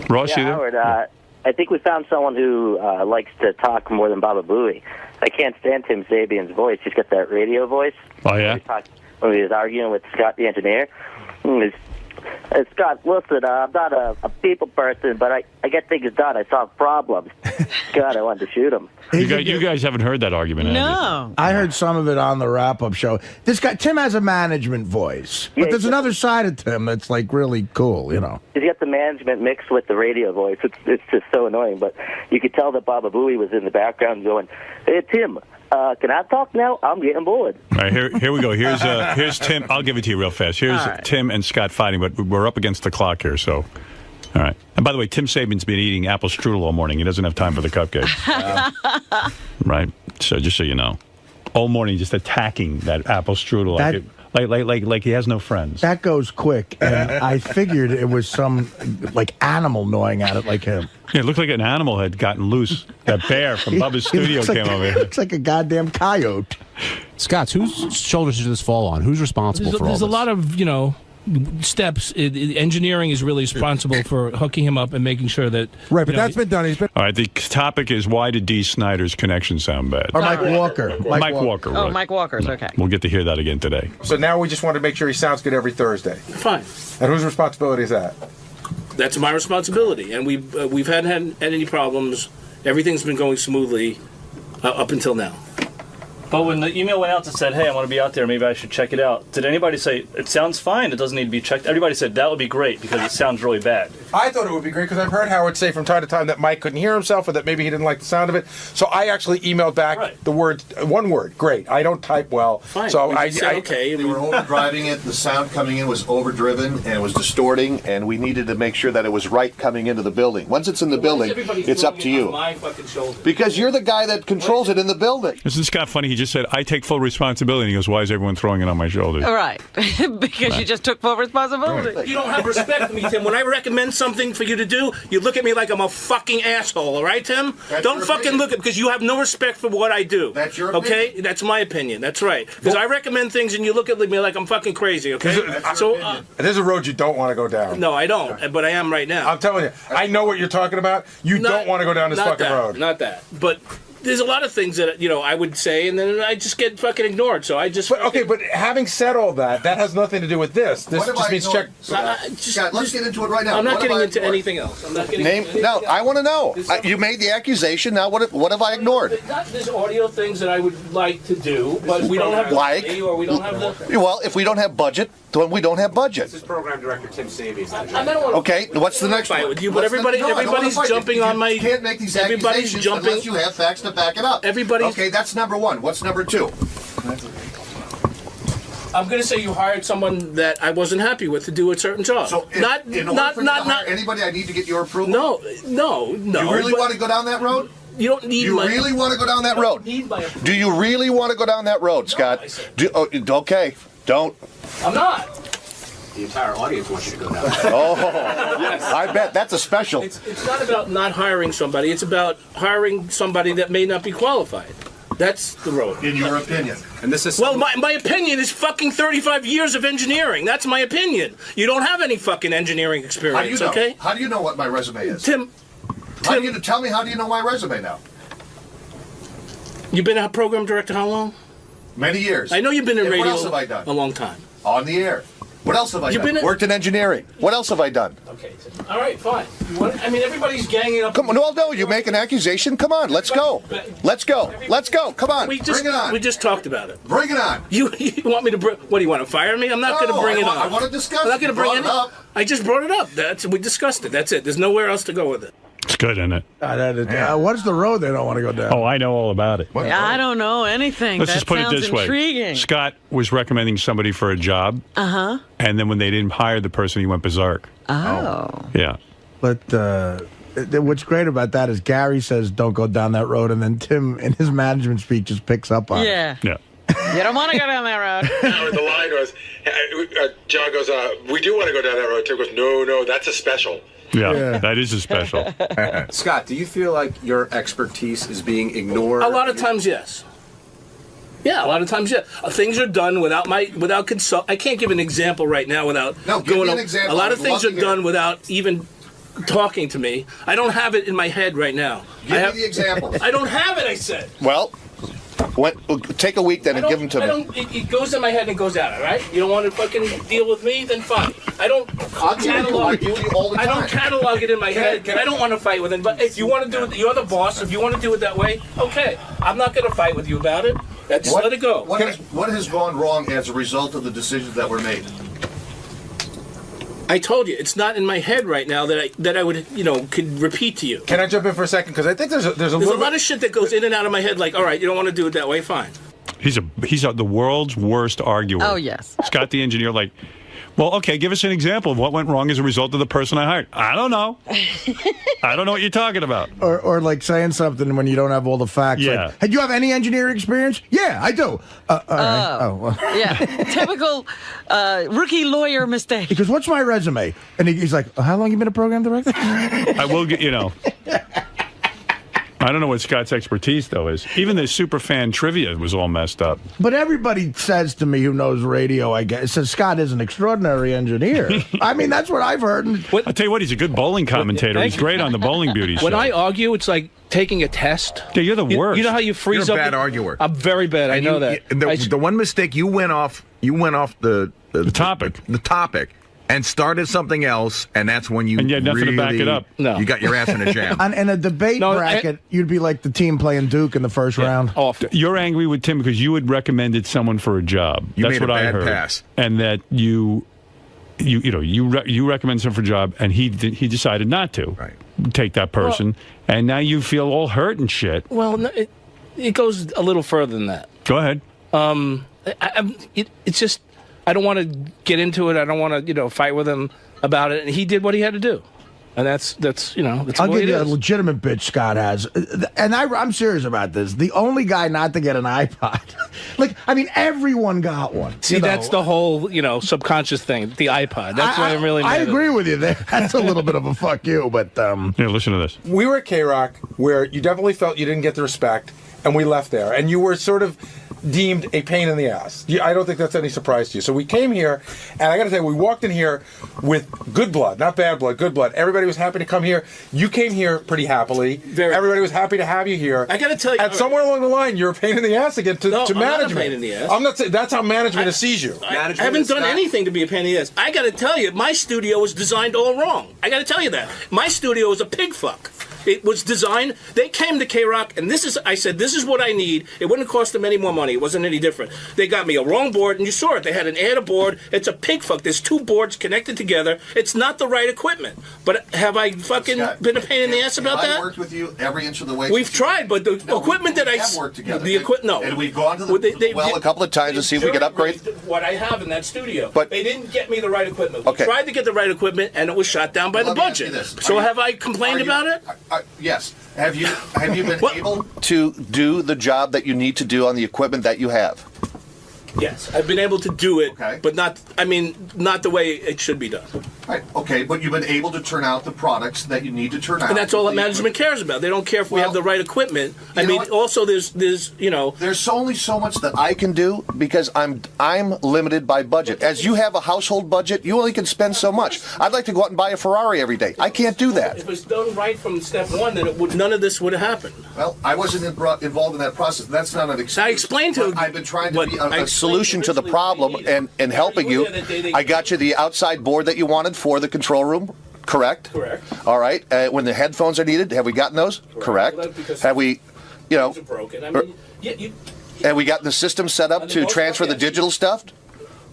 Ross, yeah, you there? Howard, I think we found someone who likes to talk more than Baba Booey. I can't stand Tim Sabean's voice. He's got that radio voice. Oh, yeah? When he was arguing with Scott, the engineer. Scott, listen, I'm not a people person, but I get things done. I solve problems. God, I wanted to shoot him. You guys haven't heard that argument, have you? No. I heard some of it on the wrap-up show. This guy, Tim, has a management voice. But there's another side of Tim that's, like, really cool, you know. He's got the management mixed with the radio voice. It's just so annoying. But you could tell that Baba Booey was in the background going, "Hey, Tim, can I talk now? I'm getting bored." All right, here we go. Here's Tim. I'll give it to you real fast. Here's Tim and Scott fighting, but we're up against the clock here, so... All right. And by the way, Tim Sabean's been eating apple strudel all morning. He doesn't have time for the cupcakes. Right? So just so you know. All morning just attacking that apple strudel like he has no friends. That goes quick, and I figured it was some, like, animal gnawing at it like him. Yeah, it looked like an animal had gotten loose. That bear from Bubba's studio came over here. It looks like a goddamn coyote. Scott, whose shoulders does this fall on? Who's responsible for all this? There's a lot of, steps. Engineering is really responsible for hooking him up and making sure that... Right, but that's been done. All right, the topic is, why did Dee Snider's connection sound bad? Or Mike Walker. Mike Walker. Oh, right. Mike Walker's, okay. We'll get to hear that again today. So now we just want to make sure he sounds good every Thursday. Fine. And whose responsibility is that? That's my responsibility. And we've had any problems. Everything's been going smoothly up until now. But when the email went out that said, "Hey, I want to be out there, maybe I should check it out," did anybody say, "It sounds fine, it doesn't need to be checked"? Everybody said, "That would be great because it sounds really bad." I thought it would be great because I've heard Howard say from time to time that Mike couldn't hear himself or that maybe he didn't like the sound of it. So I actually emailed back the word, one word, great. I don't type well. Fine. So okay. They were overdriving it. The sound coming in was overdriven and it was distorting, and we needed to make sure that it was right coming into the building. Once it's in the building, it's up to you. My fucking shoulder. Because you're the guy that controls it in the building. Isn't Scott funny? He just said, "I take full responsibility." And he goes, "Why is everyone throwing it on my shoulders?" Right. Because you just took full responsibility. You don't have respect for me, Tim. When I recommend something for you to do, you look at me like I'm a fucking asshole, all right, Tim? Don't fucking look at because you have no respect for what I do. That's your opinion. Okay? That's my opinion. That's right. Because I recommend things and you look at me like I'm fucking crazy, okay? There's a road you don't want to go down. No, I don't, but I am right now. I'm telling you, I know what you're talking about. You don't want to go down this fucking road. Not that. But there's a lot of things that, I would say, and then I just get fucking ignored, so I just... But having said all that, that has nothing to do with this. This just means check... Scott, let's get into it right now. I'm not getting into anything else. I'm not getting No, I want to know. You made the accusation, now what have I ignored? There's audio things that I would like to do, but we don't have the money, or we don't have the... Well, if we don't have budget, then we don't have budget. This is Program Director Tim Sabean. Okay, what's the next one? With you, but everybody's jumping on my... You can't make these accusations unless you have facts to back it up. Okay, that's number one. What's number two? I'm going to say you hired someone that I wasn't happy with to do a certain job. So, not anybody. I need to get your approval. No. You really want to go down that road? You don't need. You really want to go down that road? Do you really want to go down that road, Scott? Okay, don't. I'm not. The entire audience wants you to go down. Yes. I bet that's a special. It's not about not hiring somebody. It's about hiring somebody that may not be qualified. That's the road. In your opinion. And this is my opinion is fucking 35 years of engineering. That's my opinion. You don't have any fucking engineering experience, How do you know? Okay? How do you know what my resume is? Tim, tell me, how do you know my resume now? You've been a program director how long? Many years. I know you've been in radio what else have I done? a long time. On the air. What else have I done? Worked in engineering. What else have I done? Okay. All right, fine. Everybody's ganging up. Come on, no, you make an accusation. Come on, let's go. Let's go. Let's go. Come on. Bring it on. We just talked about it. Bring it on. You want me to bring... What, do you want to fire me? I'm not going to bring it up. I want to discuss it. I'm not going to bring it up. I just brought it up. We discussed it. That's it. There's nowhere else to go with it. It's good, isn't it? What's the road they don't want to go down? Oh, I know all about it. I don't know anything. Let's that just put it sounds this way. Intriguing. Scott was recommending somebody for a job. Uh-huh. And then when they didn't hire the person, he went berserk. Oh. Yeah. But what's great about that is Gary says don't go down that road, and then Tim, in his management speech, just picks up on it. Yeah. You don't want to go down that road. The line was, John goes, we do want to go down that road. Tim goes, no, that's a special. Yeah, that is a special. Scott, do you feel like your expertise is being ignored? A lot of times, yes. Yeah, a lot of times, yeah. Things are done without consult. I can't give an example right now without give me an example. A lot of things are done without even talking to me. I don't have it in my head right now. Give me the example. I don't have it, I said. Well, take a week then and give them to me. It goes in my head and it goes out, all right? You don't want to fucking deal with me? Then fine. I'll catalog you all the time. I don't catalog it in my head. I don't want to fight with him. But if you want to do it, you're the boss. If you want to do it that way, okay. I'm not going to fight with you about it. Just let it go. What has gone wrong as a result of the decisions that were made? I told you, it's not in my head right now that I would, could repeat to you. Can I jump in for a second? Because I think there's a lot of shit that goes in and out of my head. Like, all right, you don't want to do it that way, fine. He's the world's worst arguer. Oh, yes. Scott the engineer, like, well, okay, give us an example of what went wrong as a result of the person I hired. I don't know. I don't know what you're talking about. Or like saying something when you don't have all the facts. Yeah. Like, hey, do you have any engineering experience? Yeah, I do. All right. Well. Yeah. Typical rookie lawyer mistake. He goes, what's my resume? And he's like, how long you been a program director? I will get, I don't know what Scott's expertise, though, is. Even the super fan trivia was all messed up. But everybody says to me who knows radio, I guess, says Scott is an extraordinary engineer. I mean, that's what I've heard. I'll tell you what, he's a good bowling commentator. He's great on the Bowling Beauty show. When I argue, it's like taking a test. Yeah, you're the worst. You know how you freeze You're a up? bad arguer. I'm very bad. I know that. The one mistake, you went off the topic. The topic. And started something else, and that's when you had nothing to back it up. No. You got your ass in a jam. In a debate bracket, you'd be like the team playing Duke in the first round. You're angry with Tim because you had recommended someone for a job. You That's made what a I bad heard. pass. And that you recommended someone for a job, and he decided not to take that person, and now you feel all hurt and shit. Well, no, it goes a little further than that. Go ahead. It's just I don't want to get into it. I don't want to fight with him about it. And he did what he had to do, and that's I'll give you a legitimate bitch Scott has, and I'm serious about this. The only guy not to get an iPod, everyone got one. See, that's the whole subconscious thing. The iPod. That's why I'm really. I agree with you there. That's a little bit of a fuck you, but here, listen to this. We were at K-Rock where you definitely felt you didn't get the respect, and we left there, and you were sort of deemed a pain in the ass. I don't think that's any surprise to you. So we came here, and I got to tell you, we walked in here with good blood, not bad blood, good blood. Everybody was happy to come here. You came here pretty happily. Everybody was happy to have you here. I got to tell you, and somewhere along the line, you're a pain in the ass again to management. I'm not a pain in the ass. I'm not saying that's how management sees you. I haven't done anything to be a pain in the ass. I got to tell you, my studio was designed all wrong. I got to tell you that. My studio was a pig fuck. It was designed. They came to K-Rock, and I said, this is what I need. It wouldn't cost them any more money. It wasn't any different. They got me a wrong board, and you saw it. They had an ADA board. It's a pig fuck. There's two boards connected together. It's not the right equipment. But have I fucking been a pain in the ass about that? I worked with you every inch of the way. We've tried, but the equipment that I have worked together. No. And we've gone to the a couple of times to see if we could upgrade what I have in that studio. But they didn't get me the right equipment. We tried to get the right equipment, and it was shot down by the budget. So have I complained about it? Yes. Have you been able to do the job that you need to do on the equipment that you have? Yes, I've been able to do it, but not the way it should be done. Right. Okay, but you've been able to turn out the products that you need to turn out. And that's all that management cares about. They don't care if we have the right equipment. Also there's There's only so much that I can do because I'm limited by budget. As you have a household budget, you only can spend so much. I'd like to go out and buy a Ferrari every day. I can't do that. If it was done right from step one, then none of this would have happened. Well, I wasn't involved in that process. That's not an excuse. I explained to him. I've been trying to be a solution to the problem and helping you. I got you the outside board that you wanted for the control room. Correct? Correct. All right. When the headphones are needed, have we gotten those? Correct. Have we, broken. and we got the system set up to transfer the digital stuff?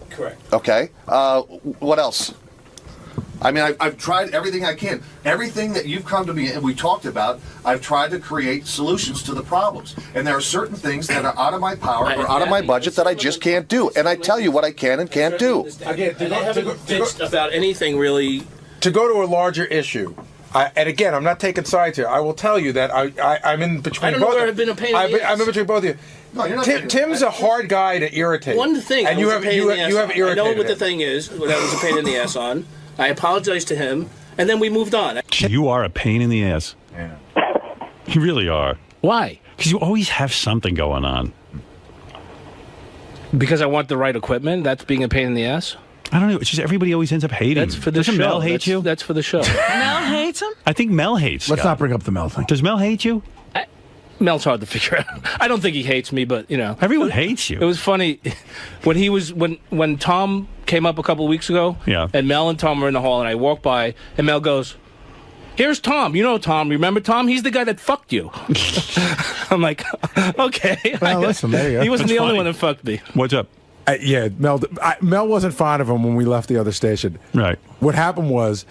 Correct. Okay. What else? I've tried everything I can. Everything that you've come to me and we talked about, I've tried to create solutions to the problems. And there are certain things that are out of my power or out of my budget that I just can't do. And I tell you what I can and can't do. Again, they haven't bitched about anything really. To go to a larger issue, and again, I'm not taking sides here. I will tell you that I'm in between. I don't know where I've been a pain in the ass. I'm in between both of you. No, you're not Tim's a hard guy to irritate. One thing, and you have irritated. I know what the thing is that was a pain in the ass on. I apologized to him, and then we moved on. You are a pain in the ass. Yeah. You really are. Why? Because you always have something going on. Because I want the right equipment? That's being a pain in the ass? I don't know. It's just everybody always ends up hating. That's for the Doesn't show. Mel hate you? That's for the show. Mel hates him? I think Mel hates Let's Scott. not bring up the Mel thing. Does Mel hate you? Mel's hard to figure out. I don't think he hates me, but you know, everyone hates you. It was funny when Tom came up a couple of weeks ago. Yeah. And Mel and Tom were in the hall, and I walked by, and Mel goes, "Here's Tom. You know Tom. Remember Tom? He's the guy that fucked you." I'm like, okay. Well, listen, there you go. He wasn't That's the only funny. one that fucked me. What's up? Yeah, Mel wasn't fond of him when we left the other station. Right. What happened was,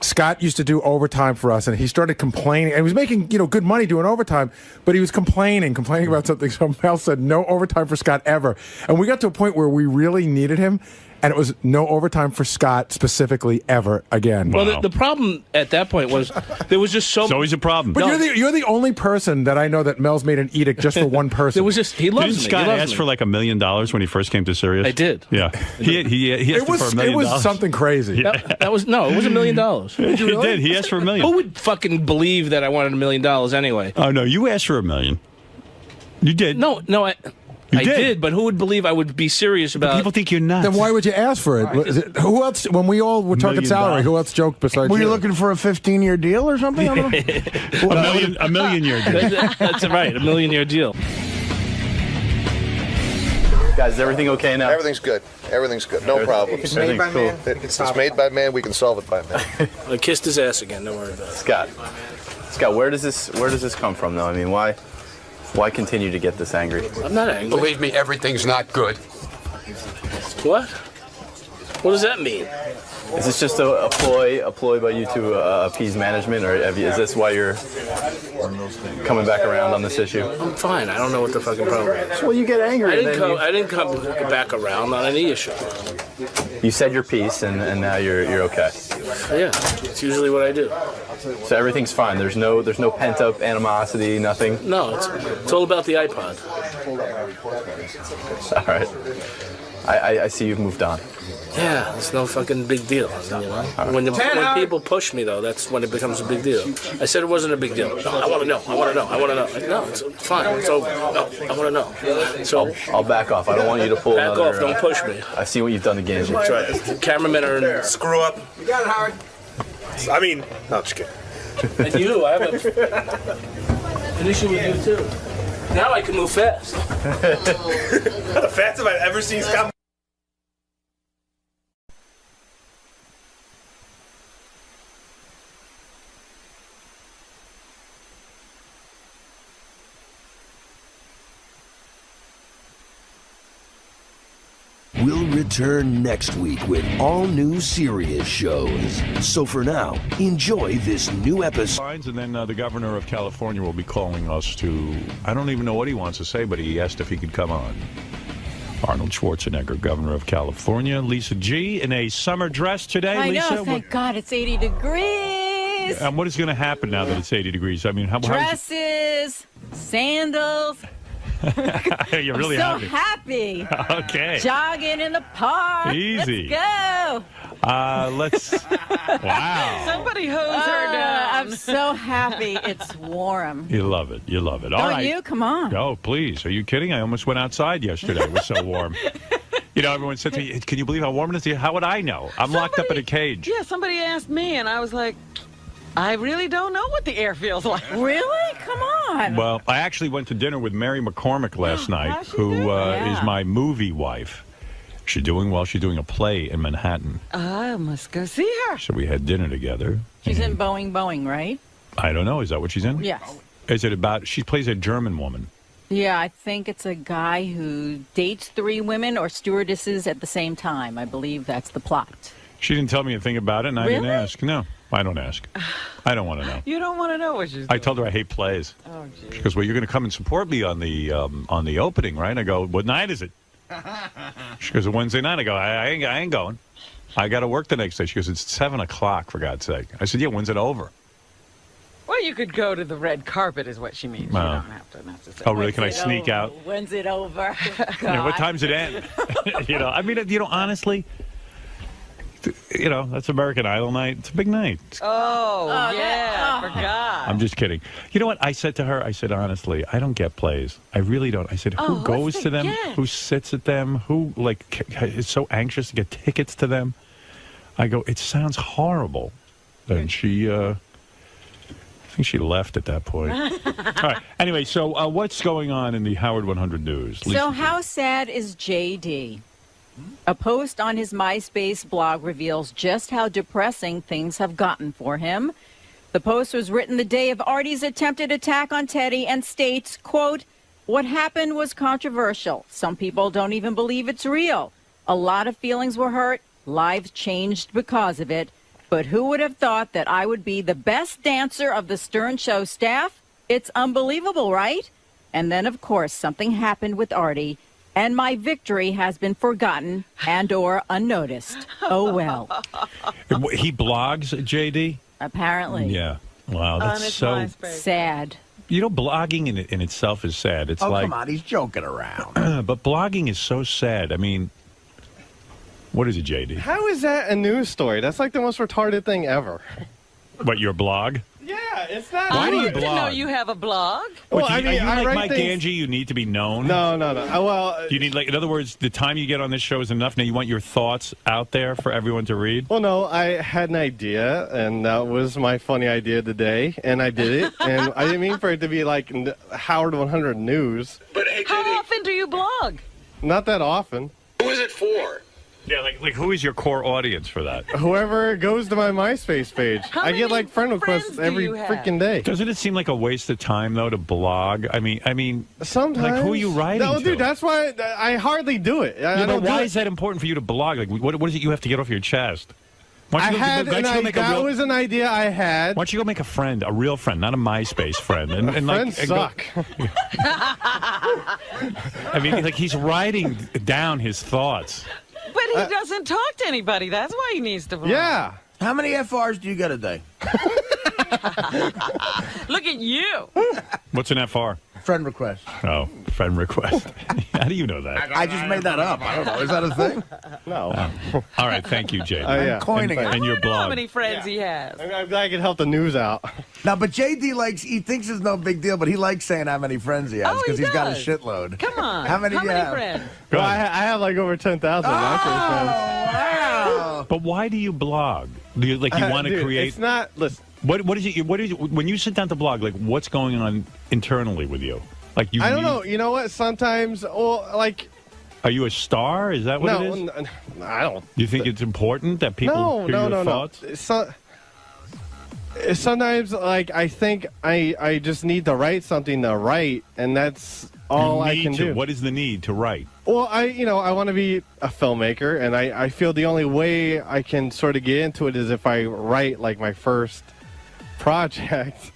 Scott used to do overtime for us, and he started complaining. And he was making, good money doing overtime, but he was complaining about something. So Mel said, "No overtime for Scott ever." And we got to a point where we really needed him, and it was no overtime for Scott specifically ever again. Well, the problem at that point was there was just so. It's always a problem. But you're the only person that I know that Mel's made an edict just for one person. There was just he loves Didn't me. Scott he loves ask me. for like $1 million when he first came to Sirius? I did. Yeah. He asked for $1 million. It was something crazy. That was no, it was $1 million. He did. He asked for $1 million. Who would fucking believe that I wanted $1 million anyway? Oh no, you asked for $1 million. You did. No, I did, but who would believe I would be serious about? People think you're nuts. Then why would you ask for it? Who else? When we all were talking $1 million. salary, who else joked besides Were you you? looking for a 15-year deal or something? I don't know. $1 million year deal. That's right, $1 million year deal. Guys, is everything okay now? Everything's good. Everything's good. No problems. It's made by man. It's made by man. We can solve it by man. I kissed his ass again. Don't worry about it. Scott, where does this come from, though? I mean, why continue to get this angry? I'm not angry. Believe me, everything's not good. What? What does that mean? Is this just a ploy by you to appease management, or is this why you're coming back around on this issue? I'm fine. I don't know what the fucking problem is. Well, you get angry. I didn't come back around on any issue. You said your piece, and now you're okay. Yeah, it's usually what I do. So everything's fine. There's no pent up animosity, nothing. No, it's all about the iPod. All right. I see you've moved on. Yeah, it's no fucking big deal. When people push me, though, that's when it becomes a big deal. I said it wasn't a big deal. No, I want to know. I want to know. I want to know. No, it's fine. It's over. No, I want to know. So I'll back off. I don't want you to pull back another, off. Don't push me. I see what you've done to Ganji. That's right. The cameramen are in. Screw up. You got it, Howard. I mean, no, just kidding. And you, I have an issue with you, too. Now I can move fast. The fastest I've ever seen Scott. We'll return next week with all new Sirius shows. So for now, enjoy this new episode. And then the governor of California will be calling us to, I don't even know what he wants to say, but he asked if he could come on. Arnold Schwarzenegger, governor of California. Lisa G. in a summer dress today. I Lisa, know, thank God it's 80 degrees. And what is going to happen now that it's 80 degrees? I mean, how Dresses, sandals. You're really I'm so happy. Okay. Jogging in the park. Easy. Let's go. Let's. Wow. Somebody hose her down. I'm so happy it's warm. You love it. You love it. All Don't right. you? Come on. Oh, please. Are you kidding? I almost went outside yesterday. It was so warm. Everyone said to me, "Can you believe how warm it is?" How would I know? I'm locked up in a cage. Yeah, somebody asked me, and I was like, I really don't know what the air feels like. Really? Come on. Well, I actually went to dinner with Mary McCormick last night, who is my movie wife. She's doing well. She's doing a play in Manhattan. I must go see her. So we had dinner together. She's in Boeing, right? I don't know. Is that what she's in? Yes. Is it about, she plays a German woman. Yeah, I think it's a guy who dates 3 women or stewardesses at the same time. I believe that's the plot. She didn't tell me a thing about it, and I didn't ask. No, I don't ask. I don't want to know. You don't want to know what she's doing. I told her I hate plays. Oh, geez. She goes, well, you're going to come and support me on the opening, right? I go, what night is it? She goes, a Wednesday night. I go, I ain't going. I got to work the next day. She goes, it's 7 o'clock, for God's sake. I said, yeah, when's it over? Well, you could go to the red carpet is what she means. You don't have to necessarily. Oh, really? Can I sneak out? When's it over? What time's it end? I mean, honestly, that's American Idol night. It's a big night. Oh, yeah, I forgot. I'm just kidding. You know what I said to her? I said, honestly, I don't get plays. I really don't. I said, who goes to them? Get? Who sits at them? Who, like, is so anxious to get tickets to them? I go, it sounds horrible. And she, I think she left at that point. All right. Anyway, so what's going on in the Howard 100 News? So how sad is JD? A post on his MySpace blog reveals just how depressing things have gotten for him. The post was written the day of Artie's attempted attack on Teddy and states, quote, "What happened was controversial. Some people don't even believe it's real. A lot of feelings were hurt. Lives changed because of it. But who would have thought that I would be the best dancer of the Stern Show staff? It's unbelievable, right? And then, of course, something happened with Artie. And my victory has been forgotten and or unnoticed. Oh, well." He blogs, JD? Apparently. Yeah. Wow, that's so sad. You know, blogging in itself is sad. It's like, come on, he's joking around. But blogging is so sad. I mean, what is it, JD? How is that a news story? That's like the most retarded thing ever. What, your blog? Yeah, it's not. Why do you didn't know blog? you have a blog. What, Well, are you I like write Mike things- Ganji? You need to be known? No. Well, You need, like, in other words, the time you get on this show is enough. Now you want your thoughts out there for everyone to read? well, no, I had an idea, and that was my funny idea of the day, and I did it, and I didn't mean for it to be like Howard 100 News. But hey, How often do you blog? Not that often. who is it for? Yeah, like who is your core audience for that? Whoever goes to my MySpace page. How I get many like friend requests friends do every you have? freaking day. Doesn't it seem like a waste of time, though, to blog? I mean, Sometimes. like, who are you writing No, to? dude, that's why I hardly do it. I Yeah, don't but why do is that important for you to blog? Like, what is it you have to get off your chest? Why don't you that was an idea I had. Why don't you go make a friend, a real friend, not a MySpace friend? And Friends suck. I mean, like, he's writing down his thoughts. But he doesn't talk to anybody. That's why he needs to blog. Yeah. How many FRs do you get a day? Look at you. What's an FR? Friend request. Oh, friend request. How do you know that? I just made that up. I don't know. Is that a thing? No. All right, thank you, Jay. Yeah. Coining it. And your I don't know how blog. many friends he has. I'm glad I could help the news out. Now, but JD he thinks it's no big deal, but he likes saying how many friends he has Oh, because he he's got a does. shitload. Come on. How many do you have? friends? Well, I have like over 10,000 MySpace friends. Wow. But why do you blog? Do you want to Dude, create? It's not. Listen. What is it? What is it, when you sit down to blog? Like, what's going on internally with you? Like, I don't know. You know what? Sometimes, like. Are you a star? Is that what it is? No, I don't. You think it's important that people hear your thoughts? Sometimes, like, I think I just need to write something to write, and that's all I can do. What is the need to write? Well, I want to be a filmmaker, and I feel the only way I can sort of get into it is if I write, like, my first project.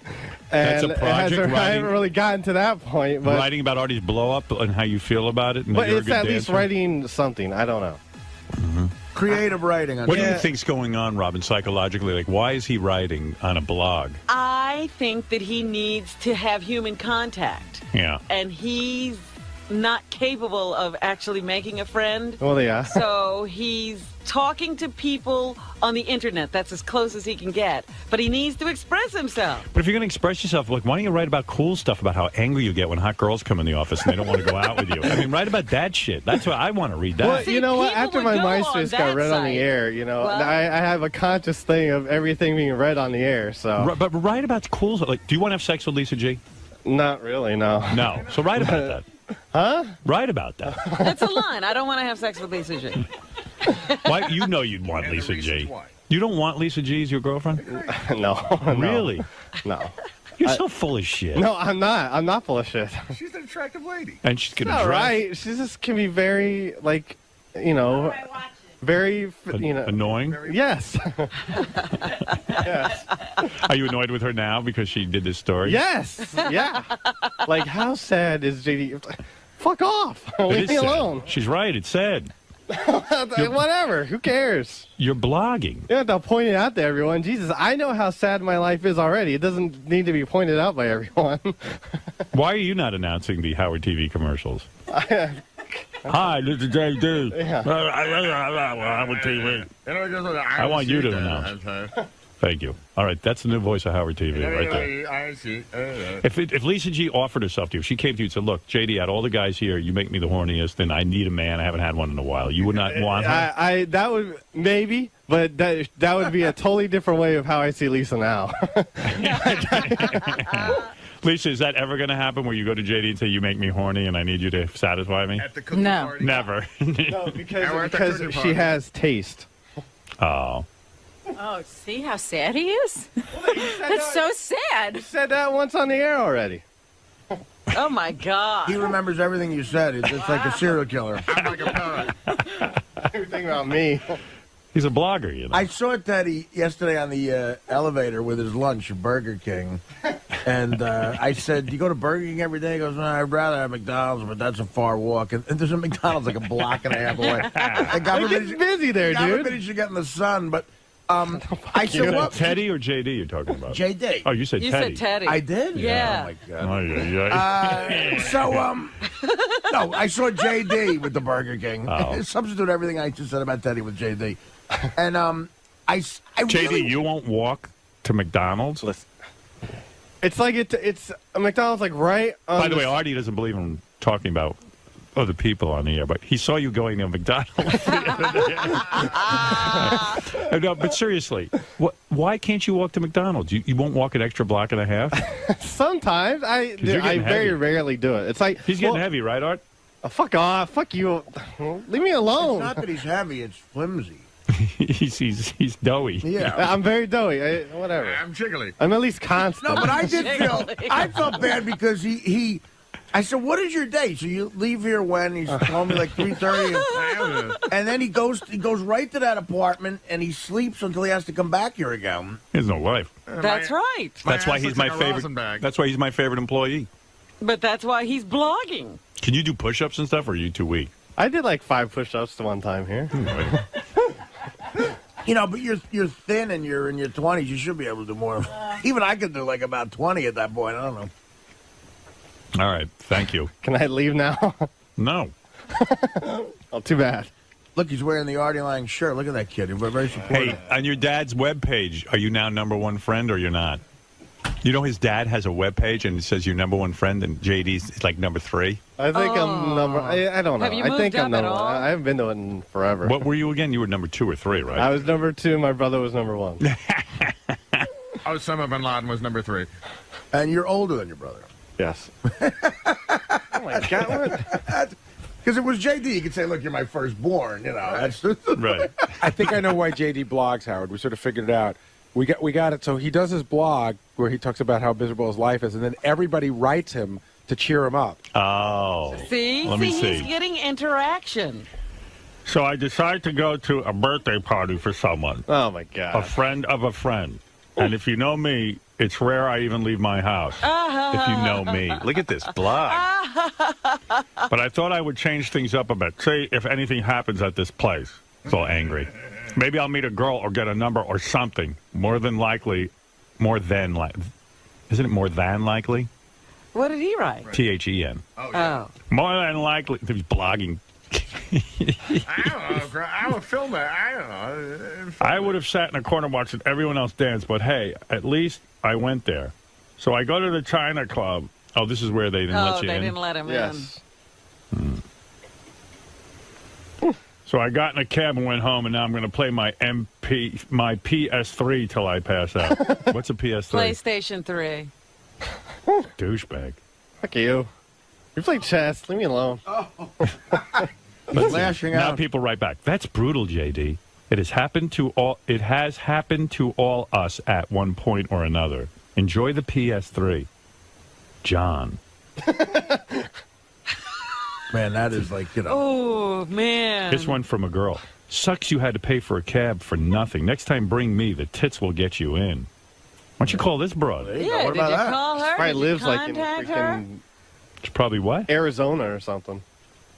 That's a And project, I haven't really gotten to that point. But, writing about Artie's blow up and how you feel about it. And but that you're a it's good at least dancer? writing something. I don't know. Creative writing. What do you think's going on, Robin, psychologically? Like, why is he writing on a blog? I think that he needs to have human contact. Yeah. And he's not capable of actually making a friend. Well, yeah. So he's talking to people on the internet. That's as close as he can get. But he needs to express himself. But if you're going to express yourself, like, why don't you write about cool stuff about how angry you get when hot girls come in the office and they don't want to go out with you? I mean, write about that shit. That's what I want to read. That. Well, you know what? After my MySpace got read on the air, Well- I have a conscious thing of everything being read on the air. So, But write about cool stuff. Like, do you want to have sex with Lisa G? Not really, no. No. So write about that. Huh? Write about that. That's a line. I don't want to have sex with Lisa G. Why? You know you'd want Lisa G. You don't want Lisa G as your girlfriend? No. Really? No. You're so full of shit. No, I'm not. I'm not full of shit. She's an attractive lady. And she's going to All dress. right. She just can be very, like, very, Annoying? Yes. Yes. Are you annoyed with her now because she did this story? Yes. Yeah. Like, how sad is JD? Fuck off. It Leave is me sad. alone. She's right. It's sad. Whatever. Who cares? You're blogging. You have to point it out to everyone. Jesus, I know how sad my life is already. It doesn't need to be pointed out by everyone. Why are you not announcing the Howard TV commercials? Hi, this is JD. Yeah. Howard TV. I want you to announce. Thank you. All right, that's the new voice of Howard TV right there. If Lisa G offered herself to you, if she came to you and said, look, JD, out of all the guys here, you make me the horniest, and I need a man. I haven't had one in a while. You would not want her? That would, maybe, but that would be a totally different way of how I see Lisa now. Lisa, is that ever going to happen where you go to JD and say, you make me horny and I need you to satisfy me? At the cookie No. party? Never. No, because she has taste. Oh. Oh, see how sad he is? That's so sad. You said that once on the air already. Oh, my God. He remembers everything you said. It's just like a serial killer. I'm like a parrot. Everything about me. He's a blogger, you know. I saw Teddy yesterday on the elevator with his lunch at Burger King. And I said, do you go to Burger King every day? He goes, no, I'd rather have McDonald's, but that's a far walk. And there's a McDonald's like a block and a half away. It's busy there, dude. Everybody should get in the sun, but I said, what? Teddy or JD you're talking about? JD. Oh, you said You Teddy. said Teddy. I did? Yeah. Oh, my God. Oh, yeah. No, I saw JD with the Burger King. Oh. Substitute everything I just said about Teddy with JD. And I JD, really, you won't walk to McDonald's? It's like it's a McDonald's like right on By the way, Artie doesn't believe in talking about other people on the air, but he saw you going to McDonald's. No, but seriously, why can't you walk to McDonald's? You won't walk an extra block and a half? Sometimes I very rarely do it. It's like He's getting heavy, right, Art? Fuck off, fuck you. Leave me alone. it's not that he's heavy, it's flimsy. he's doughy. Yeah. I'm very doughy. Whatever. I'm jiggly. I'm at least constant. No, but I did I felt bad because he I said, what is your day? So you leave here when? He's told me like 3:30. And then he goes right to that apartment and he sleeps until he has to come back here again. He has no life. That's right. That's why he's my favorite. That's why he's my favorite employee. But that's why he's blogging. Can you do push-ups and stuff, or are you too weak? I did like 5 push-ups one time here. You know, but you're thin and you're in your 20s. You should be able to do more. Even I could do like about 20 at that point. I don't know. All right. Thank you. Can I leave now? No. Oh, too bad. Look, he's wearing the Artie Lang shirt. Look at that kid. He's very supportive. Hey, on your dad's webpage, are you now #1 friend or you're not? You know his dad has a webpage and it says you're #1 friend and JD's like #3? I think I'm number... I don't know. Have you I think moved I'm up at number all? I haven't been to it in forever. What were you again? You were #2 or 3, right? I was #2. My brother was #1. 𝗬𝗵𝗲 𝗦𝗵𝗏 was #3. And you're older than your brother. Yes. Oh, my God. Because it was JD. You could say, look, you're my firstborn. You know, that's right. I think I know why JD blogs, Howard. We sort of figured it out. We got it. So he does his blog where he talks about how miserable his life is, and then everybody writes him to cheer him up. Oh. See? Let me see. He's getting interaction. So I decided to go to a birthday party for someone. Oh, my God. A friend of a friend. And if you know me, it's rare I even leave my house. If you know me. Look at this blog. But I thought I would change things up a bit. Say if anything happens at this place. It's all angry. Maybe I'll meet a girl or get a number or something. More than likely. Isn't it more than likely? What did he write? THEN. Oh, yeah. More than likely. He's blogging. I don't know. I'm a filmer. I don't know. I would have sat in a corner watching everyone else dance, but hey, at least I went there. So I go to the China Club. Oh, this is where they didn't let you in? They didn't let him in. So I got in a cab and went home, and now I'm going to play my PS3 till I pass out. What's a PS3? PlayStation 3. Douchebag. Fuck you. You play chess. Leave me alone. Lashing Now out. people write back. That's brutal, JD. It has happened to all us at one point or another. Enjoy the PS3. John. Man, that is like, you know. Oh, man. This one from a girl. Sucks you had to pay for a cab for nothing. Next time, bring me. The tits will get you in. Why don't you call this broad? Yeah, did you call her? Probably Did lives you like in contact her? freaking It's probably what? Arizona or something.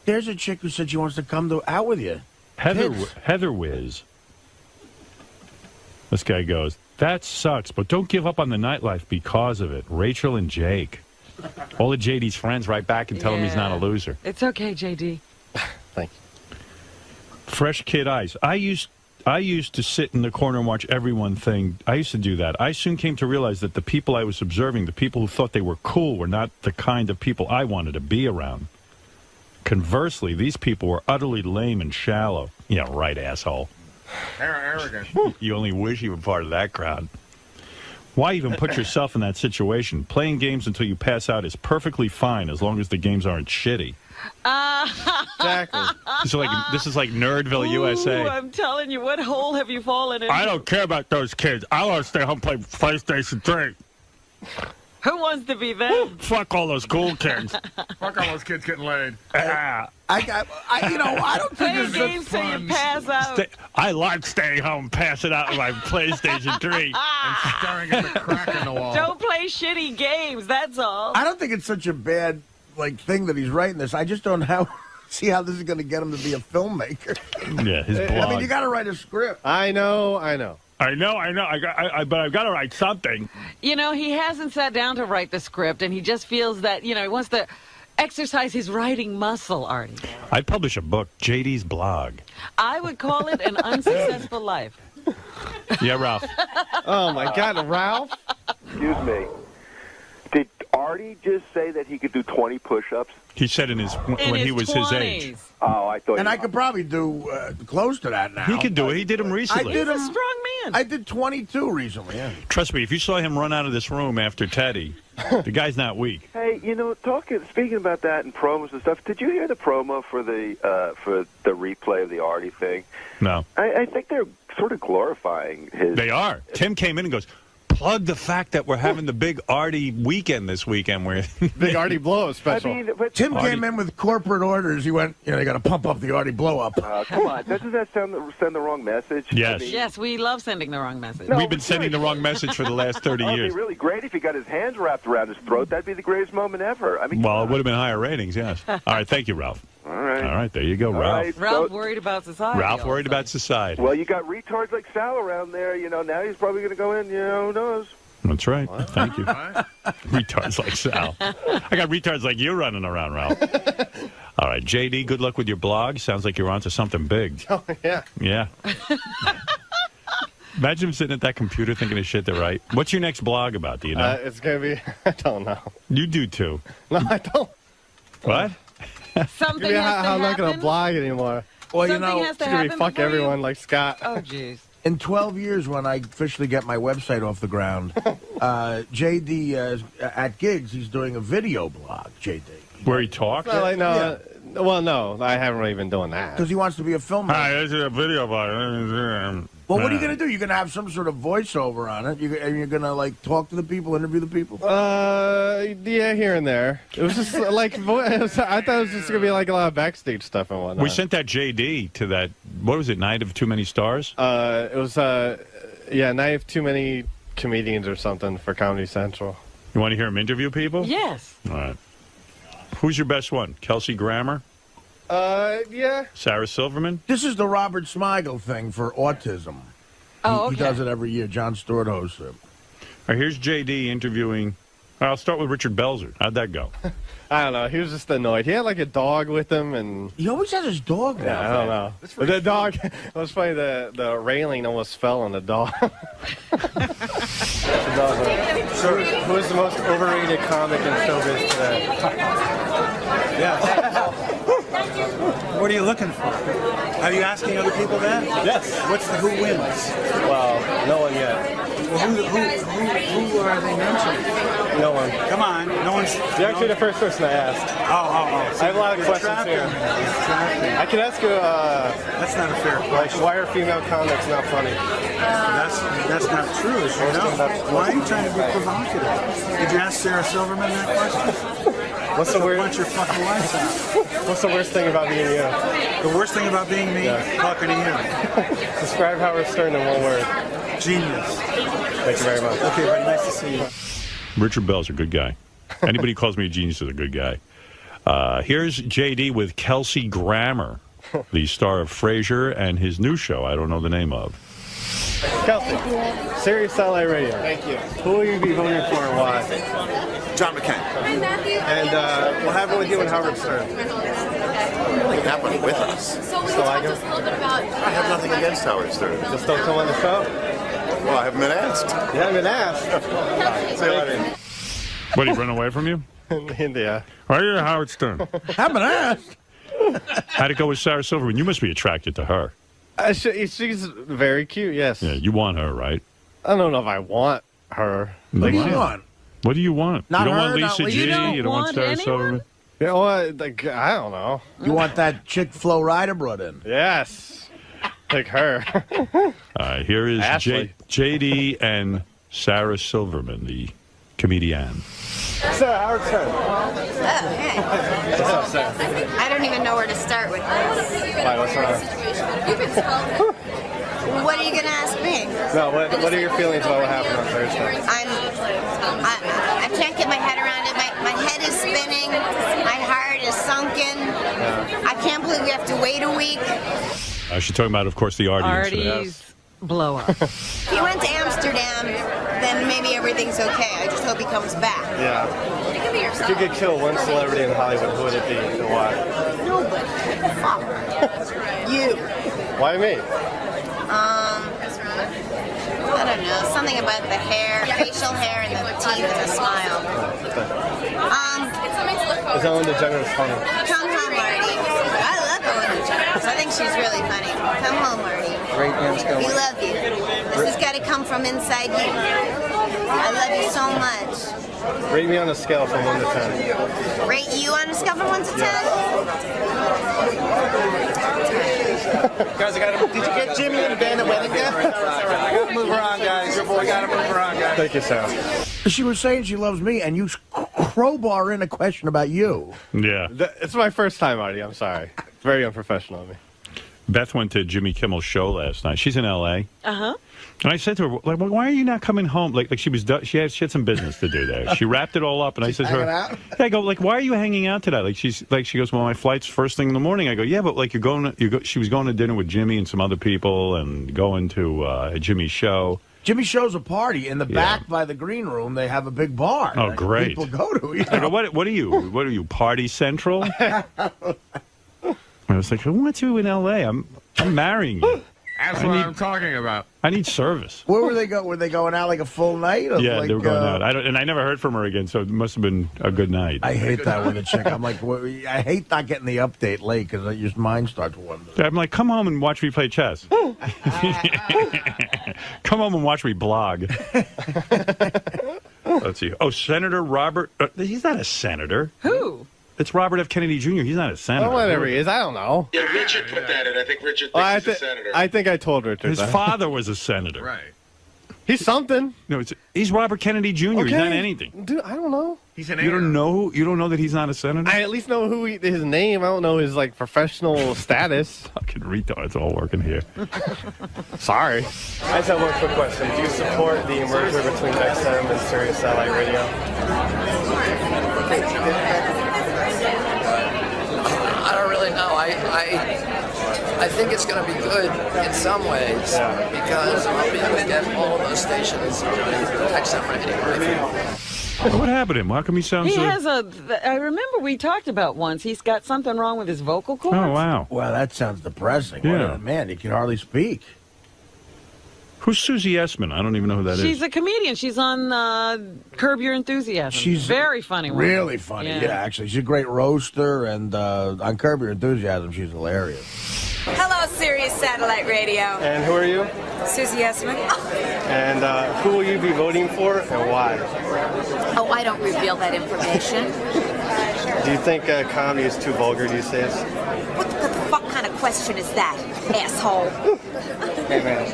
There's a chick who said she wants to come out with you. Heather Whiz. This guy goes, that sucks, but don't give up on the nightlife because of it. Rachel and Jake. All of JD's friends write back and tell him he's not a loser. It's okay, JD. Thank you. Fresh Kid Ice. I I used to sit in the corner and watch everyone thing. I used to do that. I soon came to realize that the people I was observing, the people who thought they were cool, were not the kind of people I wanted to be around. Conversely, these people were utterly lame and shallow. Yeah, right, asshole. Arrogant. You only wish you were part of that crowd. Why even put yourself in that situation? Playing games until you pass out is perfectly fine as long as the games aren't shitty. Exactly. This is like Nerdville, USA. I'm telling you, what hole have you fallen in? I don't care about those kids. I want to stay home and play PlayStation 3. Who wants to be them? Fuck all those cool kids. Fuck all those kids getting laid. I don't think Play it's games till you pass out. I like staying home and passing out with my PlayStation 3. And staring at the crack in the wall. Don't play shitty games, that's all. I don't think it's such a bad thing that he's writing this. I just don't see how this is going to get him to be a filmmaker. Yeah, his blog. I mean, you got to write a script. I know. But I've got to write something. You know, he hasn't sat down to write the script, and he just feels that, he wants to exercise his writing muscle, Artie. I'd publish a book, JD's blog. I would call it An Unsuccessful Life. Yeah, Ralph. Oh, my God, Ralph? Excuse me. Did Artie just say that he could do 20 push-ups? He said when he was 20s. his age. Oh, I thought. And I could probably do cose to that now. He could do it. He did them recently. He's a strong man. I did 22 recently. Yeah. Trust me, if you saw him run out of this room after Teddy, the guy's not weak. Hey, speaking about that and promos and stuff, did you hear the promo for the replay of the Artie thing? No. I think they're sort of glorifying his. They are. Tim came in and goes, plug the fact that we're having the big Artie weekend this weekend. Big Artie blow-up special. I mean, but Tim came in with corporate orders. He went, they got to pump up the Artie blow-up. Come on, doesn't that send the wrong message? Yes. Yes, we love sending the wrong message. We've been sending the wrong message for the last 30 years. It'd be really great if he got his hands wrapped around his throat. That'd be the greatest moment ever. I mean, well, it would have been higher ratings, yes. All right, thank you, Ralph. All right, there you go, Ralph. Right, Ralph worried about society. Ralph worried about society. Well, you got retards like Sal around there. Now he's probably going to go in. Who knows? That's right. Thank you. Retards like Sal. I got retards like you running around, Ralph. All right, JD, good luck with your blog. Sounds like you're onto something big. Oh, yeah. Yeah. Imagine him sitting at that computer thinking of shit to write. What's your next blog about? Do you know? It's going to be, I don't know. You do too. No, I don't. What? Something has to I'm not going to happen? blog anymore. Well, Something has to it's going to be happen fuck before you- everyone like Scott. Oh, jeez. In 12 years, when I officially get my website off the ground, JD at gigs, he's doing a video blog. JD, where he talks. Well, no, I haven't really been doing that. because he wants to be a filmmaker. Hi, this is a video blog. Well, what are you going to do? You're going to have some sort of voiceover on it, and you're going to talk to the people, interview the people. Yeah, here and there. It was just I thought it was just gonna be like a lot of backstage stuff and whatnot. We sent that JD to that. What was it? Night of Too Many Stars. It was Night of Too Many Comedians or something for Comedy Central. You want to hear him interview people? Yes. All right. Who's your best one? 𝗪𝐿cy 𝗵𝗲? Yeah. Sarah Silverman? This is the Robert Smigel thing for autism. Oh, He does it every year. John Stewart hosts it. All right, here's JD interviewing. I'll start with Richard Belzer. How'd that go? I don't know. He was just annoyed. He had like a dog with him, and he always has his dog. Yeah, I don't know. But the dog. It was funny. The railing almost fell on the dog. So, who is the most overrated comic in showbiz today? Yeah. What are you looking for? Are you asking other people that? Yes. Who wins? Well, no one yet. Well, who are they mentioning? No one. Come on, no one's. You're actually the first person I asked. Oh. I have a lot of questions here. I can ask you. That's not a fair question. Why are female comics not funny? That's not true. As you know. Why are you trying to be provocative? Did you ask Sarah Silverman that question? What's the worst? Bunch your fucking lights out. What's the worst thing about being you? The worst thing about being me? Yeah. Talking to you. Describe Howard Stern in one word. Genius. Thank you very much. Okay, very nice to see you. Richard Belzer, good guy. Anybody who calls me a genius is a good guy. Here's JD with 𝗪𝐿cy 𝗵𝗲, the star of Frasier and his new show I don't know the name of. 𝗪𝐿cy, Sirius LA Radio. Thank you. Who will you be voting for and why? John McCain. And what happened with you and Howard Stern? happened with us. So will you talk to us a little bit about... I have nothing against Howard Stern. Just don't come on the show? Well, I haven't been asked. You haven't been asked? See you later. What, he run away from you? India. Are you Howard Stern? Haven't asked. How'd it go with Sarah Silverman? You must be attracted to her. She's very cute, yes. Yeah, you want her, right? I don't know if I want her. What do you want? What do you want? Not you don't her, want not Lisa Lisa. G? You You don't want Sarah Silverman? You know what? Like, I don't know. You want that chick Flo Rida brought in? Yes. Like her. All right, here is Ashley. JD and Sarah Silverman, the comedian. Sarah, Howard Stern. Oh, hey. What's up, Sarah? I don't even know where to start with this. Why, what's wrong? What are you going to ask me? No, what are your feelings about what happened on Thursday? I can't get my head around it. My head is spinning. My heart is sunken. I can't believe we have to wait a week. She's talking about, of course, the Artie incident. Artie's blow up. If he went to Amsterdam, then maybe everything's okay. I just hope he comes back. Yeah. If you could kill one celebrity in Hollywood, who would it be and why? Nobody. Fuck. You. Why me? I don't know. Something about the hair, facial hair, and the teeth and the smile. Is Ellen DeGeneres funny? Come home, Marty. I love Ellen DeGeneres. I think she's really funny. Come home, Marty. We love you. This has got to come from inside you. I love you so much. Rate me on a scale from 1 to 10. Rate you on a scale from 1 to 10? Guys, did you get Jimmy and Ben a wedding gift? I gotta move around, guys. Your boy gotta move around, guys. Thank you, Sarah. She was saying she loves me, and you crowbar in a question about you. Yeah. It's my first time, Artie. I'm sorry. It's very unprofessional of me. Beth went to Jimmy Kimmel's show last night. She's in L.A. Uh-huh. And I said to her, like, well, why are you not coming home? Like she was, she had some business to do there. She wrapped it all up, and I said to her, I go, like, why are you hanging out today? Like she goes, well, my flight's first thing in the morning. I go, yeah, but like she was going to dinner with Jimmy and some other people, and going to Jimmy's show. Jimmy's show's a party in the back by the green room. They have a big bar. Oh, that great! People go to. You know? I go, what are you? What are you? Party Central? I was like, who wants you in L.A.? I'm marrying you. That's what I'm talking about. I need service. Where were they going? Were they going out like a full night? Or Yeah, like, they were going out. I never heard from her again, so it must have been a good night. I hate that with a chick. I'm like, I hate not getting the update late because your mind starts wondering. I'm like, come home and watch me play chess. Come home and watch me blog. Let's see. Oh, Senator Robert. He's not a senator. Who? It's Robert F. Kennedy Jr. He's not a senator. Oh, whatever he is. I don't know. Yeah, Richard put that in. I think Richard thinks he's a senator. I think I told Richard His that. father was a senator. Right. He's something. No, he's Robert Kennedy Jr. Okay. He's not anything. Dude, I don't know. He's an You don't know? You don't know that he's not a senator? I at least know his name. I don't know his like professional status. Fucking retards all working here. Sorry. I just have one quick question. Do you support the merger between XM and Sirius Satellite Radio? I don't really know. I think it's going to be good in some ways because I'll be able to get all of those stations on XM radio. What happened to him? How come he sounds He so... has I remember we talked about once, he's got something wrong with his vocal cords. Oh, wow. Well, that sounds depressing. Yeah. Man, he can hardly speak. Who's Susie Essman? I don't even know who that is. She's a comedian. She's on Curb Your Enthusiasm. She's very funny woman. Really funny, yeah, actually. She's a great roaster, and on Curb Your Enthusiasm, she's hilarious. Hello, Sirius Satellite Radio. And who are you? Susie Essman. And who will you be voting for and why? Oh, I don't reveal that information. Do you think comedy is too vulgar these days? What the fuck kind of question is that, asshole? Hey, man.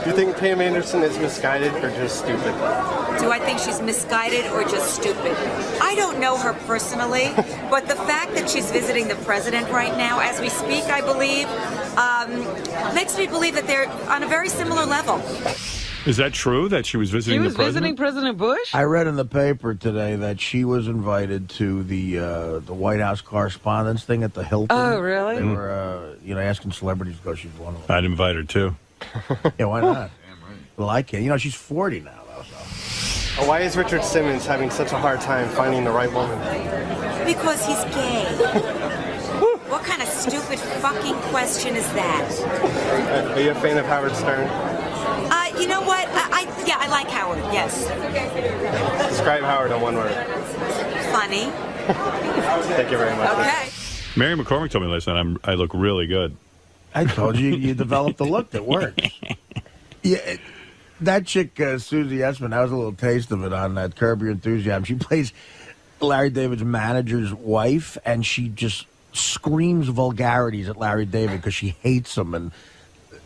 Do you think Pam Anderson is misguided or just stupid? Do I think she's misguided or just stupid? I don't know her personally, but the fact that she's visiting the president right now, as we speak, I believe, makes me believe that they're on a very similar level. Is that true that she was visiting the president? Visiting President Bush? I read in the paper today that she was invited to the White House correspondence thing at the Hilton. Oh, really? They were, asking celebrities to go. She's one of them. I'd invite her, too. Yeah, why not? Well, I can't. She's 40 now, though. So. Why is Richard Simmons having such a hard time finding the right woman? Because he's gay. stupid fucking question is that? Are you a fan of Howard Stern? You know what? I like Howard, yes. Describe Howard in one word. Funny. Thank you very much. Okay. Mary McCormick told me last night I look really good. I told you you developed a look that works. Yeah, that chick, 𝗬𝗵𝗲 𝗦𝗵𝗶, that was a little taste of it on that Curb Your Enthusiasm. She plays Larry David's manager's wife, and she just screams vulgarities at Larry David because she hates him, and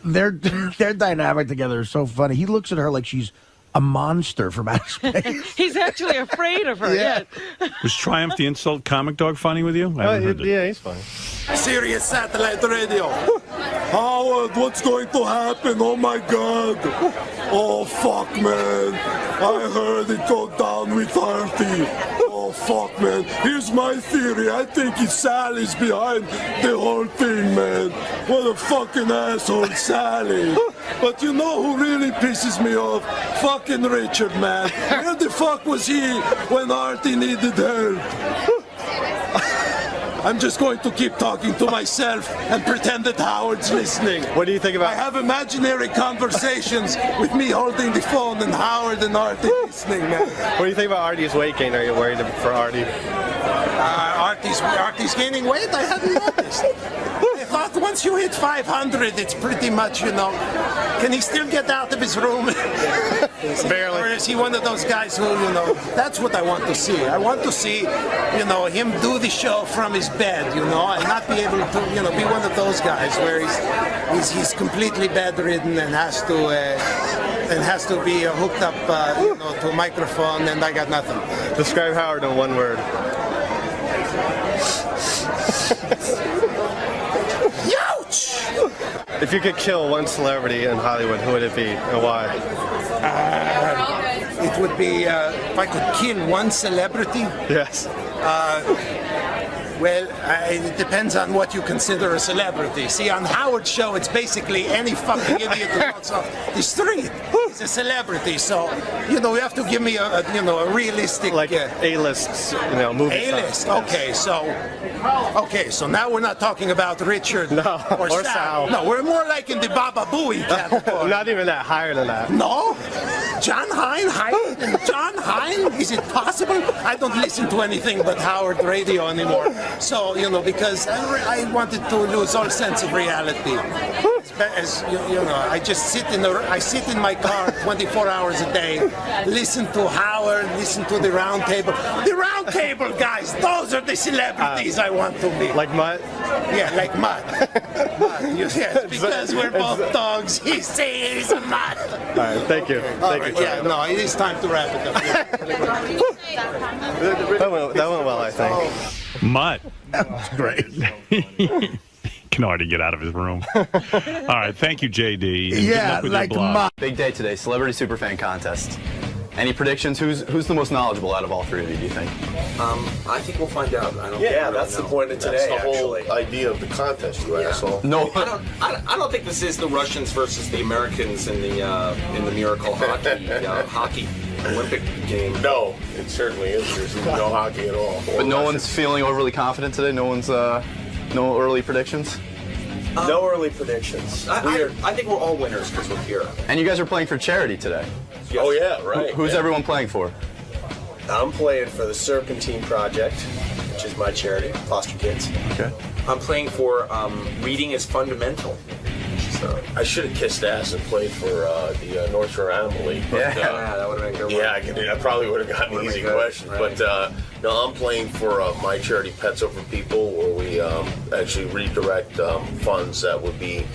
their dynamic together is so funny. He looks at her like she's a monster from outer space. He's actually afraid of her. Yeah. Was Triumph the Insult Comic Dog funny with you? I haven't heard it. Yeah, he's funny. Sirius Satellite Radio. Howard, what's going to happen? Oh my God. Oh fuck, man. I heard it go down with Artie. Oh fuck, man. Here's my theory. I think Sally's behind the whole thing, man. What a fucking asshole, Sally. But you know who really pisses me off? Fucking Richard, man. Where the fuck was he when Artie needed help? I'm just going to keep talking to myself and pretend that Howard's listening. What do you think about... I have imaginary conversations with me holding the phone and Howard and Artie listening, man. What do you think about Artie's weight gain? Are you worried for Artie? Artie's gaining weight? I hadn't noticed. I thought once you hit 500, it's pretty much, can he still get out of his room? Barely. Or is he one of those guys who, that's what I want to see. I want to see, him do the show from his bed, and not be able to, be one of those guys where he's completely bedridden and has to be hooked up, to a microphone, and I got nothing. Describe Howard in one word. Youch! If you could kill one celebrity in Hollywood, who would it be and why? It would be, if I could kill one celebrity? Yes. Well, it depends on what you consider a celebrity. See, on Howard's show, it's basically any fucking idiot who walks off the street is a celebrity. So, you have to give me a realistic... Like A-list, movie A-list, stars. Okay, so now we're not talking about Richard or Sal. No, we're more like in the Baba Booey category. Not even that, higher than that. No? John Hine? Higher than John Hine? Is it possible? I don't listen to anything but Howard radio anymore. So, because I wanted to lose all sense of reality. As I just sit in my car 24 hours a day, listen to Howard, listen to the Round Table. The Round Table guys, those are the celebrities I want to be. Like Mutt? Yeah, like Mutt. Yes, because we're both dogs. He's a Mutt. All right, thank you. Thank you. Yeah, no, it is time to wrap it up. That went well, I think. Mutt. That was great. Can already get out of his room. All right, thank you, JD. And yeah, good luck with your blog. Mutt. Big day today, Celebrity Superfan Contest. Any predictions? Who's the most knowledgeable out of all three of you, do you think? I think we'll find out. I don't that's the point of today. That's the whole idea of the contest, you asshole. No, I don't think this is the Russians versus the Americans in the miracle hockey Olympic game. No, it certainly is. There's no hockey at all. But no one's feeling overly confident today. No one's no early predictions. No early predictions. I think we're all winners because we're here. And you guys are playing for charity today. Yes. Oh yeah, right. Who's everyone playing for? I'm playing for the 𝗬𝗵𝗲 Project, which is my charity, foster kids. Okay. I'm playing for Reading is Fundamental. So I should have kissed ass and played for the North Shore Animal League. But, that would have been good. Yeah, I probably would have gotten an easy question. Right. But no, I'm playing for my charity, Pets Over People, where we actually redirect funds that would be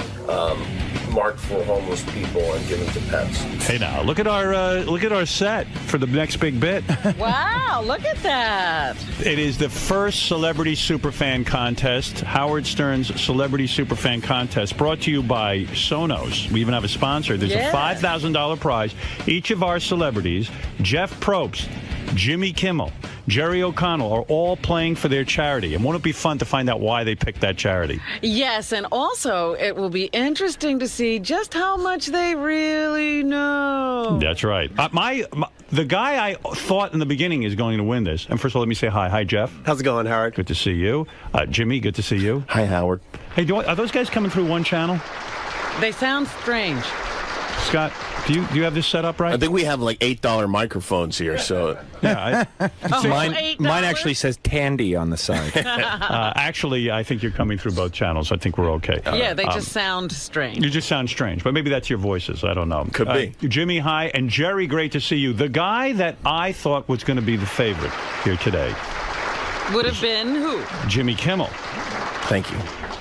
marked for homeless people and given to pets. Hey, now look at our set for the next big bit. Wow, look at that. It is the first Celebrity Superfan Contest, Howard Stern's Celebrity Superfan Contest, brought to you by Sonos. We even have a sponsor. There's a $5,000 prize. Each of our celebrities, Jeff Probst, Jimmy Kimmel, Jerry O'Connell, are all playing for their charity. And won't it be fun to find out why they picked that charity? Yes, and also it will be interesting to see just how much they really know. That's right. The guy I thought in the beginning is going to win this. And first of all, let me say hi. Hi, Jeff. How's it going, Howard? Good to see you. Jimmy, good to see you. Hi, Howard. Hey, are those guys coming through one channel? They sound strange. Scott, do you have this set up right? I think we have like $8 microphones here, so yeah. Mine actually says Tandy on the side. Actually, I think you're coming through both channels. I think we're okay. Yeah, they just sound strange. You just sound strange, but maybe that's your voices. I don't know. Could be. Jimmy, hi, and Jerry, great to see you. The guy that I thought was going to be the favorite here today would have been who? Jimmy Kimmel. Thank you.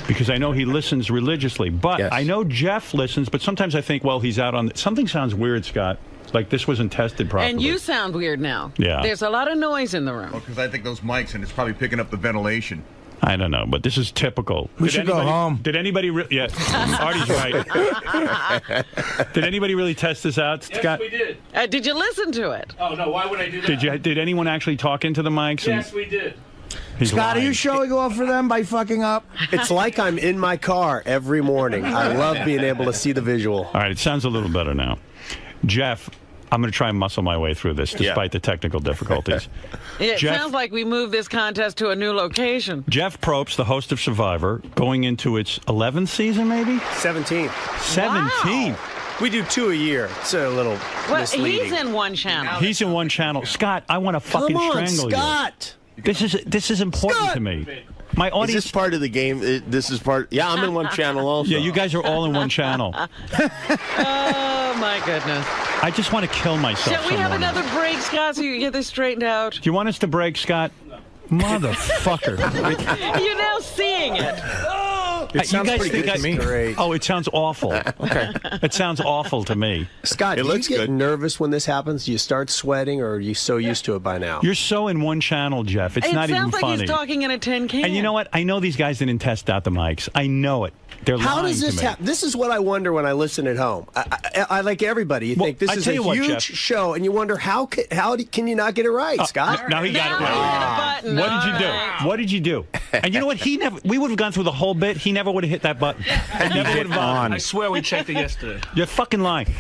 Because I know he listens religiously, but Yes. I know Jeff listens, but sometimes I think, well, he's out on... Something sounds weird, Scott. Like this wasn't tested properly. And you sound weird now. Yeah. There's a lot of noise in the room. Because I think those mics, and it's probably picking up the ventilation. I don't know, but this is typical. We should go home. Did anybody... Yeah, Artie's right. Did anybody really test this out, Scott? Yes, we did. Did you listen to it? Oh, no, why would I do that? Did anyone actually talk into the mics? Yes, we did. He's Scott, lying. are you showing off for them by fucking up? It's like I'm in my car every morning. I love being able to see the visual. All right, it sounds a little better now. Jeff, I'm going to try and muscle my way through this despite the technical difficulties. It sounds like we moved this contest to a new location. Jeff Probst, the host of Survivor, going into its 11th season, maybe? 17th. 17th. Wow. We do 2 a year. It's a little misleading. He's in one channel. He's in one channel. Scott, I want to fucking Come on, strangle Scott. you. This is important to me. My audience. Is this part of the game? This is part. Yeah, I'm in one channel also. Yeah, you guys are all in one channel. Oh, my goodness. I just want to kill myself. Shall we have another break, Scott, so you can get this straightened out? Do you want us to break, Scott? Motherfucker. You're now seeing it. It sounds pretty good to me. Great. Oh, it sounds awful. Okay. It sounds awful to me. Scott, do you get nervous when this happens? Do you start sweating, or are you so used to it by now? You're so in one channel, Jeff. It's not even funny. It sounds like he's talking in a tin can. And you know what? I know these guys didn't test out the mics. I know it. They're How lying does this to me. happen? This is what I wonder when I listen at home. I like everybody. You think this is a huge show, and you wonder how can you not get it right, Scott? Now he got it right. What did you do? What did you do? And you know what? We would have gone through the whole bit. He never would have hit that button. I swear we checked it yesterday. You're fucking lying.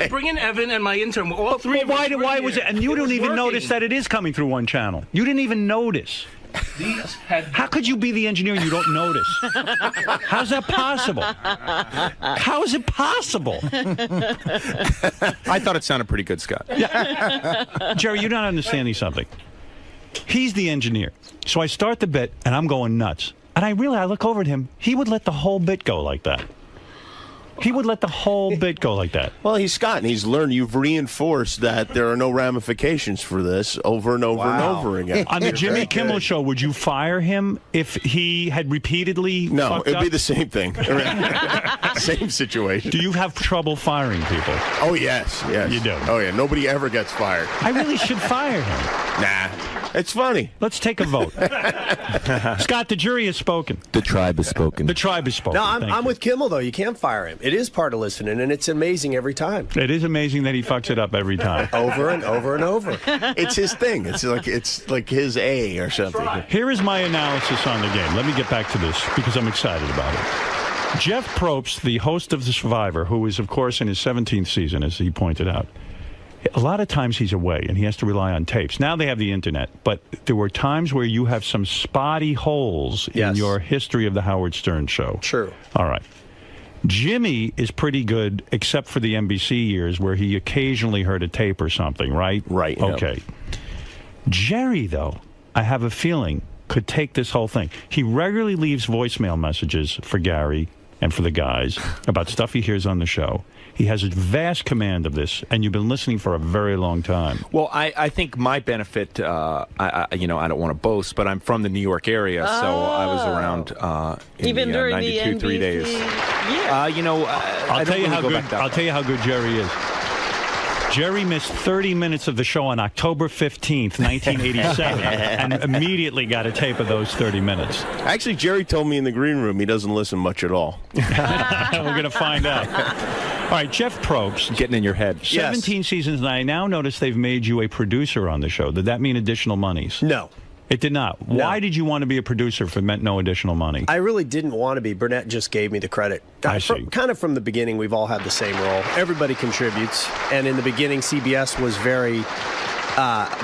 Bring in Evan and my intern. All three of us. Why was it? And you don't even notice that it is coming through one channel. You didn't even notice. How could you be the engineer and you don't notice? How's that possible? How is it possible? I thought it sounded pretty good, Scott. Yeah. Jerry, you're not understanding something. He's the engineer. So I start the bit, and I'm going nuts. And I look over at him. He would let the whole bit go like that. He would let the whole bit go like that. Well, he's Scott, and he's learned. You've reinforced that there are no ramifications for this over and over and over again. On the Jimmy Kimmel Show, would you fire him if he had repeatedly No, it'd up? be the same thing. Same situation. Do you have trouble firing people? Oh, yes. You do? Oh, yeah. Nobody ever gets fired. I really should fire him. Nah. It's funny. Let's take a vote. Scott, the jury has spoken. The tribe has spoken. The tribe has spoken. No, I'm with Kimmel, though. You can't fire him. It is part of listening, and it's amazing every time. It is amazing that he fucks it up every time. Over and over and over. It's his thing. It's like his A or something. Here is my analysis on the game. Let me get back to this because I'm excited about it. Jeff Probst, the host of The Survivor, who is, of course, in his 17th season, as he pointed out, a lot of times he's away and he has to rely on tapes. Now they have the internet, but there were times where you have some spotty holes in your history of the Howard Stern show. True. All right. Jimmy is pretty good, except for the NBC years where he occasionally heard a tape or something, right? Right. Okay. Jerry, though, I have a feeling, could take this whole thing. He regularly leaves voicemail messages for Gary and for the guys about stuff he hears on the show. He has a vast command of this, and you've been listening for a very long time. Well, I think my benefit, I don't want to boast, but I'm from the New York area, so I was around Even in during 92, the 3 days. Yeah. I'll tell you how good Jerry is. Jerry missed 30 minutes of the show on October 15th, 1987, and immediately got a tape of those 30 minutes. Actually, Jerry told me in the green room he doesn't listen much at all. We're going to find out. All right, Jeff Probst. Getting in your head. 17 seasons, and I now notice they've made you a producer on the show. Did that mean additional monies? No. It did not. No. Why did you want to be a producer if it meant no additional money? I really didn't want to be. Burnett just gave me the credit. I see. Kind of from the beginning, we've all had the same role. Everybody contributes. And in the beginning, CBS was very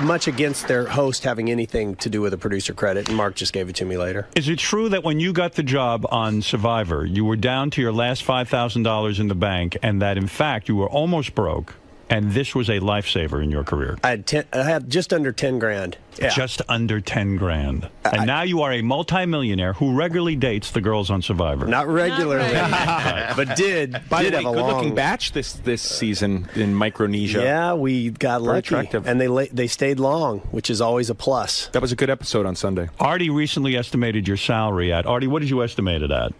much against their host having anything to do with a producer credit, and Mark just gave it to me later. Is it true that when you got the job on Survivor, you were down to your last $5,000 in the bank, and that, in fact, you were almost broke, and this was a lifesaver in your career? I had just under 10 grand. Yeah. Just under 10 grand. And now you are a multimillionaire who regularly dates the girls on Survivor. Not regularly, but did. By the way, have a good-looking long batch this season in Micronesia. Yeah, we got Very lucky, attractive. and they stayed long, which is always a plus. That was a good episode on Sunday. Artie recently estimated your salary at. Artie, what did you estimate it at?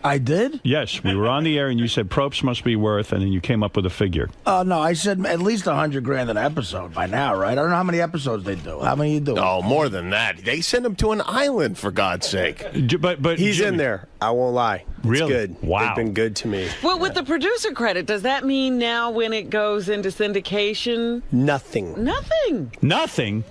I did? Yes, we were on the air and you said Probst must be worth, and then you came up with a figure. No, I said at least $100,000 an episode by now, right? I don't know how many episodes they do. How many you do? Oh, more than that. They send him to an island, for God's sake. But he's in there. I won't lie. It's really good. Wow. They've been good to me. Well, with the producer credit, does that mean now when it goes into syndication? Nothing. Nothing?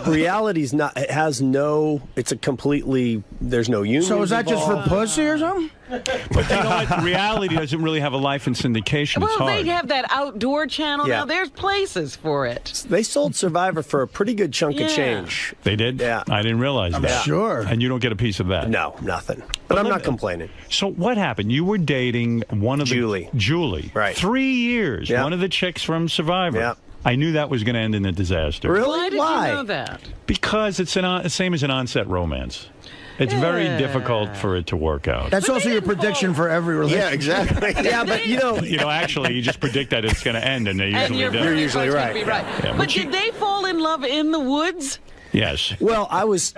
Reality's not. It has no. It's a completely. There's no union. So is that just for involved. pussy or something? But you know what? Reality doesn't really have a life in syndication. It's Well, hard. they have that outdoor channel Yeah. now. There's places for it. They sold Survivor for a pretty good chunk of change. They did? Yeah. I didn't realize I'm that. sure. And you don't get a piece of that? No, nothing. But I'm not complaining. So what happened? You were dating one of Julie. Julie. Right. 3 years. Yeah. One of the chicks from Survivor. Yeah. I knew that was going to end in a disaster. Really? Why did Why? you know that? Because it's the same as an onset romance. It's very difficult for it to work out. That's also your prediction for every relationship. Yeah, exactly. Yeah, but actually, you just predict that it's going to end, and they And usually you're do. pretty much gonna be right. Yeah, But did they fall in love in the woods? Yes. Well, I was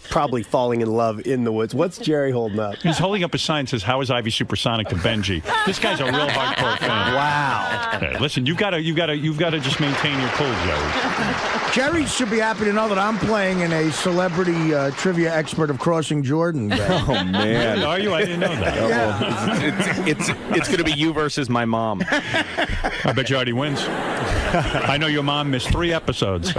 probably falling in love in the woods. What's Jerry holding up? He's holding up a sign that says, "How is Ivy supersonic to Benji?" This guy's a real hardcore fan. Wow. Okay, listen, you've got to just maintain your cool, Jerry. Jerry should be happy to know that I'm playing in a celebrity trivia expert of Crossing Jordan. Oh man, Are you? I didn't know that. Yeah. It's going to be you versus my mom. I bet you already wins. I know your mom missed 3 episodes.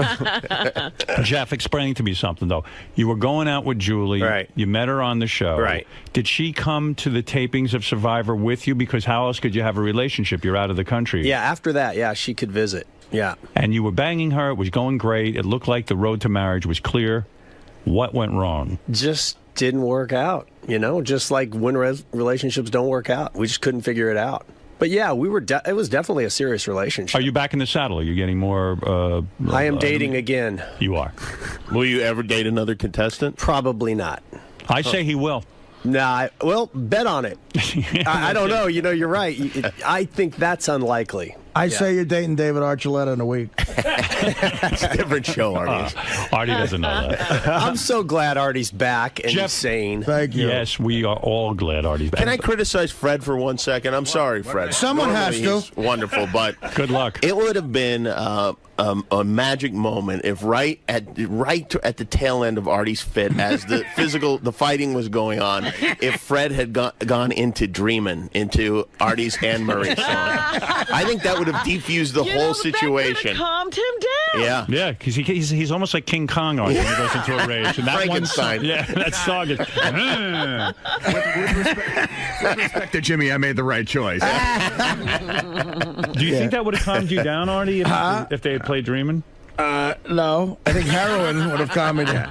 Jeff, explain to me something, though. You were going out with Julie. Right. You met her on the show. Right. Did she come to the tapings of Survivor with you? Because how else could you have a relationship? You're out of the country. Yeah, after that, yeah, she could visit. Yeah. And you were banging her. It was going great. It looked like the road to marriage was clear. What went wrong? Just didn't work out, just like when relationships don't work out. We just couldn't figure it out. But yeah, it was definitely a serious relationship. Are you back in the saddle? Are you getting more... I am dating again. You are. Will you ever date another contestant? Probably not. I say he will. Nah, well, bet on it. I don't know. You're right. I think that's unlikely. I say you're dating David Archuleta in a week. It's a different show, Artie. Artie doesn't know that. I'm so glad Artie's back and he's sane. Thank you. Yes, we are all glad Artie's back. Can I criticize Fred for 1 second? I'm sorry, Fred. Someone Normally has to. he's wonderful, but Good luck. it would have been a magic moment if right at the tail end of Artie's fit, as the fighting was going on, if Fred had gone into Dreamin', into Artie's Anne Marie song. I think that would have defused the whole situation. That calmed him down. Yeah. Yeah, because he's almost like King Kong when he goes into a rage. And that one song, Frankenstein. that song is... With respect to Jimmy, I made the right choice. Do you think that would have calmed you down, Artie, if they had played Dreamin'? No, I think heroin would have calmed me down.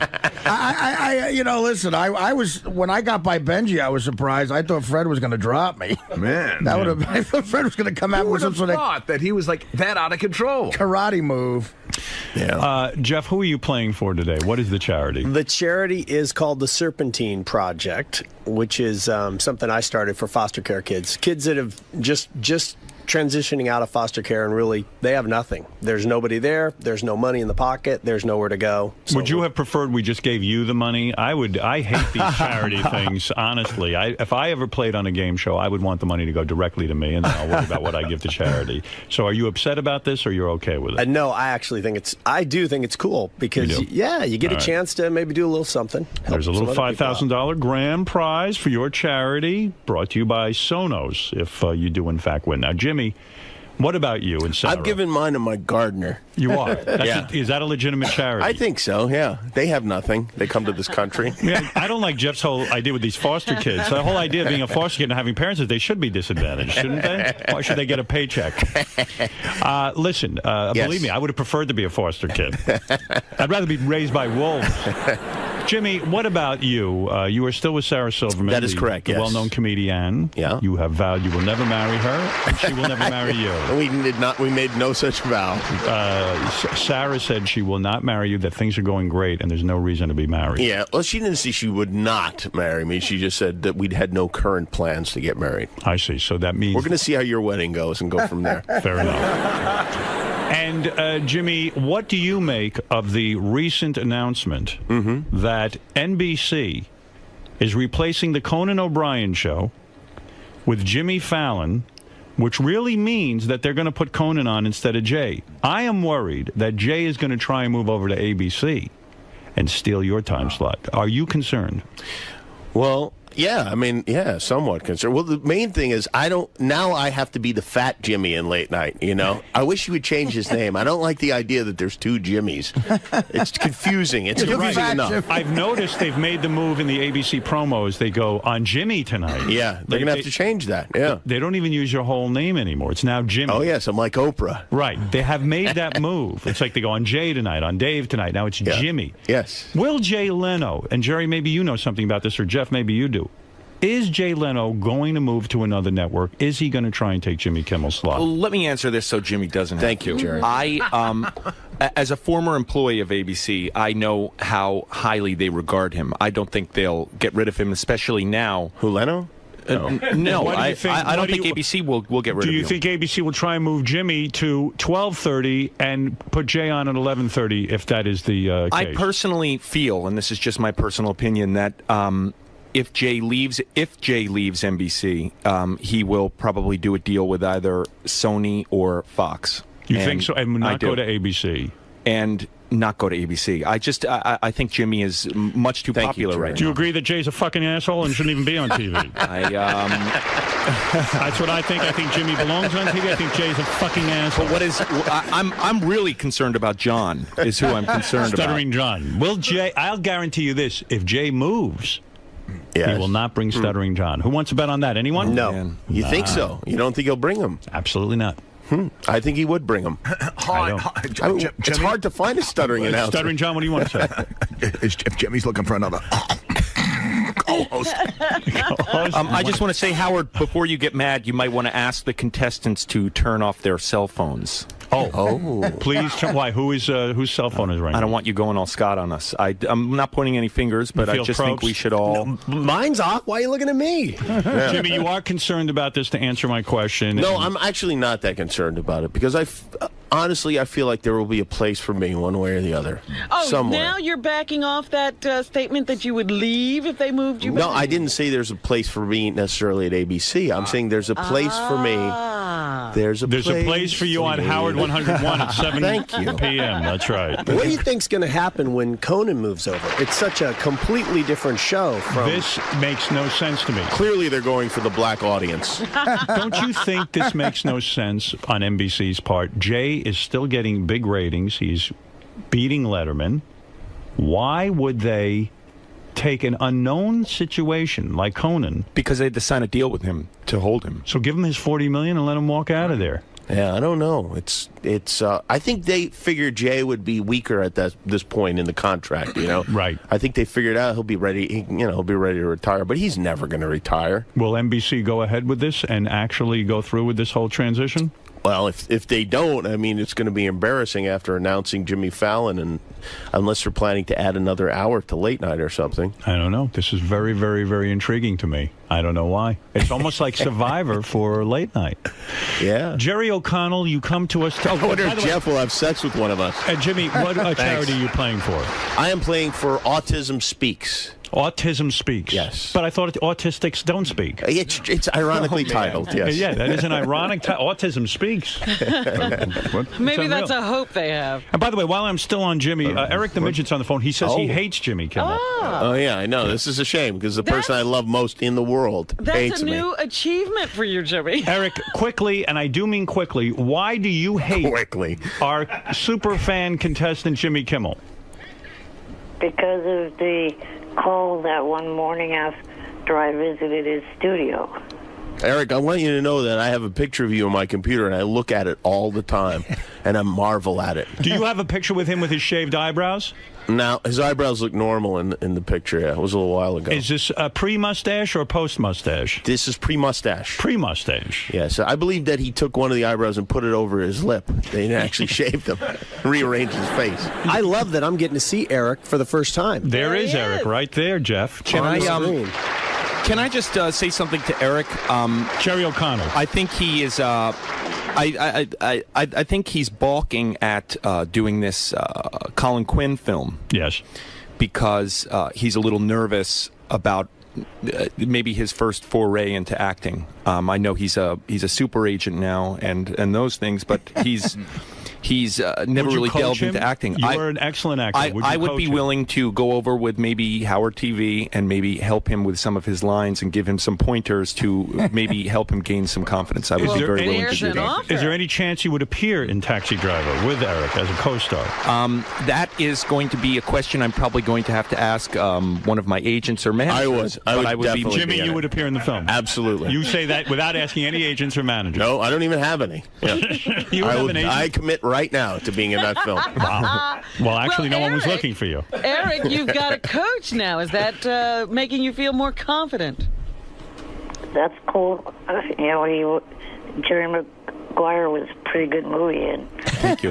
Listen, I was when I got by Benji, I was surprised. I thought Fred was going to drop me. Man, That would have. I thought Fred was going to come out Who with would some have sort of thought that he was like that out of control? karate move. Yeah. Jeff, who are you playing for today? What is the charity? The charity is called the 𝗬𝗵𝗲 Project, which is something I started for foster care kids that have just transitioning out of foster care, and really they have nothing. There's nobody there. There's no money in the pocket. There's nowhere to go. So Would you have preferred we just gave you the money? I hate these charity things, honestly. If I ever played on a game show, I would want the money to go directly to me, and then I'll worry about what I give to charity. So are you upset about this, or you're okay with it? No, I actually think I do think it's cool because, you get a chance to maybe do a little something. There's a little $5,000 grand prize for your charity, brought to you by Sonos, if you do in fact win. Now, Jimmy, What about you and Sarah? I've given mine to my gardener. You are? Yeah. Is that a legitimate charity? I think so, yeah. They have nothing. They come to this country. Yeah, I don't like Jeff's whole idea with these foster kids. The whole idea of being a foster kid and having parents is they should be disadvantaged, shouldn't they? Why should they get a paycheck? Listen, believe me, I would have preferred to be a foster kid. I'd rather be raised by wolves. Jimmy, what about you? You are still with Sarah Silverman. That is correct, the yes. well-known comedian. Yeah. You have vowed you will never marry her, and she will never marry you. We did not. We made no such vow. Sarah said she will not marry you, that things are going great, and there's no reason to be married. Yeah, well, she didn't say she would not marry me. She just said that we'd had no current plans to get married. I see. So that means... We're going to see how your wedding goes and go from there. Fair enough. And, Jimmy, what do you make of the recent announcement that NBC is replacing the Conan O'Brien show with Jimmy Fallon, which really means that they're going to put Conan on instead of Jay? I am worried that Jay is going to try and move over to ABC and steal your time slot. Are you concerned? Well, yeah, I mean, yeah, somewhat concerned. Well, the main thing is now I have to be the fat Jimmy in late night, you know? I wish he would change his name. I don't like the idea that there's two Jimmys. It's confusing. It's confusing enough. I've noticed they've made the move in the ABC promos. They go, on Jimmy tonight. Yeah, they're going to have to change that, yeah. They don't even use your whole name anymore. It's now Jimmy. Oh, yes, I'm like Oprah. Right. They have made that move. It's like they go on Jay tonight, on Dave tonight. Now it's Jimmy. Yes. Will Jay Leno, and Jerry, maybe you know something about this, or Jeff, maybe you do. Is Jay Leno going to move to another network? Is he going to try and take Jimmy Kimmel's slot? Well, let me answer this so Jimmy doesn't have Thank you, Jerry. As a former employee of ABC, I know how highly they regard him. I don't think they'll get rid of him, especially now. Who, Leno? No, I don't think ABC will get rid of him. Do you think ABC will try and move Jimmy to 12:30 and put Jay on at 11:30 if that is the case? I personally feel, and this is just my personal opinion, that if Jay leaves NBC, he will probably do a deal with either Sony or Fox. You think so? And not go to ABC? And not go to ABC. I think Jimmy is much too popular right now. Do you agree that Jay's a fucking asshole and shouldn't even be on TV? That's what I think. I think Jimmy belongs on TV. I think Jay's a fucking asshole. But I'm really concerned about John, is who I'm concerned about. Stuttering John. Will Jay, I'll guarantee you this, if Jay moves... Yes. He will not bring Stuttering John. Who wants to bet on that? Anyone? No. You think so? You don't think he'll bring him? Absolutely not. I think he would bring him. It's hard to find a stuttering announcer. Stuttering John, what do you want to say? If Jimmy's looking for another co-host. I just want to say, Howard, before you get mad, you might want to ask the contestants to turn off their cell phones. Oh. Please. Why? Whose cell phone is ringing? I don't want you going all Scott on us. I'm not pointing any fingers, but I just think we should all... No, mine's off. Why are you looking at me? Yeah. Jimmy, you are concerned about this, to answer my question. No, I'm actually not that concerned about it, because honestly, I feel like there will be a place for me one way or the other. Oh, somewhere. Now you're backing off that statement that you would leave if they moved you back? No, I didn't say there's a place for me necessarily at ABC. I'm saying there's a place for me. There's a place for you on Howard 101 at 7 p.m. That's right. What do you think's going to happen when Conan moves over? It's such a completely different show. This makes no sense to me. Clearly, they're going for the black audience. Don't you think this makes no sense on NBC's part? Jay is still getting big ratings. He's beating Letterman. Why would they take an unknown situation like Conan? Because they had to sign a deal with him to hold him. So give him his $40 million and let him walk out of there. Yeah, I don't know. It's. I think they figured Jay would be weaker at this point in the contract. You know, right? I think they figured out he'll be ready. He'll be ready to retire, but he's never going to retire. Will NBC go ahead with this and actually go through with this whole transition? Well, if they don't, I mean, it's going to be embarrassing after announcing Jimmy Fallon, and unless they're planning to add another hour to late night or something. I don't know. This is very, very, very intriguing to me. I don't know why. It's almost like Survivor for late night. Yeah. Jerry O'Connell, you come to us. I wonder if Jeff will have sex with one of us. Jimmy, what charity are you playing for? I am playing for Autism Speaks. Autism Speaks. Yes. But I thought autistics don't speak. It's ironically titled, yes. Yeah, that is an ironic title. Autism Speaks. Maybe that's a hope they have. And by the way, while I'm still on Jimmy, Eric the Midget's on the phone. He says he hates Jimmy Kimmel. Oh, yeah, I know. This is a shame because the person I love most in the world hates That's a me. new achievement for you, Jimmy. Eric, quickly, and I do mean quickly, why do you hate our super fan contestant Jimmy Kimmel? Because of the call that one morning after I visited his studio. Eric, I want you to know that I have a picture of you on my computer, and I look at it all the time, and I marvel at it. Do you have a picture with him with his shaved eyebrows? Now, his eyebrows look normal in the picture. Yeah, it was a little while ago. Is this a pre-mustache or post-mustache? This is pre-mustache. Pre-mustache. Yeah, so I believe that he took one of the eyebrows and put it over his lip. They didn't actually shave them, rearrange his face. I love that I'm getting to see Eric for the first time. There is Eric right there, Jeff. Can I just say something to Eric? Jerry O'Connell. I think he is. I think he's balking at doing this Colin Quinn film. Yes, because he's a little nervous about maybe his first foray into acting. I know he's a super agent now and those things, but he's never really delved into acting. You are an excellent actor. I would be willing to go over with maybe Howard TV and maybe help him with some of his lines and give him some pointers to maybe help him gain some confidence. I would be very willing to do that. Is there any chance you would appear in Taxi Driver with Eric as a co-star? That is going to be a question I'm probably going to have to ask one of my agents or managers. I would be Jimmy, you would appear in the film. Absolutely. You say that without asking any agents or managers. No, I don't even have any. Yeah. You have an agent? I commit right now to being in that film. Wow. Well, actually, no one was Eric- looking for you. Eric, you've got a coach now. Is that making you feel more confident? That's cool. Jerry Maguire was a pretty good movie. And Thank you.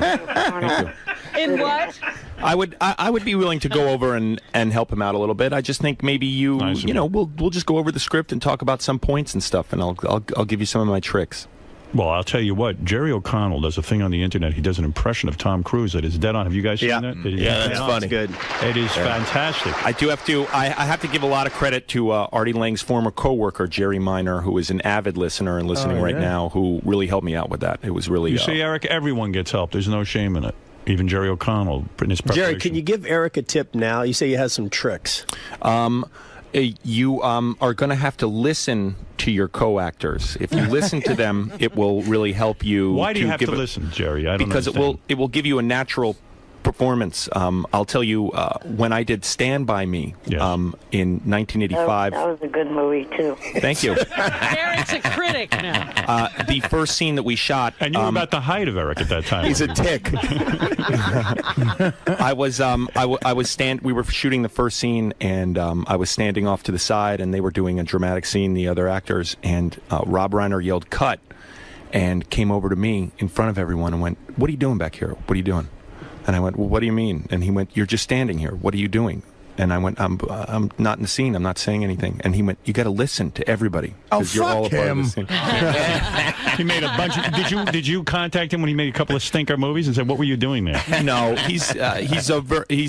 In what? I would be willing to go over and help him out a little bit. I just think maybe we'll just go over the script and talk about some points and stuff, and I'll give you some of my tricks. Well, I'll tell you what, Jerry O'Connell does a thing on the internet. He does an impression of Tom Cruise that is dead on. Have you guys seen that? Yeah, that's funny. Good. It is fantastic. I do have to. I have to give a lot of credit to Artie Lang's former coworker, Jerry Minor, who is an avid listener and listening right now, who really helped me out with that. It was really. You see, Eric, everyone gets help. There's no shame in it. Even Jerry O'Connell in his preparation. Jerry, can you give Eric a tip now? You say he has some tricks. You are going to have to listen to your co-actors. If you listen to them, it will really help you. Why do you have to listen, Jerry? I don't because understand. it will give you a natural performance. I'll tell you, when I did Stand By Me in 1985. that was a good movie, too. Thank you. Eric's a critic now. The first scene that we shot. And you were about the height of Eric at that time. He's a tick. We were shooting the first scene, and I was standing off to the side, and they were doing a dramatic scene, the other actors, and Rob Reiner yelled, "Cut," and came over to me in front of everyone and went, "What are you doing back here? What are you doing?" And I went, "Well, what do you mean?" And he went, "You're just standing here. What are you doing?" And I went, I'm not in the scene. I'm not saying anything." And he went, "You got to listen to everybody. Oh, you're all a fuck part of him. the scene." He made a bunch of. Did you contact him when he made a couple of stinker movies and said, "What were you doing there"? No, he's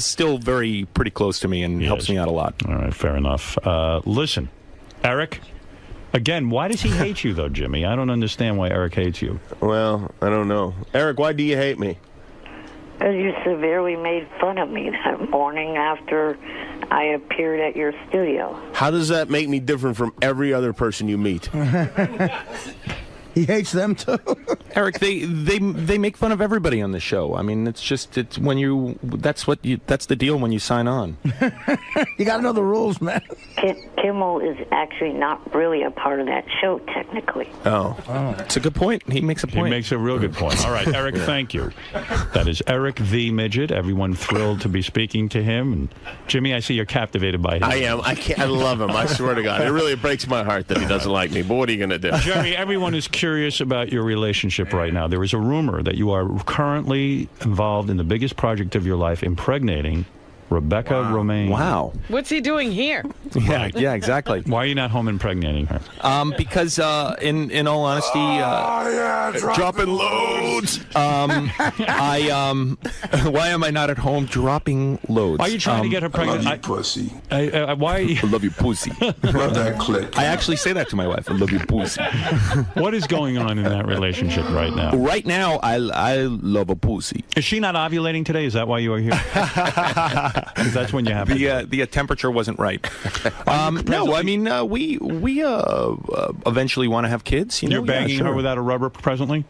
still pretty close to me and helps me out a lot. All right, fair enough. Listen, Eric. Again, why does he hate you though, Jimmy? I don't understand why Eric hates you. Well, I don't know. Eric, why do you hate me? Because you severely made fun of me that morning after I appeared at your studio. How does that make me different from every other person you meet? He hates them too. Eric, they make fun of everybody on the show. I mean, it's when that's the deal when you sign on. You got to know the rules, man. Kimmel is actually not really a part of that show, technically. Oh. It's a good point. He makes a point. He makes a real good point. All right, Eric, thank you. That is Eric the Midget. Everyone thrilled to be speaking to him. And Jimmy, I see you're captivated by him. I am. I love him. I swear to God. It really breaks my heart that he doesn't like me. But what are you going to do? Jerry, everyone is curious about your relationship right now. There is a rumor that you are currently involved in the biggest project of your life, impregnating Rebecca Romaine. Wow. What's he doing here? Yeah, exactly. Why are you not home impregnating her? Because in all honesty, dropping loads. Why am I not at home dropping loads? Are you trying to get her pregnant? I love you, pussy. Why? I love you, pussy. Love that click. I actually say that to my wife. I love you, pussy. What is going on in that relationship right now? Right now, I love a pussy. Is she not ovulating today? Is that why you are here? Because that's when you have the temperature wasn't right. No, I mean we eventually want to have kids. You're banging her without a rubber presently?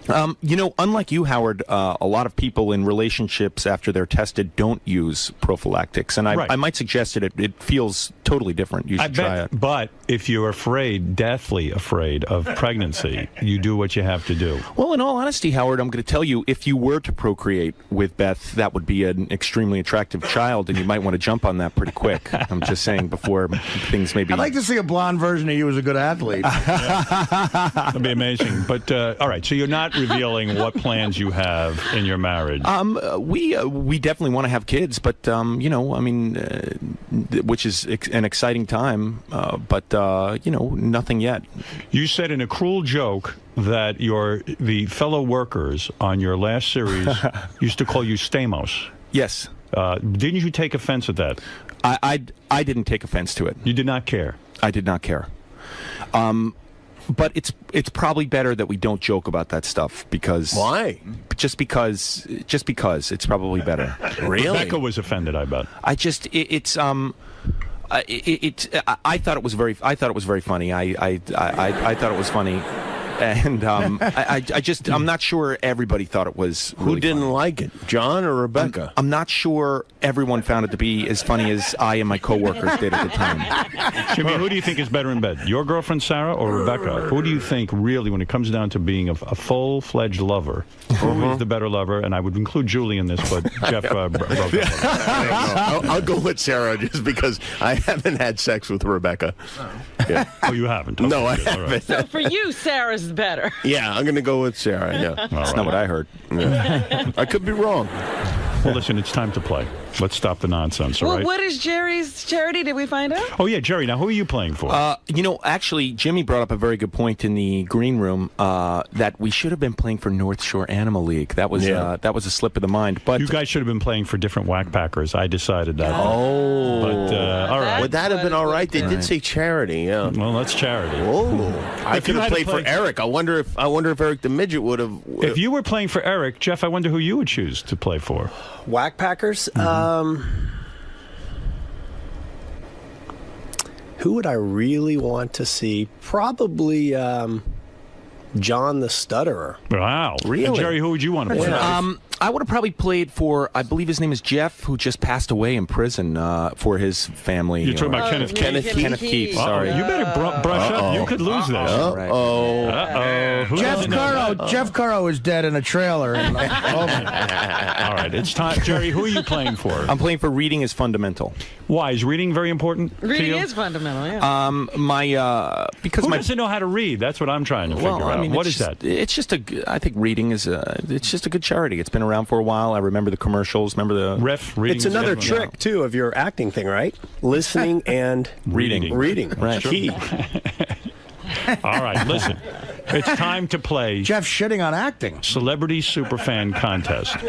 Unlike you, Howard, a lot of people in relationships after they're tested don't use prophylactics, and I might suggest it feels totally different. You should try it. But if you're deathly afraid of pregnancy, you do what you have to do. Well, in all honesty, Howard, I'm going to tell you, if you were to procreate with Beth, that would be an extremely attractive child, and you might want to jump on that pretty quick. I'm just saying before things maybe... I'd like to see a blonde version of you as a good athlete. That'd be amazing. But, all right, so you're not revealing what plans you have in your marriage. We definitely want to have kids, but, which is an exciting time, but nothing yet. You said in a cruel joke that the fellow workers on your last series used to call you *𝗧𝗵𝗲. Yes. Didn't you take offense at that? I didn't take offense to it. You did not care? I did not care. But it's probably better that we don't joke about that stuff because... Why? Just because it's probably better. Really? Rebecca was offended, I bet. I thought it was very funny. I thought it was funny. And I'm not sure everybody thought it was really Who didn't like it, John or Rebecca? I'm not sure everyone found it to be as funny as I and my coworkers did at the time. Jimmy, who do you think is better in bed, your girlfriend Sarah or Rebecca? Who do you think really, when it comes down to being a full-fledged lover, who is the better lover? And I would include Julie in this, but Jeff I'll go with Sarah just because I haven't had sex with Rebecca. Yeah. Oh, you haven't? No, I haven't. Right. So for you, Sarah's better. Yeah, I'm going to go with Sarah. Yeah, that's not what I heard. Yeah. I could be wrong. Well, listen, it's time to play. Let's stop the nonsense, all Well, right? what is Jerry's charity? Did we find out? Oh, yeah, Jerry. Now, who are you playing for? Actually, Jimmy brought up a very good point in the green room that we should have been playing for North Shore Animal League. That was a slip of the mind. But you guys should have been playing for different whack packers. I decided that. Oh. But, all right. Would that have been all right? They did say charity, yeah. Well, that's charity. Oh. I could have played for Eric. I wonder if Eric the Midget would have... If you were playing for Eric, Jeff, I wonder who you would choose to play for. Whack Packers? Who would I really want to see? Probably John the Stutterer. Wow. Really? And Jerry, who would you want to play for? I would have probably played for, I believe his name is Jeff, who just passed away in prison for his family. You're talking about Kenneth Keith? Kenneth Keith, sorry. You better brush up. You could lose this. Jeff Curro is dead in a trailer. All right, it's time. Jerry, who are you playing for? I'm playing for Reading is Fundamental. Why? Is reading very important to Reading you? is fundamental, yeah. Because who doesn't know how to read? That's what I'm trying to figure out. I mean, What is that? It's just I think reading is it's just a good charity. It's been around for a while. I remember the commercials. Remember the reading. It's another trick too of your acting thing, right? Listening and reading. Right. Key. All right, listen. It's time to play Jeff shitting on acting. Celebrity Superfan Contest. I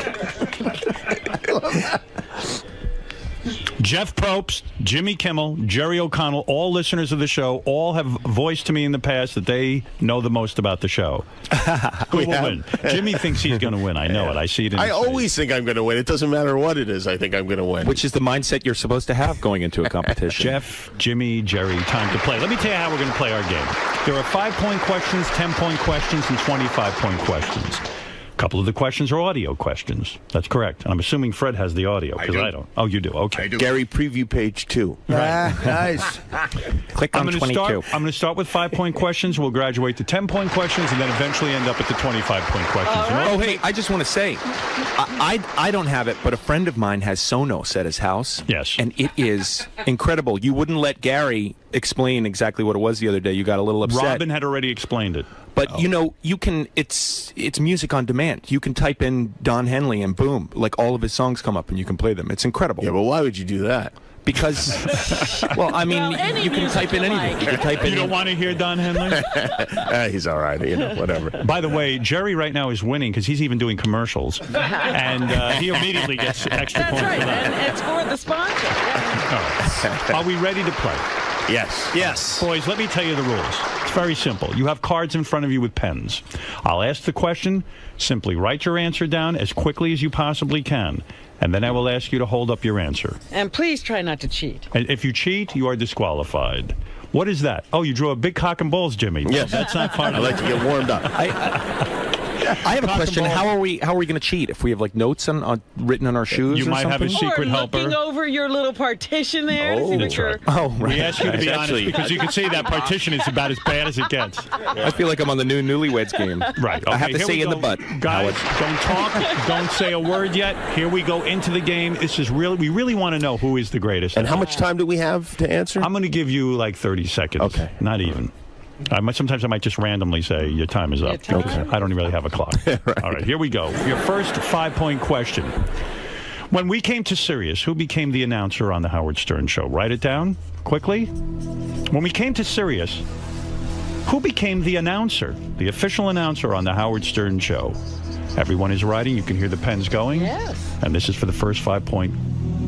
love that. Jeff Probst, Jimmy Kimmel, Jerry O'Connell, all listeners of the show, all have voiced to me in the past that they know the most about the show. Who will win? Jimmy thinks he's going to win. I know it. I see it in his face. always think I'm going to win. It doesn't matter what it is. I think I'm going to win. Which is the mindset you're supposed to have going into a competition. Jeff, Jimmy, Jerry, time to play. Let me tell you how we're going to play our game. There are 5-point questions, 10-point questions, and 25-point questions. A couple of the questions are audio questions. That's correct. And I'm assuming Fred has the audio, because I don't. Oh, you do. Okay. Gary, preview page 2. Right. Nice. Click on 22. I'm going to start with 5-point questions. We'll graduate to 10-point questions, and then eventually end up at the 25-point questions. Oh, hey, I just want to say, I don't have it, but a friend of mine has Sonos at his house. Yes. And it is incredible. You wouldn't let Gary explain exactly what it was the other day. You got a little upset. Robin had already explained it. But you know, you can. It's music on demand. You can type in Don Henley and boom, like all of his songs come up and you can play them. It's incredible. Yeah, but why would you do that? Because, well, I mean, you can type in anything. You can type in. You don't want to hear Don Henley? He's all right, you know, whatever. By the way, Jerry right now is winning because he's even doing commercials, and he immediately gets extra points for that. And it's for the sponsor. All right. Are we ready to play? Yes. Yes. Boys, let me tell you the rules. It's very simple. You have cards in front of you with pens. I'll ask the question. Simply write your answer down as quickly as you possibly can. And then I will ask you to hold up your answer. And please try not to cheat. And if you cheat, you are disqualified. What is that? Oh, you drew a big cock and balls, Jimmy. Yes. That's not part of I like to get warmed up. I have a question. How are we going to cheat? If we have like notes on written on our shoes, you or might something? have a secret or helper. looking over your little partition there. to see That's what right. Oh, right. We ask you to be honest because you can see that partition is about as bad as it gets. I feel like I'm on the new Newlyweds game. Right. I have Okay, to here say we in the go. butt. Guys, don't talk. Don't say a word yet. Here we go into the game. This is really. We really want to know who is the greatest. And how much time do we have to answer? I'm going to give you like 30 seconds. Okay. Not even. Sometimes I might just randomly say your time is up. Okay. I don't really have a clock. Right. All right, here we go. Your first 5-point question. When we came to Sirius, who became the announcer on the Howard Stern Show? Write it down quickly. When we came to Sirius, who became the announcer, the official announcer on the Howard Stern Show? Everyone is writing. You can hear the pens going. Yes. And this is for the first 5-point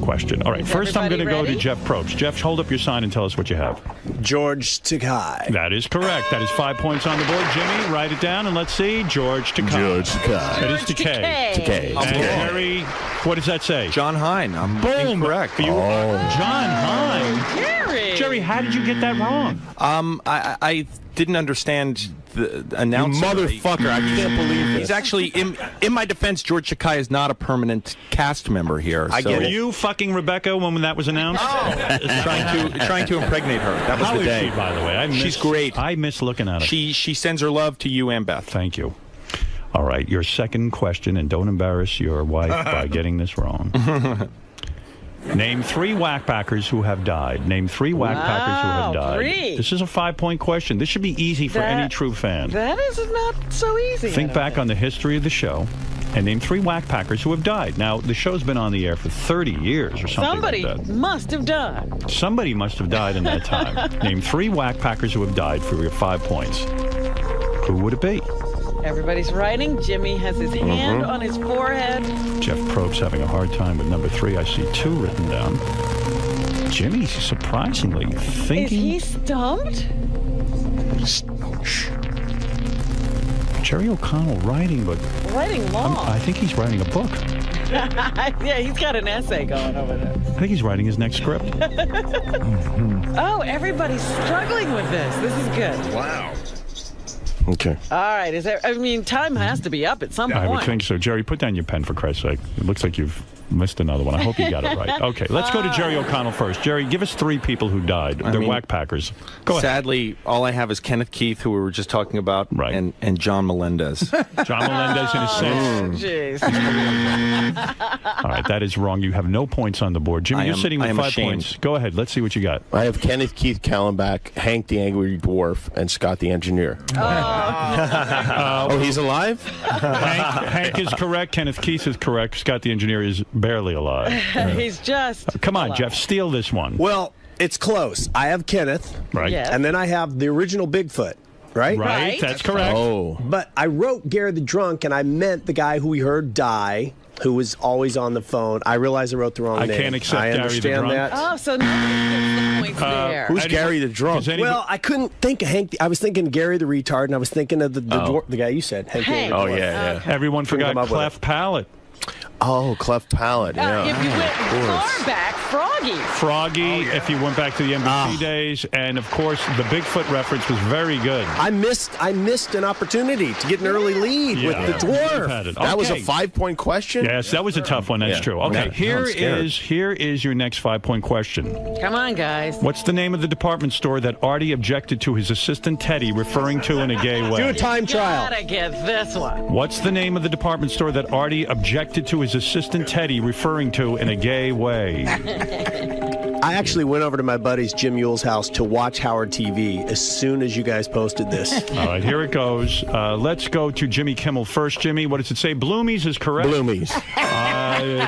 question. All right, Is first I'm going to everybody go to ready? Jeff Probst. Jeff, hold up your sign and tell us what you have. George Takei. That is correct. That is 5 points on the board. Jimmy, write it down and let's see. George Takei. George Takei. It is Takei. Takei. And Jerry, what does that say? John Hine. I'm Boom. incorrect. John Hine. Jerry. Jerry, how did you get that wrong? I didn't understand the announcer. Motherfucker, I can't believe this. He's actually, in my defense, George Takei is not a permanent cast member here. I get it. Were you fucking Rebecca when that was announced? trying to impregnate her. That was How the is day. she, by the way? She's great. I miss looking at her. She sends her love to you and Beth. Thank you. All right, your second question, and don't embarrass your wife by getting this wrong. Name 3 whackpackers who have died. Name 3 whackpackers who have died. 3. This is a 5-point question. This should be easy for any true fan. That is not so easy. Think back on the history of the show and name 3 whackpackers who have died. Now, the show's been on the air for 30 years or something Somebody like that. must have died. Somebody must have died in that time. Name 3 whackpackers who have died for your 5 points. Who would it be? Everybody's writing. Jimmy has his hand on his forehead. Jeff Probst's having a hard time with number 3. I see 2 written down. Jimmy's surprisingly thinking. Is he stumped? Jerry O'Connell writing, but Writing long. I think he's writing a book. Yeah, he's got an essay going over there. I think he's writing his next script. Oh, everybody's struggling with this. This is good. Wow. Okay. All right. Time has to be up at some I point. would think so. Jerry, put down your pen for Christ's sake. It looks like you've missed another one. I hope you got it right. Okay, let's go to Jerry O'Connell first. Jerry, give us 3 people who died. They're whackpackers. Go ahead. Sadly, all I have is Kenneth Keith, who we were just talking about, and John Melendez. John Melendez in his sense. All right, that is wrong. You have no points on the board. Jimmy, you're sitting with 5 points. Go ahead. Let's see what you got. I have Kenneth Keith Kallenbach, Hank the Angry Dwarf, and Scott the Engineer. Oh, he's alive? Hank is correct. Kenneth Keith is correct. Scott the Engineer is barely alive. He's just. Come on, Jeff, steal this one. Well, it's close. I have Kenneth. Right. Yes. And then I have the original Bigfoot. Right? Right, that's correct. Oh. But I wrote Gary the Drunk, and I meant the guy who we heard die, who was always on the phone. I realize I wrote the wrong name. I can't accept I Gary the understand Drunk. that. Oh, so nobody gets the points there. Who's Gary the Drunk? Well, I couldn't think of Hank. I was thinking Gary the Retard, and I was thinking of the guy you said. Hank. The Oh, Dwarf. yeah. Everyone forgot Clef Palate. Oh, Cleft Palate, yeah. If you went far back, Froggy. Froggy, if you went back to the NBC days, and of course the Bigfoot reference was very good. I missed an opportunity to get an early lead with the dwarf. That was a 5-point question? Yes, that was a tough one. That's true. Okay, here is your next 5-point question. Come on, guys. What's the name of the department store that Artie objected to his assistant Teddy referring to in a gay way? Do a time trial. Gotta get this one. What's the name of the department store that Artie objected to his assistant Teddy referring to in a gay way? I actually went over to my buddy's Jim Yule's house to watch Howard TV as soon as you guys posted this. All right, here it goes. Let's go to Jimmy Kimmel first. Jimmy, what does it say? Bloomies is correct. Bloomies.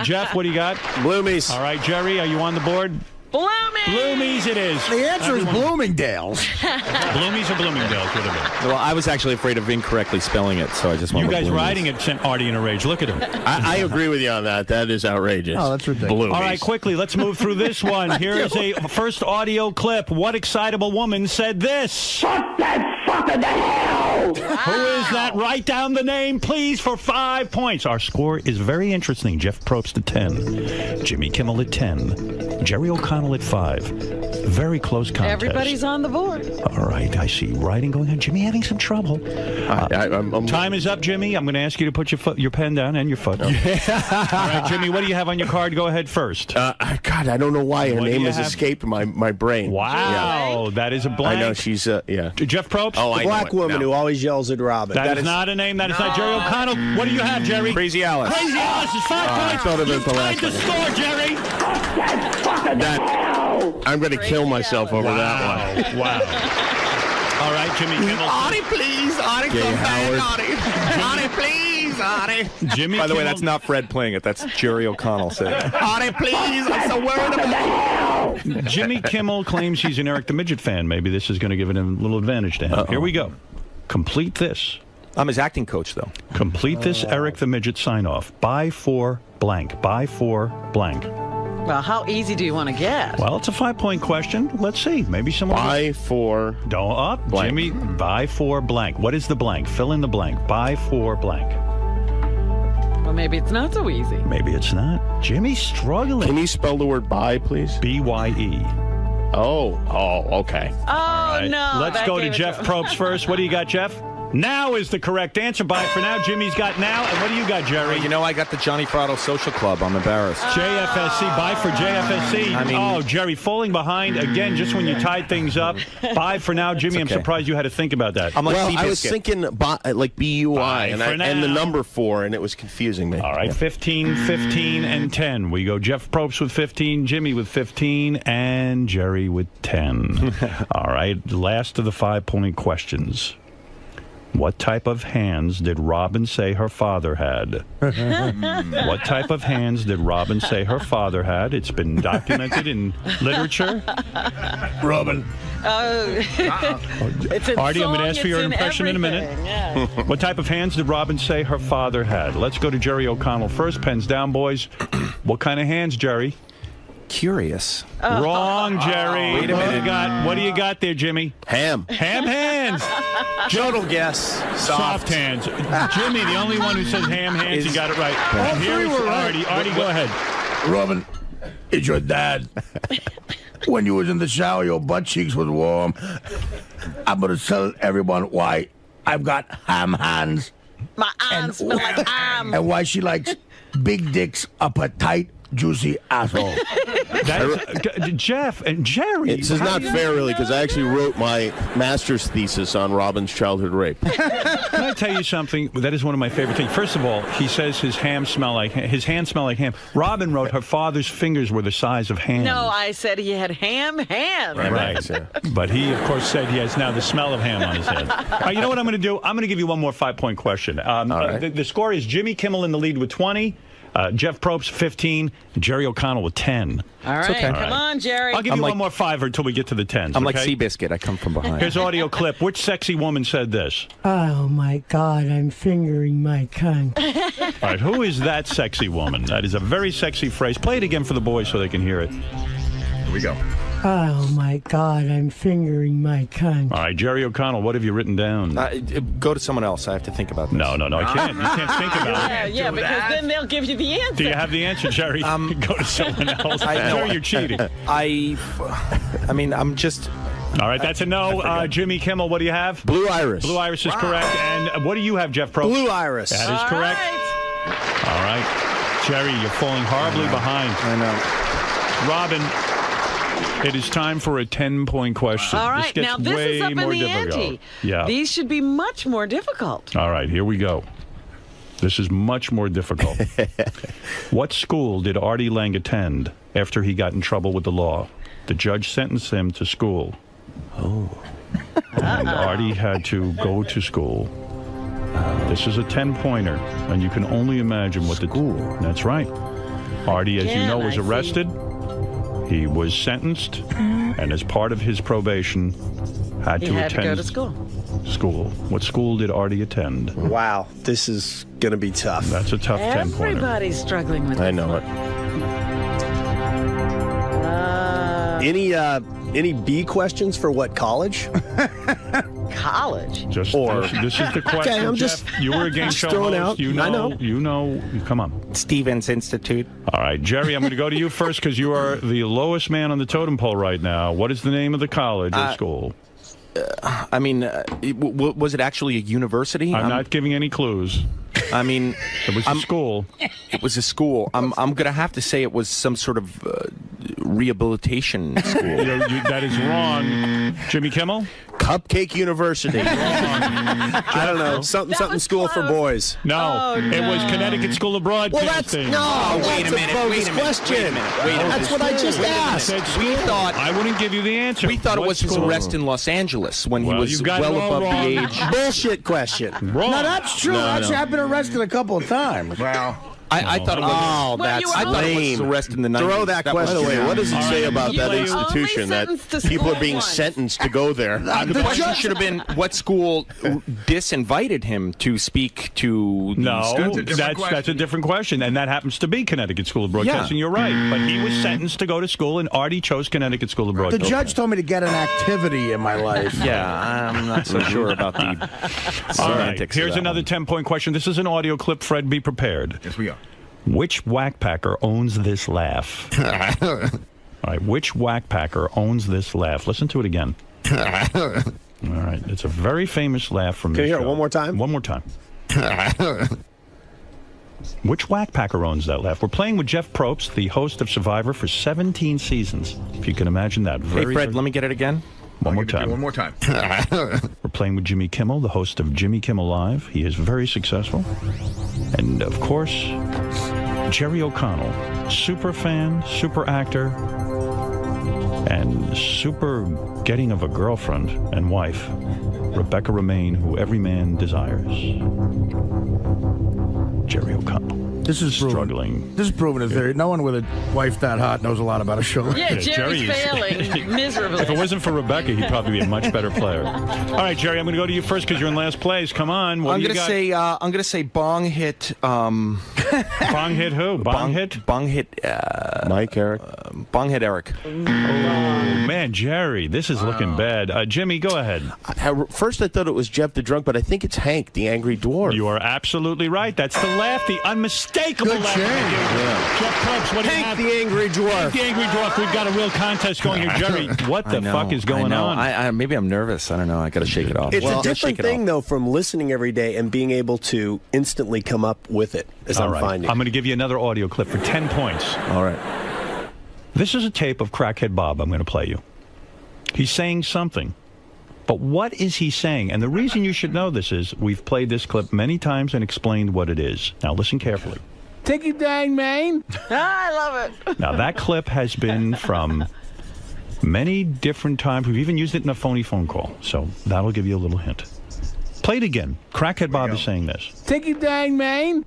Jeff, what do you got? Bloomies. All right, Jerry, are you on the board? Bloomies! Bloomies it is. The answer is Bloomingdale's. Bloomies or Bloomingdale's, would have been. Well, I was actually afraid of incorrectly spelling it, so I just went You with guys Bloomies. riding it sent Artie in a rage. Look at him. I agree with you on that. That is outrageous. Oh, that's ridiculous. Bloomies. All right, quickly, let's move through this one. Here is a first audio clip. What excitable woman said this? Shut that fuck in the hell! Who is that? Write down the name, please, for 5 points. Our score is very interesting. Jeff Probst at 10. Jimmy Kimmel at 10. Jerry O'Connell at 5. Very close contest. Everybody's on the board. All right, I see writing going on. Jimmy having some trouble. Time is up, Jimmy. I'm going to ask you to put your pen down and your foot. All right, Jimmy, what do you have on your card? Go ahead first. God, I don't know why her What do name you has have? escaped my brain. Wow, that is a blank. I know she's yeah. Jeff Probst? Oh, The I know black it. woman No. who always yells at Robin. That is not a name. That is not Jerry O'Connell. What do you have, Jerry? Crazy Alice. Crazy Alice is 5 I points. thought it was the Tied last the one. score, Jerry. I'm going to kill myself over that one. Wow. All right, Jimmy Kimmel. Artie, please. Artie, Gay come Howard. back, Artie. Artie, please, Artie. Jimmy By the way, Kimmel- that's not Fred playing it. That's Jerry O'Connell saying it. Artie, please. I'm so worried about Jimmy Kimmel claims he's an Eric the Midget fan. Maybe this is going to give it a little advantage to him. Here we go. Complete this. I'm his acting coach, though. Complete this Eric the Midget sign-off. Buy for blank. Buy for blank. Well, how easy do you want to get? Well, it's a 5-point question. Let's see. Maybe someone... Buy for... Don't up. Blank. Jimmy, buy for blank. What is the blank? Fill in the blank. Buy for blank. Well, maybe it's not so easy. Maybe it's not. Jimmy's struggling. Can you spell the word buy, please? B-Y-E. Oh, okay. Oh, right. no. Let's that go to gave it Jeff him. Probst first. What do you got, Jeff? Now is the correct answer. Bye for now. Jimmy's got now. And what do you got, Jerry? You know, I got the Johnny Fratto Social Club. I'm embarrassed. JFSC. Bye for JFSC. I mean- oh, Jerry, falling behind again just when you tied things up. Bye for now. Jimmy, I'm okay. surprised you had to think about that. I'm like Well, I was Seabiscuit. thinking like B-U-I Bye and, for and the now. number 4, and it was confusing me. All right, 15, 15, and 10. We go Jeff Probst with 15, Jimmy with 15, and Jerry with 10. All right, last of the 5-point questions. What type of hands did Robin say her father had? What type of hands did Robin say her father had? It's been documented in literature. Robin. It's in Artie, I'm going to song, ask for your it's in impression in a minute. everything, yeah. What type of hands did Robin say her father had? Let's go to Jerry O'Connell first. Pens down, boys. What kind of hands, Jerry? Curious. Wrong, Jerry. Wait a minute. What do you got there, Jimmy? Ham. Ham hands. Total guess. Soft hands. Jimmy, the only one who says ham hands, you got it right. All Here three is were right. Artie. Artie, go ahead. Robin, it's your dad. When you was in the shower, your butt cheeks was warm. I'm going to tell everyone why I've got ham hands My arms smell like ham. and why she likes big dicks up her tight, juicy asshole. Jeff and Jerry. This is not fair, really, because I actually wrote my master's thesis on Robin's childhood rape. Can I tell you something? That is one of my favorite things. First of all, he says his hands smell like ham. Robin wrote her father's fingers were the size of hams. No, I said he had ham hands. Right. But he, of course, said he has now the smell of ham on his head. All right, you know what I'm going to do? I'm going to give you one more 5-point question. The score is Jimmy Kimmel in the lead with 20. Jeff Probst, 15. Jerry O'Connell with 10. All right, okay. come on, Jerry. I'll give you one more 5 until we get to the 10s. I'm like okay? Seabiscuit. I come from behind. Here's audio clip. Which sexy woman said this? Oh, my God, I'm fingering my cunt. All right, who is that sexy woman? That is a very sexy phrase. Play it again for the boys so they can hear it. Here we go. Oh, my God, I'm fingering my cunt. All right, Jerry O'Connell, what have you written down? Go to someone else. I have to think about this. No, I can't. You can't think about it. Yeah, because then they'll give you the answer. Do you have the answer, Jerry? Go to someone else. Jerry, you're cheating. I mean, I'm just... All right, that's a no. Jimmy Kimmel, what do you have? Blue Iris. Blue Iris is correct. And what do you have, Jeff Probst? Blue Iris. That is correct. All right. Jerry, you're falling horribly behind. I know. Robin, it is time for a 10-point question. All right, this now gets this way is up in more the difficult. ante. Yeah. These should be much more difficult. All right, here we go. This is much more difficult. What school did Artie Lang attend after he got in trouble with the law? The judge sentenced him to school. Oh. And Artie had to go to school. This is a 10-pointer, and you can only imagine what school. That's right. Artie, as you know, was arrested. He was sentenced, and as part of his probation, had to attend to go to school. What school did Artie attend? Wow, this is going to be tough. That's a tough 10-pointer. Everybody's struggling with I know it. Any B questions for what, college? College? This is the question. Okay, I'm Jeff, just you were a game show throwing host. out. You know, I know. You know. Come on. Stevens Institute. All right, Jerry, I'm going to go to you first because you are the lowest man on the totem pole right now. What is the name of the college or school? I mean, was it actually a university? I'm not giving any clues. I mean, it was a school. It was a school. I'm going to have to say it was some sort of rehabilitation school. That is wrong. Jimmy Kimmel? Cupcake University. I don't know. Something school for boys. No, it was Connecticut School of Broadcasting. Wait a minute. Question. That's what I just asked. We thought I wouldn't give you the answer. We thought it was his arrest in Los Angeles when he was well above the age. Bullshit question. Wrong. No, that's true. I've been arrested a couple of times. Well, I thought it was. Oh, that's I thought it was arrest in the 90s. Throw that question. By the way, what does it say about You that were institution only that sentenced to people school are being once. sentenced to go there? The question should have been what school disinvited him to speak to the No, students. that's a different question, and that happens to be Connecticut School of Broadcasting. Yeah. You're right, but he was sentenced to go to school, and Artie chose Connecticut School of The Broadcasting. judge told me to get an activity in my life. Yeah, I'm not so sure about the All right, semantics. here's another 10-point question. This is an audio clip. Fred, be prepared. yes, we are. Which whackpacker owns this laugh? All right, which whackpacker owns this laugh? Listen to it again. All right, it's a very famous laugh from Can this you hear it show. one more time? One more time. Which whackpacker owns that laugh? We're playing with Jeff Probst, the host of Survivor for 17 seasons. If you can imagine that. Hey, Fred, let me get it again. One more time. One more time. We're playing with Jimmy Kimmel, the host of Jimmy Kimmel Live. He is very successful. And, of course, Jerry O'Connell, super fan, super actor, and super getting of a girlfriend and wife, Rebecca Romaine, who every man desires. Jerry O'Connell. This is struggling. This is proven his theory. No one with a wife that hot knows a lot about a show. Yeah, Jerry's failing miserably. If it wasn't for Rebecca, he'd probably be a much better player. All right, Jerry, I'm going to go to you first because you're in last place. Come on. What I'm do you got? I'm gonna say Bong hit. Bong hit who? Bong hit? Bong hit. Mike, Eric. Bong hit Eric. Oh man, Jerry, this is looking bad. Jimmy, go ahead. First, I thought it was Jeff the Drunk, but I think it's Hank, the Angry Dwarf. You are absolutely right. That's the laugh, the unmistakable laugh. Jeff Probst, what do you have? Hank the Angry Dwarf. Hank the Angry Dwarf. We've got a real contest going here, Jerry. What the fuck is going on? Maybe I'm nervous. I don't know. I got to shake it off. It's a different thing, though, from listening every day and being able to instantly come up with it, as I'm finding. I'm going to give you another audio clip for 10 points. All right. This is a tape of Crackhead Bob I'm going to play you. He's saying something. But what is he saying? And the reason you should know this is we've played this clip many times and explained what it is. Now listen carefully. Take it down, man. I love it. Now that clip has been from many different times. We've even used it in a phony phone call. So that'll give you a little hint. Play it again. Crackhead Bob is saying this. Take it down, man.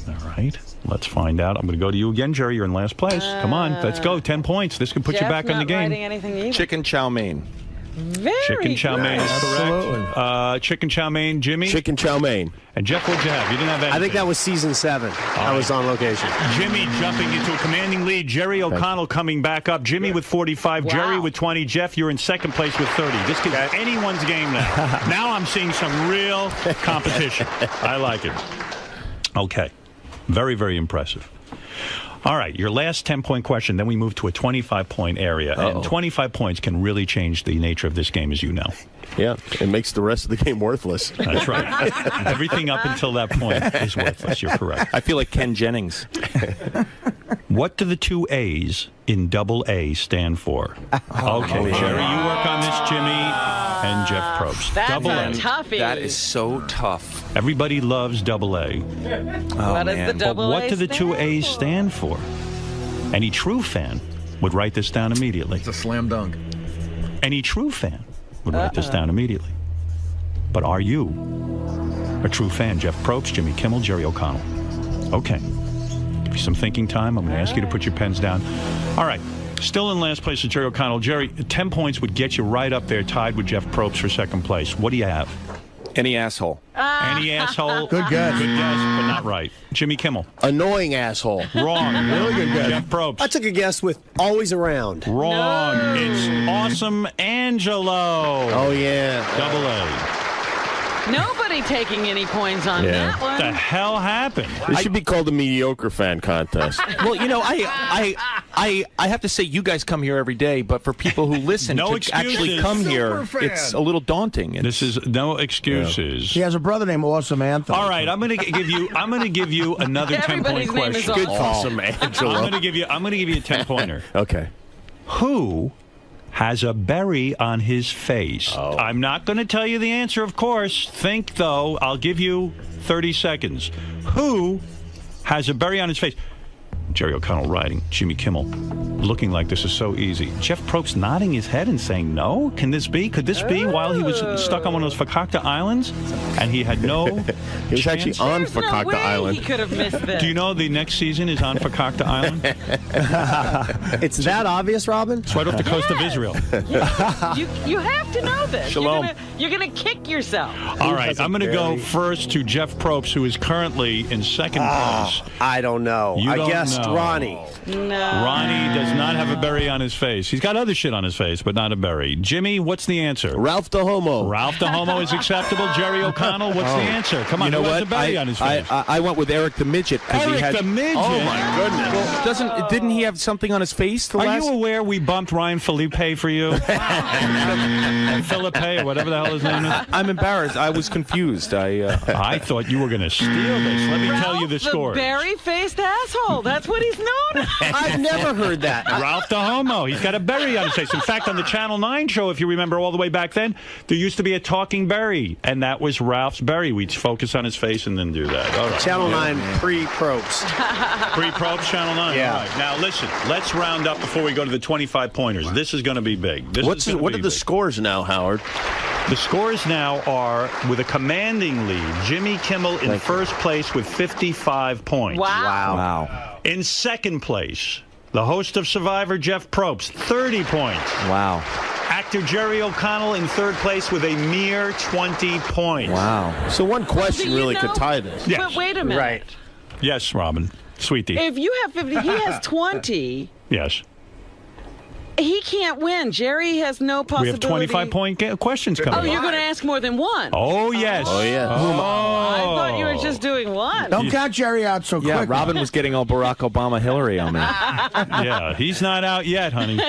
All right. Let's find out. I'm going to go to you again, Jerry. You're in last place. Come on. Let's go. 10 points. This can put you back in the game. Anything either. Chicken chow mein. Very Chicken chow mein is Absolutely. correct. Chicken chow mein, Jimmy. Chicken chow mein. And Jeff, what'd you have? You didn't have anything. I think that was season 7. I was on location. Jimmy jumping into a commanding lead. Jerry O'Connell coming back up. Jimmy with 45. Wow. Jerry with 20. Jeff, you're in second place with 30. This could be anyone's game now. Now I'm seeing some real competition. I like it. Okay. Very, very impressive. All right, your last 10-point question, then we move to a 25-point area. And 25 points can really change the nature of this game, as you know. Yeah, it makes the rest of the game worthless. That's right. Everything up until that point is worthless. You're correct. I feel like Ken Jennings. What do the two A's in double A stand for? Okay, Jerry, you work on this, Jimmy. and Jeff Probst. That's Double a A. toughie. That is so tough. Everybody loves double A. What does the double But what A do the two A's stand for? Any true fan would write this down immediately. It's a slam dunk. Any true fan would write this down immediately. But are you a true fan? Jeff Probst, Jimmy Kimmel, Jerry O'Connell. Okay. Give you some thinking time. I'm going to ask you to put your pens down. All right. Still in last place is Jerry O'Connell. Jerry, 10 points would get you right up there, tied with Jeff Probst for second place. What do you have? Any asshole. Any asshole. Good guess. Good guess, but not right. Jimmy Kimmel. Annoying asshole. Wrong. Really good guess. Jeff Probst. I took a guess with always around. Wrong. No. It's Awesome Angelo. Oh, yeah. Double A. Nobody taking any points on that one. What the hell happened? This should be called the mediocre fan contest. Well, you know, I have to say, you guys come here every day, but for people who listen No to excuses. actually come here, Super fan. it's a little daunting. This is no excuses. He has a brother named Awesome Anthony. All right, I'm going to give you another 10-point Everybody's name is question. Good awesome, Angelo. I'm going to give you a 10-pointer. Okay. Who has a berry on his face? Oh. I'm not going to tell you the answer, of course. Think, though. I'll give you 30 seconds. Who has a berry on his face? Jerry O'Connell writing. Jimmy Kimmel looking like this is so easy. Jeff Probst nodding his head and saying no. Can this be? Could this be while he was stuck on one of those 𝗓𝗏 Islands and he had no He was actually on There's no 𝗓𝗏 way Island. he could have missed this. Do you know the next season is on 𝗓𝗏 Island? It's that obvious, Robin? It's right off the coast of Israel. You have to know this. Shalom. You're gonna kick yourself. All right, I'm going to go first to Jeff Probst, who is currently in second place. I don't know. You I don't guessed know. Ronnie. No. Ronnie does not have a berry on his face. He's got other shit on his face, but not a berry. Jimmy, what's the answer? Ralph the Homo. Ralph the Homo is acceptable. Jerry O'Connell, what's the answer? Come on, You know who has what? a berry on his face? I went with Eric the Midget. 'Cause he Eric had, the Midget? Oh, my goodness. Well, didn't he have something on his face the Are last? you aware we bumped Ryan Felipe for you? And Felipe, or whatever the hell his name is? I'm embarrassed. I was confused. I thought you were going to steal this. Let me tell you the score. The berry-faced asshole. That's what he's known as. I've never heard that. Ralph the Homo. He's got a berry on his face. In fact, on the Channel 9 show, if you remember all the way back then, there used to be a talking berry, and that was Ralph's berry. We'd focus on his face and then do that. All right. Channel 9 pre-Probst. Pre-Probst, Channel 9. Yeah. All right. Now, listen, let's round up before we go to the 25-pointers. This is going to be big. What are the scores now, Howard? The scores now are, with a commanding lead, Jimmy Kimmel in first place with 55 points. Wow. In second place, the host of Survivor, Jeff Probst, 30 points. Wow. Actor Jerry O'Connell in third place with a mere 20 points. Wow. So one question really could tie this. Yes. But wait a minute. Right. Yes, Robin. Sweetie. If you have 50, he has 20. Yes. He can't win. Jerry has no We possibility. have 25-point questions coming Oh, up. you're going to ask more than one. Oh, yes. Oh, yeah. I thought you were just doing one. Don't count Jerry out so Yeah, quick. Robin was getting all Barack Obama Hillary on me. Yeah, he's not out yet, honey.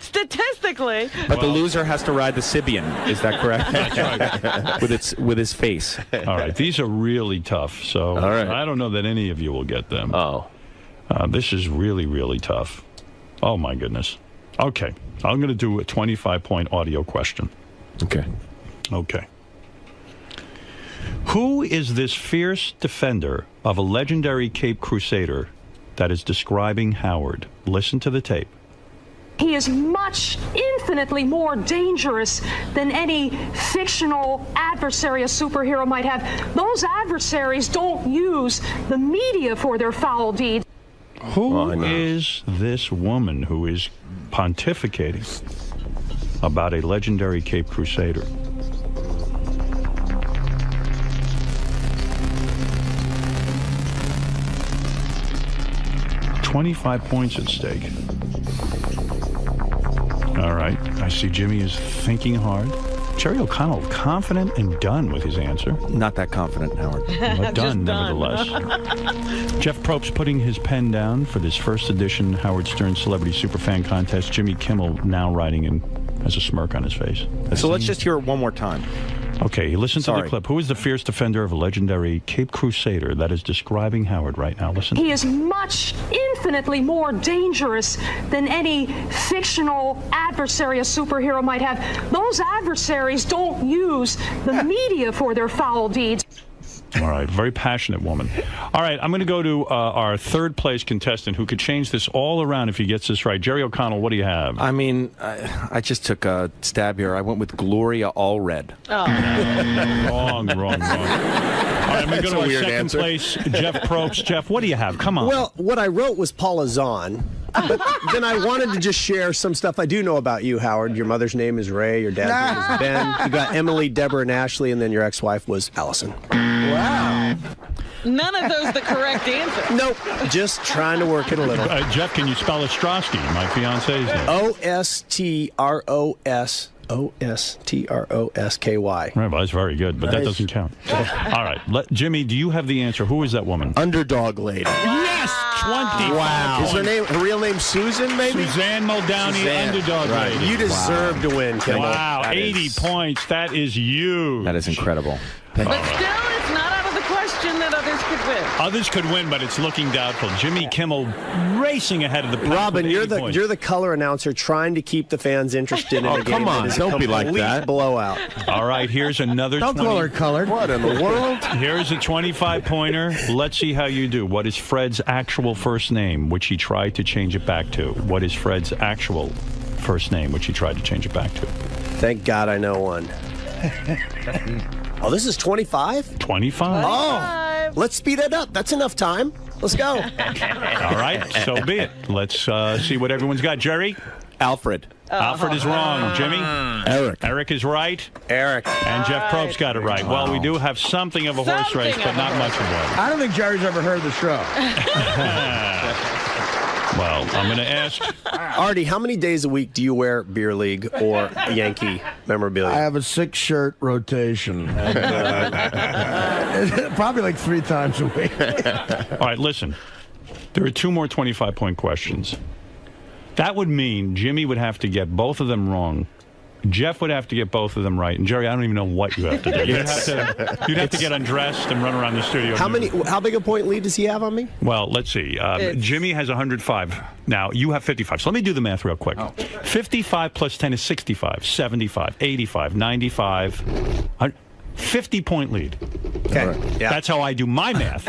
Statistically. But the loser has to ride the Sabean. Is that correct? That's right. with his face. All right, these are really tough, so All right. I don't know that any of you will get them. Oh. This is really, really tough. Oh, my goodness. Okay, I'm going to do a 25-point audio question. Okay. Okay. Who is this fierce defender of a legendary Cape Crusader that is describing Howard? Listen to the tape. He is infinitely more dangerous than any fictional adversary a superhero might have. Those adversaries don't use the media for their foul deeds. Who is this woman who is pontificating about a legendary Cape Crusader? $25 points at stake. All right. I see Jimmy is thinking hard. Jerry O'Connell, confident and done with his answer. Not that confident, Howard. But done, nevertheless. Jeff Probst putting his pen down for this first edition Howard Stern Celebrity Superfan Contest. Jimmy Kimmel now writing in, has a smirk on his face. So let's just hear it one more time. Okay, listen to the clip. Who is the fierce defender of a legendary Cape Crusader that is describing Howard right now? Listen. He is much, infinitely more dangerous than any fictional adversary a superhero might have. Those adversaries don't use the media for their foul deeds. All right, very passionate woman. All right, I'm going to go to our third place contestant who could change this all around if he gets this right. Jerry O'Connell, what do you have? I mean, I just took a stab here. I went with Gloria Allred. Oh. Wrong. All right, I'm going to go to our second place, Jeff Probst. Jeff, what do you have? Come on. Well, what I wrote was Paula Zahn. But then I wanted to just share some stuff I do know about you, Howard. Your mother's name is Ray, your dad's name is Ben. You got Emily, Deborah, and Ashley, and then your ex-wife was Allison. Wow. None of those the correct answer. Nope. Just trying to work it a little. Jeff, can you spell Ostrowski, my fiance's name? Ostrosky. Right, well, that's very good, but that doesn't count. All right, Jimmy, do you have the answer? Who is that woman? Underdog lady. Yes! 20. Wow. Is her real name Susan, maybe? Suzanne Muldowney, Underdog lady. You deserve to win, Kimball. Wow, 80 points. That is huge. That is incredible. But still, it's not out of the question that others could win. Others could win, but it's looking doubtful. Jimmy Kimmel racing ahead of the pack. Robin, you're the color announcer trying to keep the fans interested in the game. Come on, don't be like that. Blowout. All right, here's another. Don't call her colored. What in the world? Here's a 25-pointer. Let's see how you do. What is Fred's actual first name, which he tried to change it back to? What is Fred's actual first name, which he tried to change it back to? Thank God I know one. Oh, this is 25? 25. Oh, let's speed it up. That's enough time. Let's go. All right, so be it. Let's see what everyone's got. Jerry? Alfred. Alfred is wrong. Jimmy? Eric. Eric is right. Eric. And Jeff Probst got it right. Well, we do have something of a horse race, but not much of one. I don't think Jerry's ever heard the show. Well, I'm going to ask. Artie, how many days a week do you wear beer league or Yankee memorabilia? I have a 6-shirt rotation. Probably like 3 times a week. All right, listen. There are 2 more 25-point questions. That would mean Jimmy would have to get both of them wrong. Jeff would have to get both of them right, and Jerry, I don't even know what you have to do. You'd have to get undressed and run around the studio. How big a point lead does he have on me? Well, let's see. Jimmy has 105. Now you have 55. So let me do the math real quick. 55 plus 10 is 65, 75, 85, 95. 50-point lead. Okay. Right. Yeah. That's how I do my math.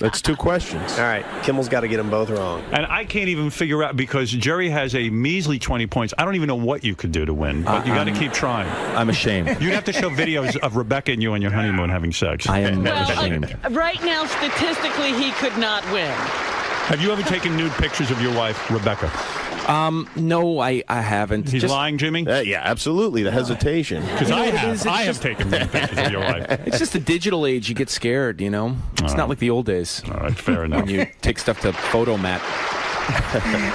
That's 2 questions. All right. Kimmel's got to get them both wrong. And I can't even figure out, because Jerry has a measly 20 points. I don't even know what you could do to win, but you got to keep trying. I'm ashamed. You'd have to show videos of Rebecca and you on your honeymoon having sex. I am ashamed. Right now, statistically, he could not win. Have you ever taken nude pictures of your wife, Rebecca? No, I haven't. He's lying, Jimmy? Yeah, absolutely. The hesitation. Because I have taken nude pictures of your wife. It's just the digital age. You get scared, you know? It's not like the old days. All right, fair enough. When you take stuff to Photomat.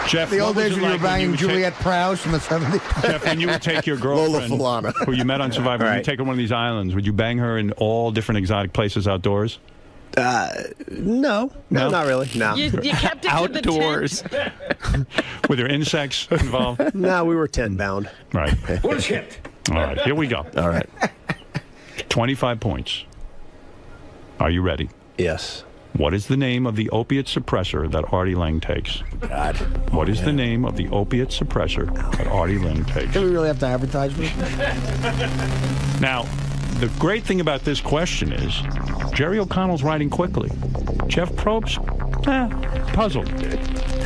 Jeff, the old days when you were banging Juliette Prowse in the 70s. Jeff, when you would take your girlfriend, who you met on Survivor, when you take her to one of these islands, would you bang her in all different exotic places outdoors? No, not really. No. You kept it outdoors. To the tent? Were there insects involved? No, we were tent bound. Right. Bullshit. All right, here we go. All right. 25 points. Are you ready? Yes. What is the name of the opiate suppressor that Artie Lang takes? God. What is the name of the opiate suppressor that Artie Lang takes? Do we really have to advertise this? Now, the great thing about this question is Jerry O'Connell's writing quickly. Jeff Probst, puzzled.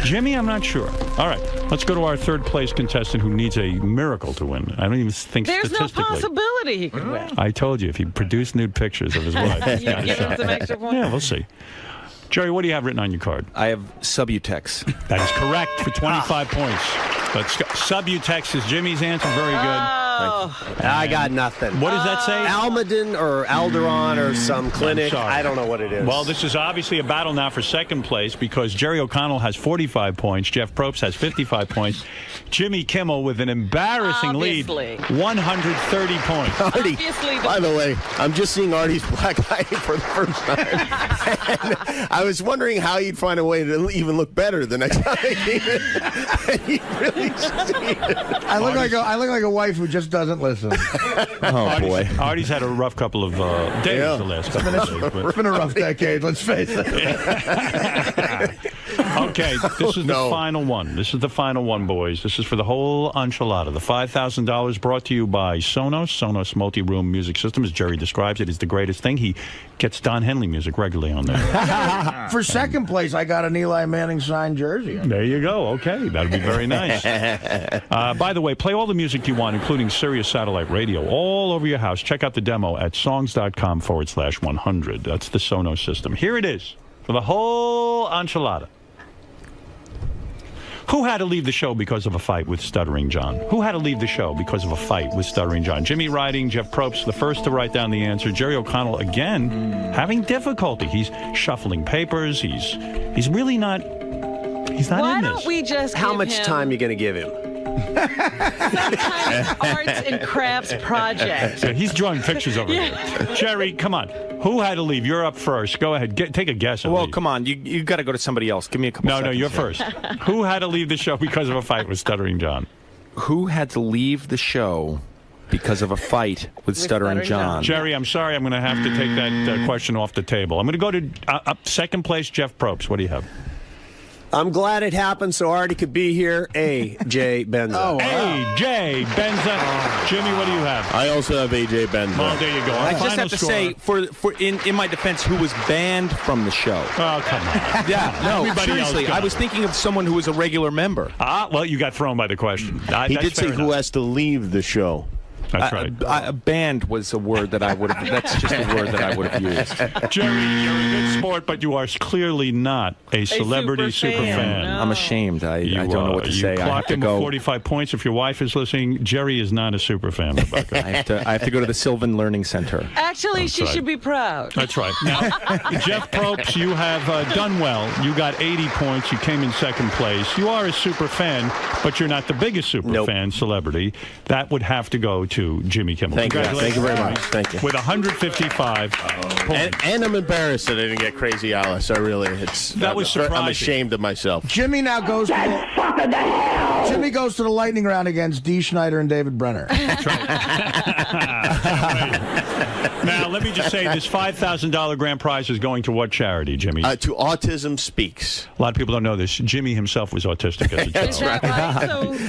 Jimmy, I'm not sure. All right, let's go to our third place contestant who needs a miracle to win. I don't even think There's statistically. no possibility he could win. I told you, if he produced nude pictures of his wife, he's got a give him shot. some extra points? Yeah, we'll see. Jerry, what do you have written on your card? I have Subutex. That is correct for 25 points. But Subutex is Jimmy's answer. Very good. I got nothing. What does that say? Almaden or Alderon or some clinic. I don't know what it is. Well, this is obviously a battle now for second place because Jerry O'Connell has 45 points. Jeff Probst has 55 points. Jimmy Kimmel with an embarrassing lead, 130 points. Artie, by the way, I'm just seeing Artie's black eye for the first time. And I was wondering how he'd find a way to even look better the next time he came in. And he really succeeded. I look like a wife who just just doesn't listen. Boy. Artie's had a rough couple of days the last couple of days. It's been a rough decade, let's face it. Okay, this is the final one. This is the final one, boys. This is for the whole enchilada. The $5,000 brought to you by Sonos multi-room music system. As Jerry describes it, is the greatest thing. He gets Don Henley music regularly on there. For second place, I got an Eli Manning signed jersey. There you go. Okay, that'd be very nice. By the way, play all the music you want, including Sirius Satellite Radio, all over your house. Check out the demo at songs.com/100. That's the Sonos system. Here it is for the whole enchilada. Who had to leave the show because of a fight with Stuttering John? Who had to leave the show because of a fight with Stuttering John? Jimmy writing, Jeff Probst, the first to write down the answer. Jerry O'Connell, again, having difficulty. He's shuffling papers. He's really not... He's not Why in this. don't we just How give much him time are you going to give him? arts and crafts project? So he's drawing pictures over here. Jerry, come on. Who had to leave? You're up first. Go ahead. Take a guess. Well, come on. You got to go to somebody else. Give me a couple seconds. No, you're first. Who had to leave the show because of a fight with Stuttering John? Who had to leave the show because of a fight with Stuttering John? Jerry, I'm sorry. I'm going to have to take that question off the table. I'm going to go to second place, Jeff Probst. What do you have? I'm glad it happened so Artie could be here. A.J. Benza. A.J. Benza. Jimmy, what do you have? I also have A.J. Benza. Oh, there you go. I just have to say, in my defense, who was banned from the show. Oh, come on. Yeah, no, Everybody seriously. else I was thinking of someone who was a regular member. Well, you got thrown by the question. He did say who has to leave the show. That's right. Banned was a word that I would have. That's just a word that I would have used. Jerry, you're a good sport, but you are clearly not a celebrity super fan. No. I'm ashamed. I don't know what to say. You clocked him with 45 points. If your wife is listening, Jerry is not a super fan, Rebecca. I have to go to the Sylvan Learning Center. Actually, she should be proud. That's right. Now, Jeff Probst, you have done well. You got 80 points. You came in second place. You are a super fan, but you're not the biggest super fan celebrity. That would have to go to Jimmy Kimmel. Thank you very much. Thank you. With 155 points. And I'm embarrassed that I didn't get Crazy Alice. I really, I'm ashamed of myself. Jimmy now goes to Jimmy goes to the lightning round against Dee Schneider and David Brenner. That's right. Now, let me just say, this $5,000 grand prize is going to what charity, Jimmy? To Autism Speaks. A lot of people don't know this. Jimmy himself was autistic as a child. That's right.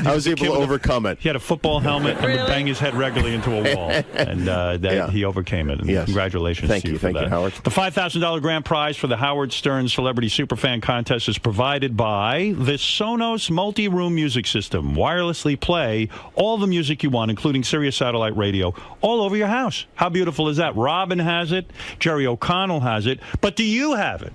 I was able to overcome it. He had a football helmet and would bang his head regularly into a wall, and he overcame it. And congratulations to you for that. Thank you, Howard. The $5,000 grand prize for the Howard Stern Celebrity Superfan Contest is provided by the Sonos multi-room music system. Wirelessly play all the music you want, including Sirius Satellite Radio, all over your house. How beautiful is that? Robin has it. Jerry O'Connell has it. But do you have it?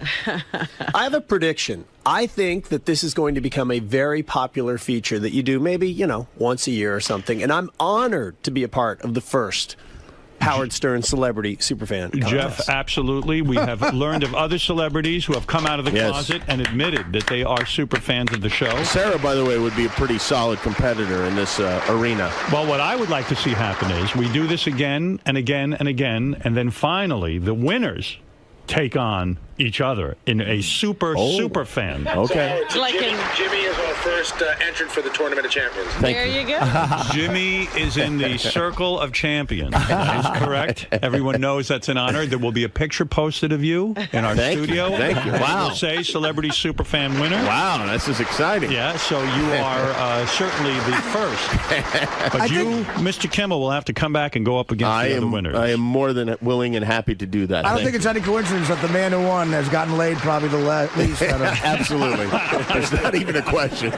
I have a prediction. I think that this is going to become a very popular feature that you do maybe, once a year or something. And I'm honored to be a part of the first Howard Stern Celebrity Superfan Contest. Jeff, absolutely. We have learned of other celebrities who have come out of the closet and admitted that they are super fans of the show. Sarah, by the way, would be a pretty solid competitor in this arena. Well, what I would like to see happen is we do this again and again and again, and then finally the winners take on each other in a super fan. Okay. So Jimmy is our first entrant for the Tournament of Champions. There you go. Jimmy is in the Circle of Champions. That is correct. Everyone knows that's an honor. There will be a picture posted of you in our studio. Thank you. Wow. We'll say Celebrity Superfan winner. Wow, this is exciting. Yeah, so you are certainly the first. But Mr. Kimmel, will have to come back and go up against the other winners. I am more than willing and happy to do that. I don't think it's any coincidence that the man who won has gotten laid probably the least. Absolutely. There's not even a question.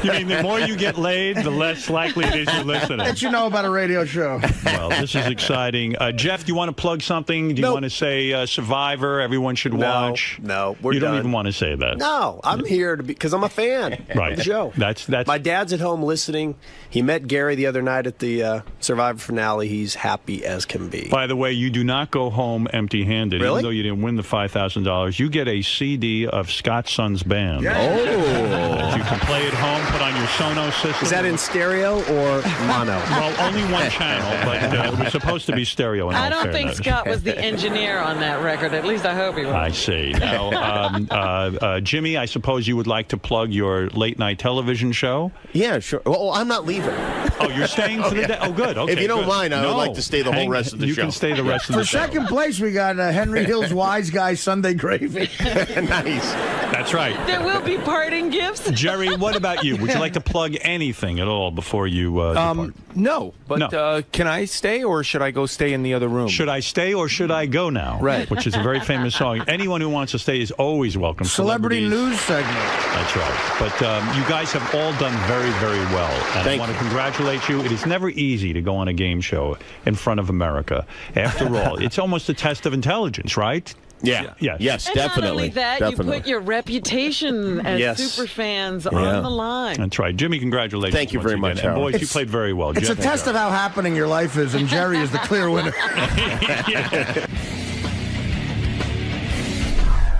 You mean the more you get laid, the less likely it is you're listening? That you know about a radio show. Well, this is exciting. Jeff, do you want to plug something? Do you want to say Survivor, everyone should watch? No, we're You don't done. even want to say that. No, I'm here because I'm a fan of the show. That's My dad's at home listening. He met Gary the other night at the Survivor finale. He's happy as can be. By the way, you do not go home empty-handed. Really? Even though you didn't win the $5,000 $1,000, you get a CD of Scott Son's band. Oh. You can play at home, put on your Sonos system. Is that in stereo or mono? Well, only one channel, but it was supposed to be stereo. In I all don't think fairness. Scott was the engineer on that record. At least I hope he was. I see. Now, Jimmy, I suppose you would like to plug your late-night television show? Yeah, sure. Well, I'm not leaving. Oh, you're staying for the day? Oh, good. Okay, if you don't good. mind, I would like to stay the whole rest of the show. You can stay the rest of the For show. second place, we got Henry Hill's Wise Guy Sunday Gravy. Nice. That's right. There will be parting gifts. Jerry, what about you? Would you like to plug anything at all before you depart? No, but can I stay or should I go stay in the other room? Should I stay or should I go now? Right. Which is a very famous song. Anyone who wants to stay is always welcome. Celebrity news segment. That's right. But you guys have all done very, very well. And I want to congratulate you. It is never easy to go on a game show in front of America. After all, it's almost a test of intelligence, right? Yeah. Yes, And definitely. not only that, definitely. you put your reputation as super fans on the line. That's right. Jimmy, congratulations. Thank you very once much, again. And Howard. boys, you played very well. It's a test of how happening your life is, and Jerry is the clear winner.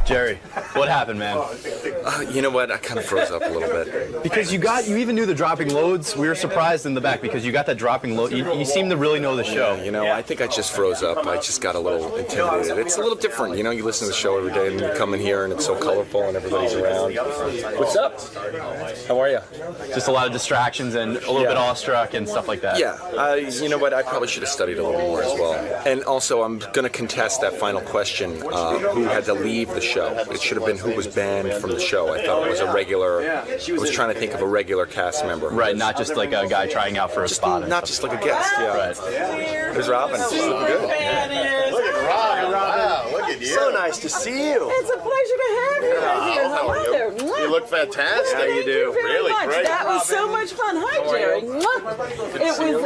Jerry, what happened, man? You know what? I kind of froze up a little bit. Because you even knew the dropping loads. We were surprised in the back because you got that dropping load. You seem to really know the show. You know, I think I just froze up. I just got a little intimidated. It's a little different. You know, you listen to the show every day and you come in here and it's so colorful and everybody's around. What's up? How are you? Just a lot of distractions and a little bit awestruck and stuff like that. Yeah. You know what? I probably should have studied a little more as well. And also, I'm going to contest that final question, who had to leave the show. It should have been who was banned from the show. I thought it was a regular. I was trying to think of a regular cast member. Right, not just like a guy trying out for a spot. Not just like a guest. Yeah. Right. There's Robin. She's looking good. Look at Robin. Wow, look at you. So nice to see you. It's a pleasure to have you here. How are you? You look fantastic. How you do? Really Really great. That was so much fun. Hi, Jerry.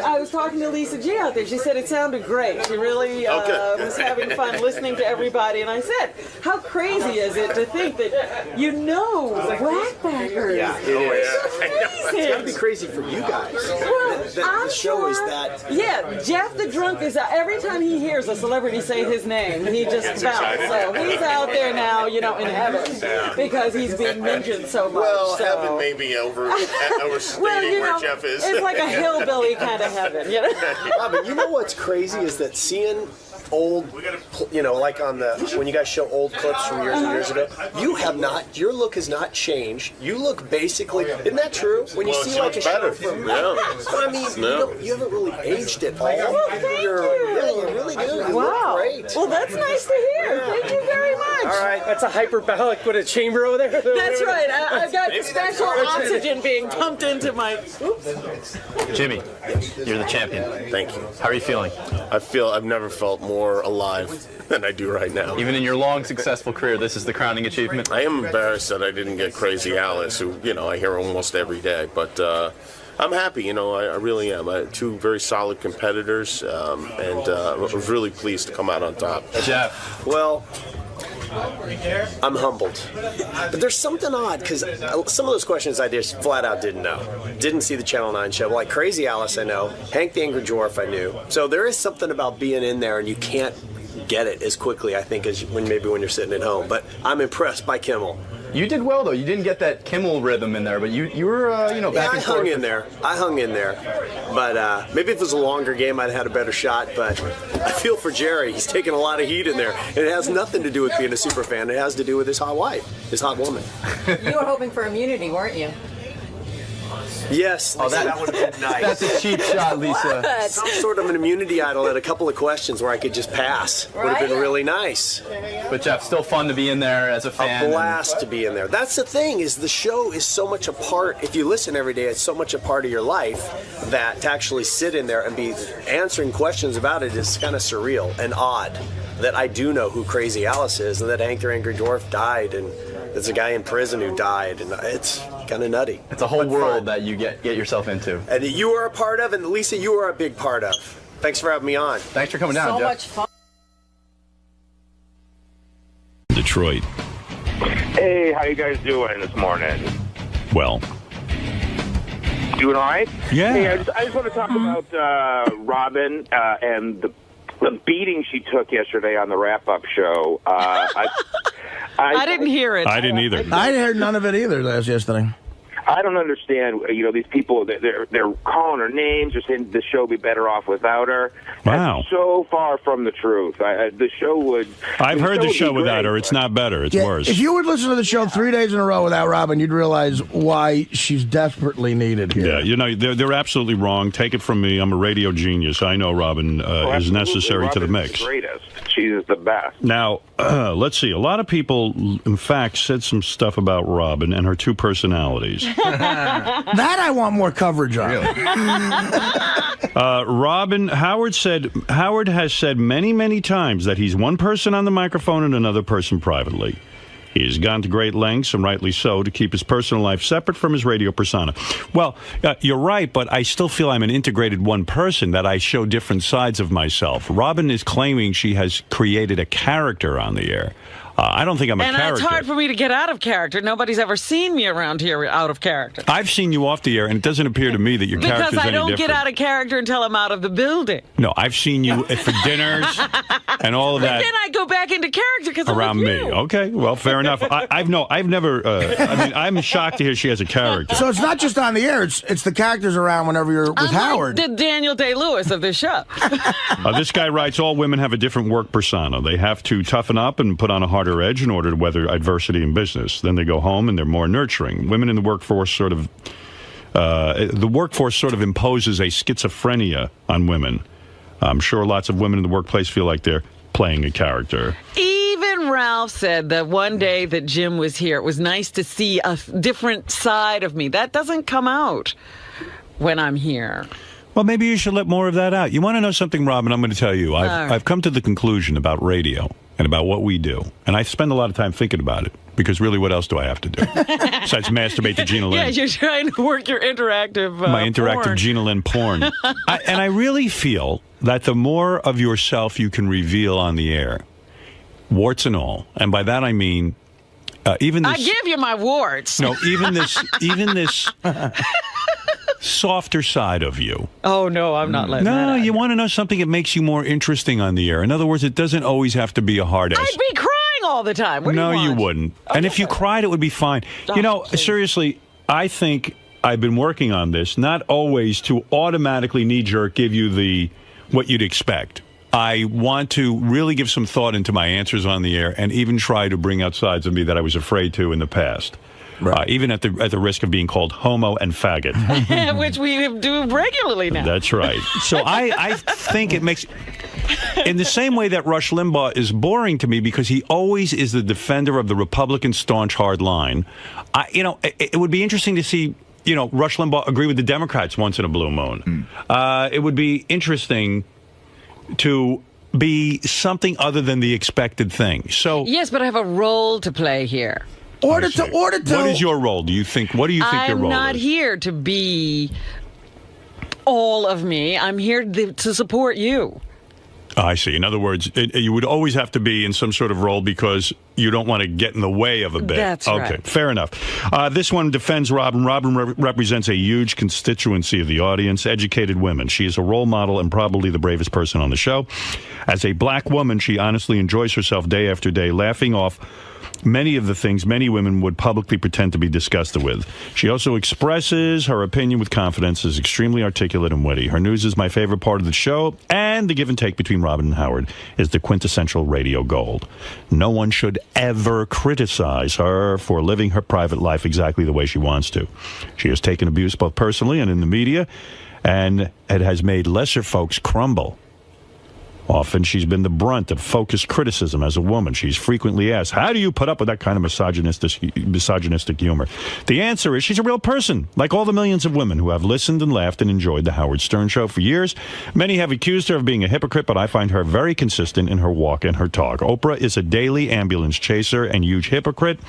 I was talking to Lisa G out there. She said it sounded great. She really was having fun listening to everybody. And I said, how crazy is it to think that you know Whackbackers? Yeah, it is. It's got to be crazy for you guys. Well, The show is that. Yeah, Jeff the Drunk is every time he hears a celebrity say his name, he just bounces. So he's out there now, you know, in heaven because he's being mentioned so much. Well, so. heaven may be overstating where Jeff is. It's like a hillbilly kind of heaven, you know. Robin, you know what's crazy is that seeing old, you know, like on the when you guys show old clips from years and years ago, your look has not changed. You look basically, isn't that true? When you see like a show from, I mean, you haven't really aged at all. Well, thank you. Yeah, you really do. You wow. look great. Well, that's nice to hear. Thank you very much. All right, that's a hyperbolic with a chamber over there. That's right. I've got special oxygen being pumped into my. Oops. Jimmy, you're the champion. Thank you. How are you feeling? I've never felt more alive than I do right now. Even in your long, successful career, this is the crowning achievement. I am embarrassed that I didn't get Crazy Alice, who, you know, I hear almost every day. But I'm happy, you know, I really am. I had two very solid competitors, and I was really pleased to come out on top. Jeff. Well, I'm humbled. But there's something odd, because some of those questions I just flat out didn't know. Didn't see the Channel 9 show. Like Crazy Alice, I know. Hank the Angry Dwarf, I knew. So there is something about being in there, and you can't get it as quickly, I think, as when you're sitting at home. But I'm impressed by Kimmel. You did well, though. You didn't get that Kimmel rhythm in there, but you were, back and forth. I hung in there. But maybe if it was a longer game, I'd have had a better shot. But I feel for Jerry. He's taking a lot of heat in there. And it has nothing to do with being a super fan. It has to do with his hot wife, his hot woman. You were hoping for immunity, weren't you? Yes. Oh, that would have been nice. That's a cheap shot, Lisa. What? Some sort of an immunity idol at a couple of questions where I could just pass. Would have been really nice. But Jeff, still fun to be in there as a fan. A blast to be in there. That's the thing, is the show is so much a part, if you listen every day, it's so much a part of your life that to actually sit in there and be answering questions about it is kind of surreal and odd. That I do know who Crazy Alice is, and that Hank the Angry Dwarf died, and there's a guy in prison who died, and it's kind of nutty. It's a whole world that you get yourself into. And that you are a part of, and Lisa, you are a big part of. Thanks for having me on. Thanks for coming down, So Jeff. much fun. Detroit. Hey, how you guys doing this morning? Well. Doing all right? Yeah. Hey, I just want to talk about Robin and the beating she took yesterday on the wrap-up show. I didn't hear it. I didn't either. I heard none of it either yesterday. I don't understand, these people, they're calling her names, or saying the show would be better off without her. Wow. That's so far from the truth. The show would... I've heard the show would be without great, her. It's not better. It's worse. If you would listen to the show 3 days in a row without Robin, you'd realize why she's desperately needed here. Yeah, they're absolutely wrong. Take it from me. I'm a radio genius. I know Robin is necessary to the mix. She's the greatest. She's the best. Now, let's see. A lot of people, in fact, said some stuff about Robin and her two personalities. That I want more coverage on. Robin, Howard has said many, many times that he's one person on the microphone and another person privately. He has gone to great lengths, and rightly so, to keep his personal life separate from his radio persona. Well, you're right, but I still feel I'm an integrated one person, that I show different sides of myself. Robin is claiming she has created a character on the air. I don't think I'm a character. And it's hard for me to get out of character. Nobody's ever seen me around here out of character. I've seen you off the air, and it doesn't appear to me that your character's any different. Because I don't get out of character until I'm out of the building. No, I've seen you for dinners and all of that. But then I go back into character because around I'm me. Okay, well, fair enough. I've never. I'm shocked to hear she has a character. So it's not just on the air; it's the characters around whenever you're with Howard. Like the Daniel Day-Lewis of this show. This guy writes, all women have a different work persona. They have to toughen up and put on a harder edge in order to weather adversity in business. Then they go home and they're more nurturing. Women in the workforce sort of imposes a schizophrenia on women. I'm sure lots of women in the workplace feel like they're playing a character. Even Ralph said that one day that Jim was here, it was nice to see a different side of me. That doesn't come out when I'm here. Well, maybe you should let more of that out. You want to know something, Robin? I'm going to tell you. I've come to the conclusion about radio and about what we do, and I spend a lot of time thinking about it, because really, what else do I have to do besides masturbate to Gina Lynn? Yeah, you're trying to work your interactive my interactive porn. Gina Lynn porn. And I really feel that the more of yourself you can reveal on the air, warts and all, and by that I mean even this... I give you my warts. No, even this softer side of you. Oh, no, I'm not letting that No, out. you want to know something that makes you more interesting on the air. In other words, it doesn't always have to be a hard ass. I'd be crying all the time. What do No, you want? you wouldn't. And if you cried, it would be fine. You know, seriously, I think I've been working on this, not always to automatically knee-jerk give you what you'd expect. I want to really give some thought into my answers on the air, and even try to bring out sides of me that I was afraid to in the past. Right. Even at the risk of being called homo and faggot. Which we do regularly now. That's right. So I think it makes... In the same way that Rush Limbaugh is boring to me because he always is the defender of the Republican staunch hard line, it would be interesting to see, Rush Limbaugh agree with the Democrats once in a blue moon. It would be interesting to be something other than the expected thing. So yes, but I have a role to play here. What is your role? Do you think? What do you think your role is? I'm not here to be all of me. I'm here to support you. I see. In other words, you would always have to be in some sort of role because you don't want to get in the way of a bit. That's right. Okay, fair enough. This one defends Robin. Robin represents a huge constituency of the audience, educated women. She is a role model and probably the bravest person on the show. As a black woman, she honestly enjoys herself day after day, laughing off many of the things many women would publicly pretend to be disgusted with. She also expresses her opinion with confidence, is extremely articulate and witty. Her news is my favorite part of the show, and the give and take between Robin and Howard is the quintessential radio gold. No one should ever criticize her for living her private life exactly the way she wants to. She has taken abuse both personally and in the media, and it has made lesser folks crumble. Often she's been the brunt of focused criticism as a woman. She's frequently asked, how do you put up with that kind of misogynistic humor? The answer is she's a real person, like all the millions of women who have listened and laughed and enjoyed the Howard Stern Show for years. Many have accused her of being a hypocrite, but I find her very consistent in her walk and her talk. Oprah is a daily ambulance chaser and huge hypocrite,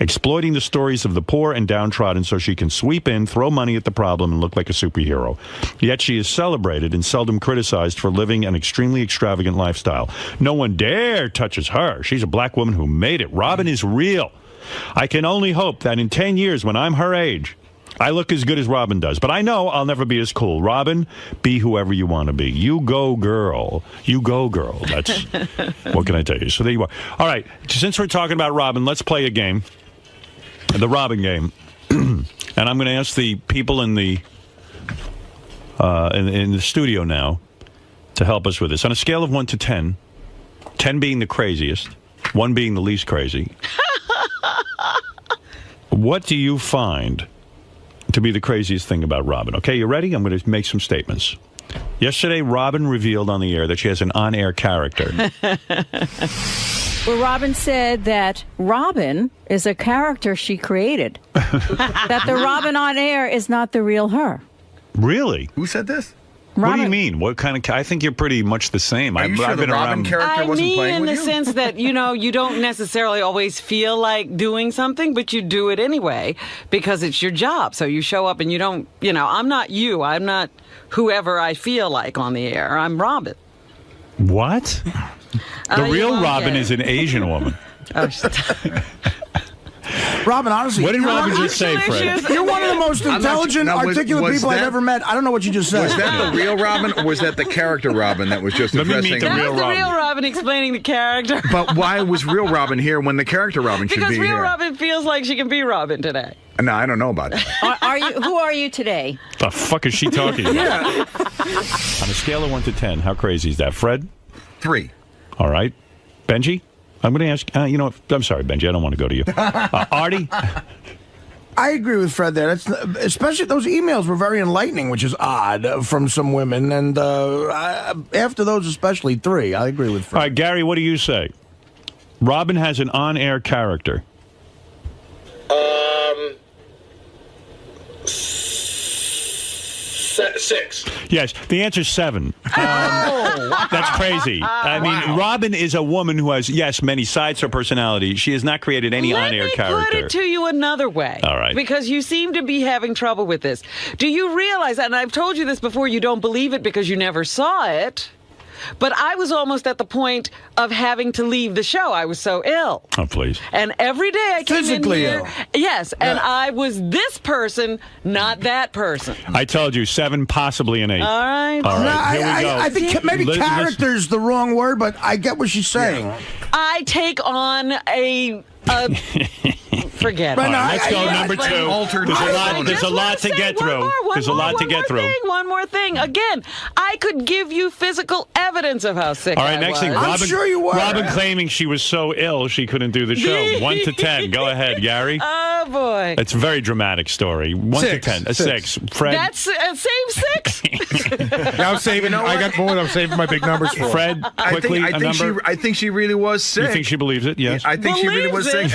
exploiting the stories of the poor and downtrodden so she can sweep in, throw money at the problem, and look like a superhero. Yet she is celebrated and seldom criticized for living an extremely extravagant lifestyle. No one dare touches her. She's a black woman who made it. Robin is real. I can only hope that in 10 years, when I'm her age, I look as good as Robin does, but I know I'll never be as cool. Robin, be whoever you want to be. You go, girl. You go, girl. That's what can I tell you? So there you are. All right. Since we're talking about Robin, let's play a game, the Robin game, and I'm going to ask the people in the studio now to help us with this on a scale of 1 to 10. 10 being the craziest, 1 being the least crazy. What do you find to be the craziest thing about Robin? Okay, you ready? I'm going to make some statements. Yesterday, Robin revealed on the air that she has an on-air character. Well, Robin said that Robin is a character she created. That the Robin on air is not the real her. Really? Who said this? Robin. What do you mean? What kind of? I think you're pretty much the same. Are you sure the Robin character wasn't playing with you? I mean, in the sense that, you know, you don't necessarily always feel like doing something, but you do it anyway because it's your job. So you show up and you don't, you know, I'm not you. I'm not whoever I feel like on the air. I'm Robin. What? The real Robin is an Asian woman. Oh, Robin, honestly, what did Robin just say, Fred? You're one of the most intelligent, articulate people I've ever met. I don't know what you just said. Was that the real Robin, or was that the character Robin that was just addressing the real Robin explaining the character. But why was real Robin here when the character Robin should be here? Because real Robin feels like she can be Robin today. No, I don't know about that. Who are you today? The fuck is she talking about? Yeah. On a scale of 1 to 10, how crazy is that? Fred? 3. All right. Benji? I'm going to ask, you know, I'm sorry, Benji, I don't want to go to you. Artie? I agree with Fred there. That's, especially those emails were very enlightening, which is odd from some women. And after those, especially 3, I agree with Fred. All right, Gary, what do you say? Robin has an on-air character. 6. Yes, the answer's 7. That's crazy. I mean, Robin is a woman who has, yes, many sides to her personality. She has not created any on-air character. Let me put it to you another way. All right. Because you seem to be having trouble with this. Do you realize, and I've told you this before, you don't believe it because you never saw it, but I was almost at the point of having to leave the show. I was so ill. Oh, please. And every day I came Physically in here. ill. Yes, and I was this person, not that person. I told you, 7, possibly an 8. All right. All right, here we go. I think maybe character's the wrong word, but I get what she's saying. I take on a forget it. All right, let's go number 2. There's a lot to get through. There's a lot to get through. One more thing. Again, I could give you physical evidence of how sick All right, I next was. thing. Robin, I'm sure you were. Robin claiming she was so ill she couldn't do the show. 1 to 10. Go ahead, Gary. Oh, boy. It's a very dramatic story. 1 to 10. A 6. Fred. That's same 6? Now I'm saving. I got more. I'm saving my big numbers for. Fred, quickly, a number. I think she really was sick. You think she believes it? Yes. I think she really was sick.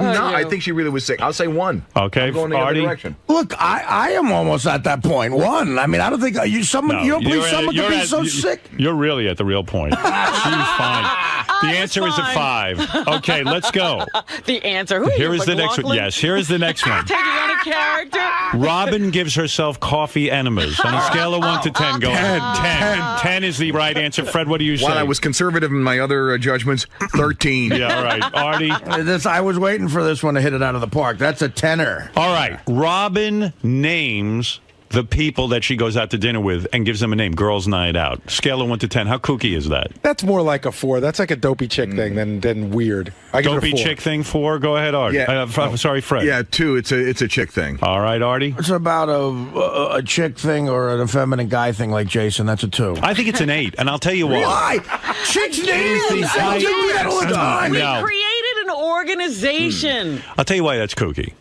No, I you. think she really was sick. I'll say 1. Okay, I'm going the other Artie. direction. Look, I am almost at that point. 1. I mean, I don't think you don't believe someone could be so sick. You're really at the real point. She was fine. The answer is a 5. Okay, let's go. The answer. Who Here is the next one. Yes, here is the next one. Taking on a character. Robin gives herself coffee enemas. On a scale of 1 to 10, go ahead. 10. 10 is the right answer. Fred, what do you say? While I was conservative in my other judgments, 13. Yeah, all right. Artie? I was waiting for this one to hit it out of the park. That's a 10er. All right. Robin names the people that she goes out to dinner with and gives them a name. Girls' night out. Scale of 1 to 10. How kooky is that? That's more like a 4. That's like a dopey chick thing than weird. I give it a 4. Dopey chick thing, 4. Go ahead, Artie. Yeah. Sorry, Fred. Yeah, 2. It's a chick thing. All right, Artie. It's about a chick thing or an effeminate guy thing like Jason. That's a 2. I think it's an 8, and I'll tell you why. Why? Chicks names. I do that all the time. We created an organization. I'll tell you why that's kooky.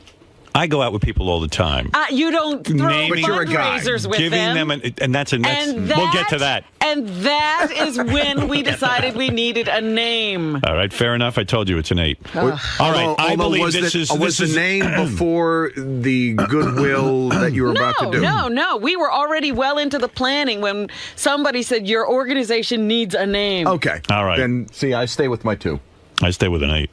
I go out with people all the time. You don't throw fundraisers with giving them and that's we'll get to that. And that is when we decided we needed a name. All right, fair enough. I told you it's an 8. All right, I believe this is the name before the goodwill that you were about to do. No. We were already well into the planning when somebody said your organization needs a name. Okay. All right. Then see, I stay with my 2. I stay with an 8.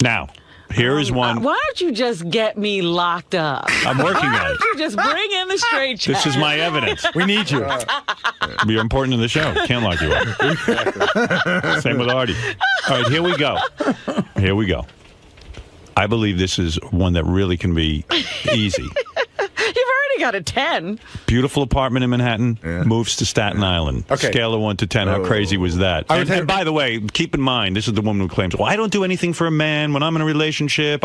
Now, here is one. Why don't you just get me locked up? I'm working on it. Why don't you just bring in the straight check? This is my evidence. We need you. You're important in the show. Can't lock you up. Same with Artie. All right, here we go. Here we go. I believe this is one that really can be easy. You got a 10. Beautiful apartment in Manhattan, moves to Staten Island. Okay. Scale of 1 to 10, how crazy was that? And by the way, keep in mind, this is the woman who claims, well, I don't do anything for a man when I'm in a relationship.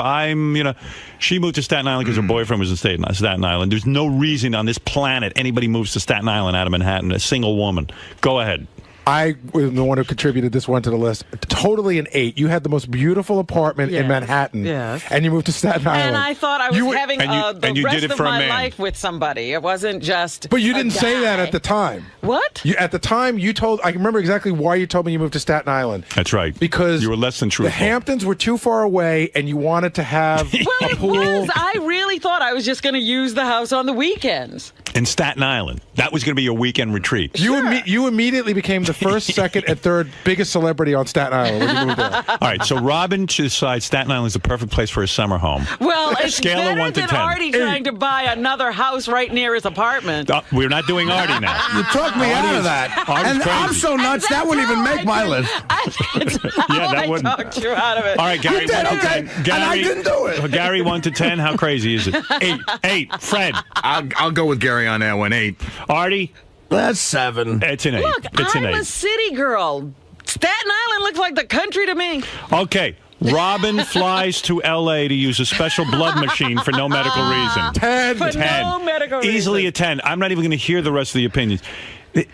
She moved to Staten Island because her boyfriend was in Staten Island. There's no reason on this planet anybody moves to Staten Island out of Manhattan, a single woman. Go ahead. I was the one who contributed this one to the list. Totally an 8. You had the most beautiful apartment in Manhattan, and you moved to Staten Island. And I thought I was having the rest of my life with somebody. It wasn't just. But you didn't say that at the time. What? At the time, you told. I remember exactly why you told me you moved to Staten Island. That's right. Because you were less than truthful. The Hamptons were too far away, and you wanted to have a pool. I really thought I was just going to use the house on the weekends. In Staten Island. That was going to be your weekend retreat. You immediately became the first, second, and third biggest celebrity on Staten Island when you moved there. All right, so Robin decides Staten Island is the perfect place for a summer home. Well, it's Scale better of 1 to than 10. Artie trying to buy another house right near his apartment. We're not doing Artie now. You talked me out of that. Artie's crazy. I'm so nuts, that wouldn't even make my list. That wouldn't. I talked you out of it. All right, Gary, You did, 1 to okay. 10. And I didn't do it. Gary, 1 to 10. How crazy is it? 8. Fred. I'll go with Gary on that one. 8. Artie. That's 7. It's an 8. Look, It's an I'm 8. a city girl. Staten Island looks like the country to me. Okay. Robin flies to L.A. to use a special blood machine for no medical reason. 10. For no medical reason. Easily a 10. I'm not even going to hear the rest of the opinions. We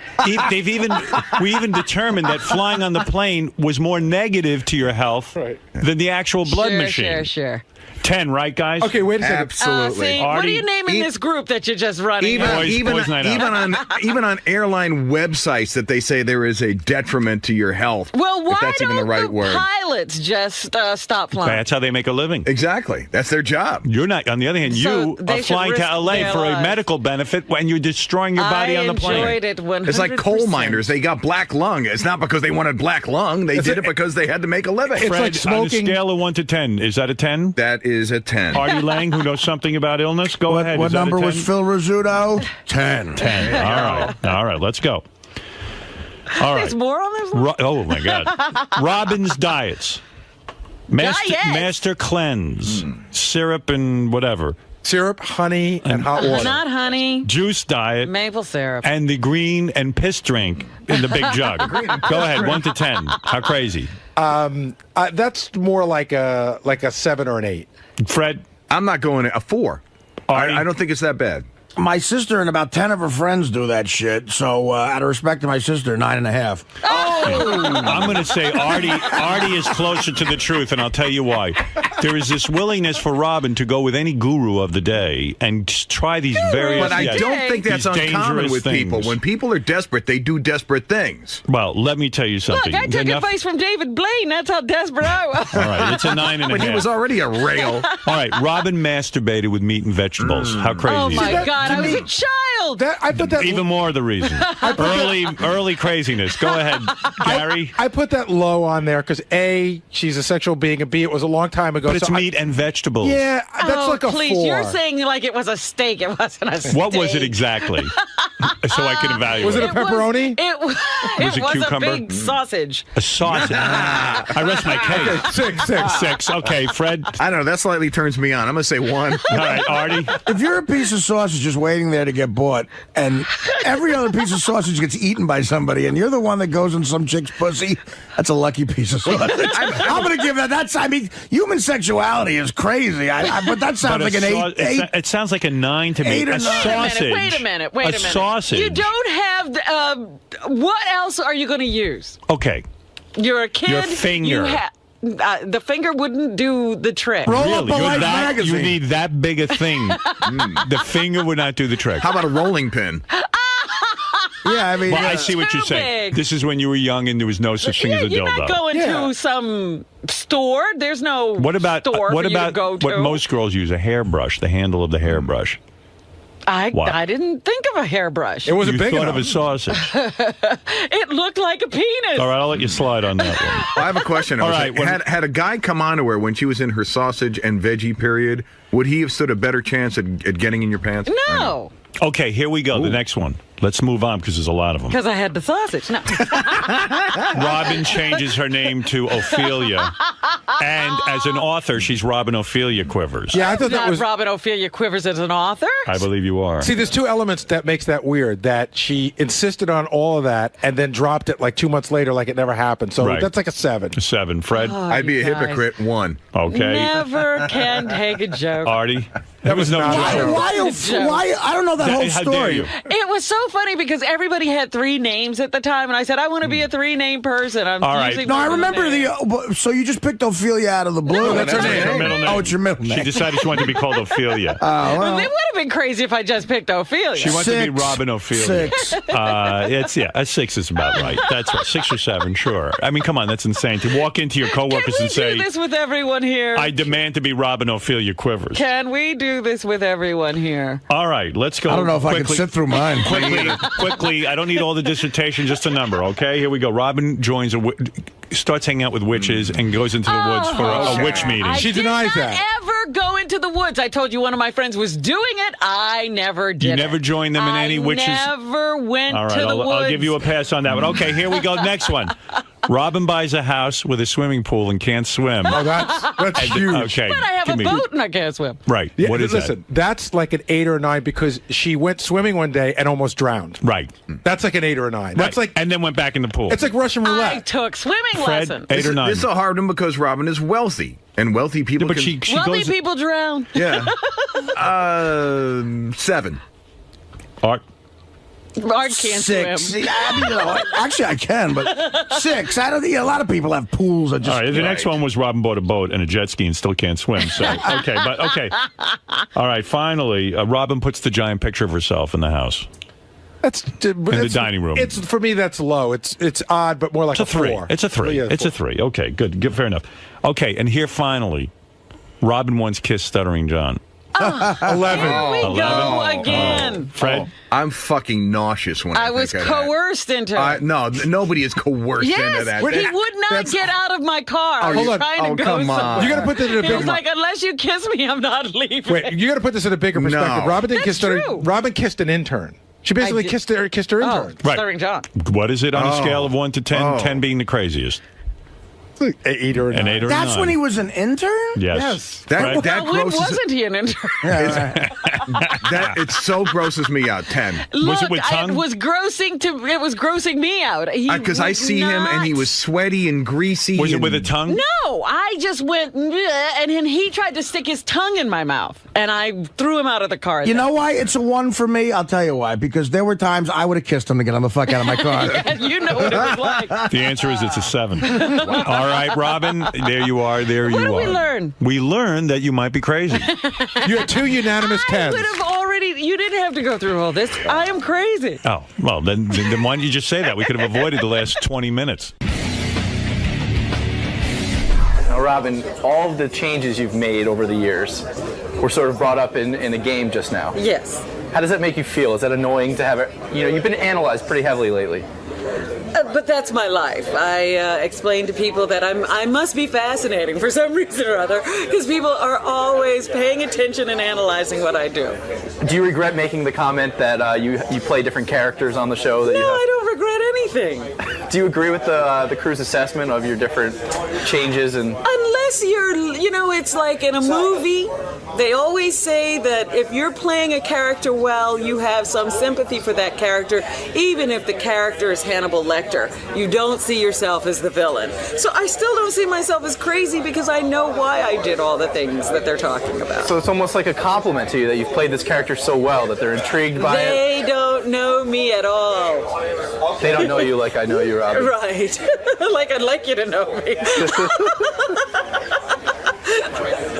even determined that flying on the plane was more negative to your health than the actual blood machine. Sure. 10, right, guys? Okay, wait a second. Absolutely. See, what are you naming this group that you're just running? Even on airline websites that they say there is a detriment to your health. Well, why if that's even the right word. pilots just stop flying? That's how they make a living. Exactly. That's their job. You're not. On the other hand, you are flying to L.A. for a medical benefit when you're destroying your body on the plane. I enjoyed it 100%. It's like coal miners. They got black lung. It's not because they wanted black lung. They did it because they had to make a living. It's Fred, like smoking. On a scale of 1 to 10, is that a 10? That is a 10. Artie Lang, who knows something about illness, go ahead. What Is that a number 10? was Phil Rizzuto? 10. 10. All right, let's go. All right. There's more on this list? Oh, my God. Robin's diets. Master cleanse. Syrup and whatever. Syrup, honey, and hot water. Not honey. Juice diet. Maple syrup. And the green and piss drink in the big jug. Go ahead, 1 to 10. How crazy? That's more like a 7 or an 8. Fred? I'm not going a 4. I don't think it's that bad. My sister and about 10 of her friends do that shit, so out of respect to my sister, 9.5. I'm going to say Artie is closer to the truth, and I'll tell you why. There is this willingness for Robin to go with any guru of the day and try these various. But I don't think that's uncommon with things. people. When people are desperate, they do desperate things. Well, let me tell you something. Look, I took advice from David Blaine. That's how desperate I was. All right, it's a 9.5. But he was already a rail. All right, Robin masturbated with meat and vegetables. How crazy Oh, is my that? God, I was a child. I put that Even more the reason. Early craziness. Go ahead, Gary. I put that low on there because A, she's a sexual being, and B, it was a long time ago. But it's meat and vegetables. Yeah, that's like a please, 4. you're saying like it was a steak. It wasn't a steak. What was it exactly? So I can evaluate. Was it a pepperoni? It was it cucumber? a big sausage. A sausage. I rest my case. Okay, 6. Okay, Fred. I don't know. That slightly turns me on. I'm going to say 1. All right, Artie. If you're a piece of sausage just waiting there to get bought, and every other piece of sausage gets eaten by somebody, and you're the one that goes in some chick's pussy, that's a lucky piece of sausage. I'm going to give that. I mean, human sexuality is crazy, but that sounds like an 8. It sounds like a 9 to me. 8 or 9. Sausage. Wait a minute. A sausage. You don't have. What else are you going to use? Okay. You're a kid. Your finger. The finger wouldn't do the trick. Really? You need that big a thing. The finger would not do the trick. How about a rolling pin? Yeah, I mean, well, I see what you're saying. This is when you were young and there was no such thing as a dildo. You're not going to some store. There's no store for you to go to. What most girls use, a hairbrush, the handle of the hairbrush. I didn't think of a hairbrush. It wasn't big enough. You thought of a sausage. It looked like a penis. All right, I'll let you slide on that one. Well, I have a question. All right, had a guy come on to her when she was in her sausage and veggie period, would he have stood a better chance at getting in your pants? No. Okay, here we go. The next one. let's move on because there's a lot of them. Because I had the sausage. No. Robin changes her name to Ophelia, and as an author, she's Robin Ophelia Quivers. Yeah, I thought that Not was. Robin Ophelia Quivers as an author. I believe you are. See, there's two elements that makes that weird. That she insisted on all of that and then dropped it like 2 months later, like it never happened. So Right. that's like a 7. A 7. Fred? Oh, I'd be you a guys. hypocrite. 1. Okay. Never can take a joke. Artie? That was no Why? joke. Why? I don't know that whole How dare story. you? It was so funny because everybody had 3 names at the time, and I said, I want to be a 3-name person. I'm All right. using No, my I middle remember name. so you just picked Ophelia out of the blue. No, that's her middle name. Oh, it's your middle name. She decided she wanted to be called Ophelia. Well, it would have been crazy if I just picked Ophelia. She wanted to be Robin Ophelia. 6. A 6 is about right. That's right. 6 or 7, sure. I mean, come on, that's insane. To walk into your coworkers Can we and say, do this with everyone here? I demand to be Robin Ophelia Quivers. Can we do this with everyone here? All right, let's go. I don't know if I can quickly. sit through mine. Quickly. I don't need all the dissertation, just a number, okay? Here we go. Robin joins starts hanging out with witches and goes into the woods for a witch meeting. I She did denies not that. ever go into the woods. I told you one of my friends was doing it. I never did. You never joined them in any witches? I never went All right, to the woods. I'll give you a pass on that one. Okay, here we go. Next one. Robin buys a house with a swimming pool and can't swim. Oh, that's huge. Okay. But I have a give me- boat and I can't swim. Right. Yeah, What is listen, that's like an 8 or a 9 because she went swimming one day and almost drowned. that? Right. That's like an 8 or a 9. That's like and then went back in the pool. it's like Russian I roulette. took swimming Fred, lessons. 8 or 9. This is a hard one because Robin is wealthy, and wealthy people but can. she Wealthy goes. people drown. Yeah. 7. Art. Art can't 6. swim. I mean, actually, I can, but 6. I don't think a lot of people have pools. That just, All right, the next one was Robin bought a boat and a jet ski and still can't swim. So okay. All right, finally, Robin puts the giant picture of herself in the house. That's in the dining room. It's for me. That's low. It's odd, but more like It's a 3. 4. It's a 3. Yeah, It's a 3. Okay, good. Fair enough. Okay, and here finally, Robin once kissed Stuttering John. 11. Here we go again. Fred? I'm fucking nauseous when I I was think of that. coerced into it. No, nobody is coerced into Yes, that. he would not get out of my car. I was hold on. trying to go come on. somewhere. You got to put that in a He bigger. was like, unless you kiss me, I'm not leaving. Wait, you got to put this in a bigger perspective. No. Robin didn't That's kiss her. true. Robin kissed an intern. She basically kissed her intern. Right. Stuttering John. What is it on a scale of 1 to 10? 10 being the craziest. 8 or 9. An 8 or a 9. That's when he was an intern? Yes. That Well, when wasn't he an intern? It so grosses me out. 10. Look, it with tongue? it was grossing me out. Because I see him and he was sweaty and greasy. Was it and- with a tongue? No, I just went, "Bleh," and then he tried to stick his tongue in my mouth, and I threw him out of the car. You know why it's a 1 for me? I'll tell you why. Because there were times I would have kissed him to get him the fuck out of my car. Yeah, you know what it was like. The answer is it's a 7. All right, Robin, there you are. There you are. What did we learn? We learned that you might be crazy. You had 2 unanimous I 10s. would have already. You didn't have to go through all this. I am crazy. Oh, well, then why didn't you just say that? We could have avoided the last 20 minutes. Now, Robin, all of the changes you've made over the years were sort of brought up in the game just now. Yes. How does that make you feel? Is that annoying to have it? You know, you've been analyzed pretty heavily lately. But that's my life. I explain to people that I must be fascinating for some reason or other, because people are always paying attention and analyzing what I do. Do you regret making the comment that you play different characters on the show? That No, you have? I don't regret anything. Do you agree with the crew's assessment of your different changes and? Unless it's like in a movie, they always say that if you're playing a character well, you have some sympathy for that character, even if the character is Hannibal Lecter. You don't see yourself as the villain. So I still don't see myself as crazy because I know why I did all the things that they're talking about. So it's almost like a compliment to you that you've played this character so well that they're intrigued by it. They don't know me at all. They don't know you like I know you, Robin. Right. Like I'd like you to know me.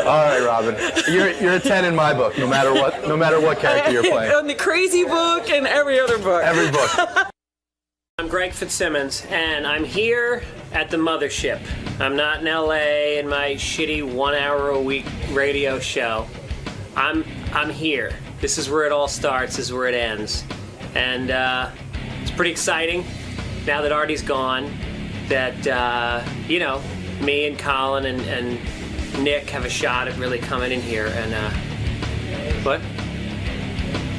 All right, Robin. You're a 10 in my book, no matter what character you're playing. On the Crazy book and every other book. Every book. I'm Greg Fitzsimmons, and I'm here at the mothership. I'm not in LA in my shitty 1 hour a week radio show. I'm here. This is where it all starts. This is where it ends. And it's pretty exciting now that Artie's gone, that, me and Colin and Nick have a shot at really coming in here. And, what?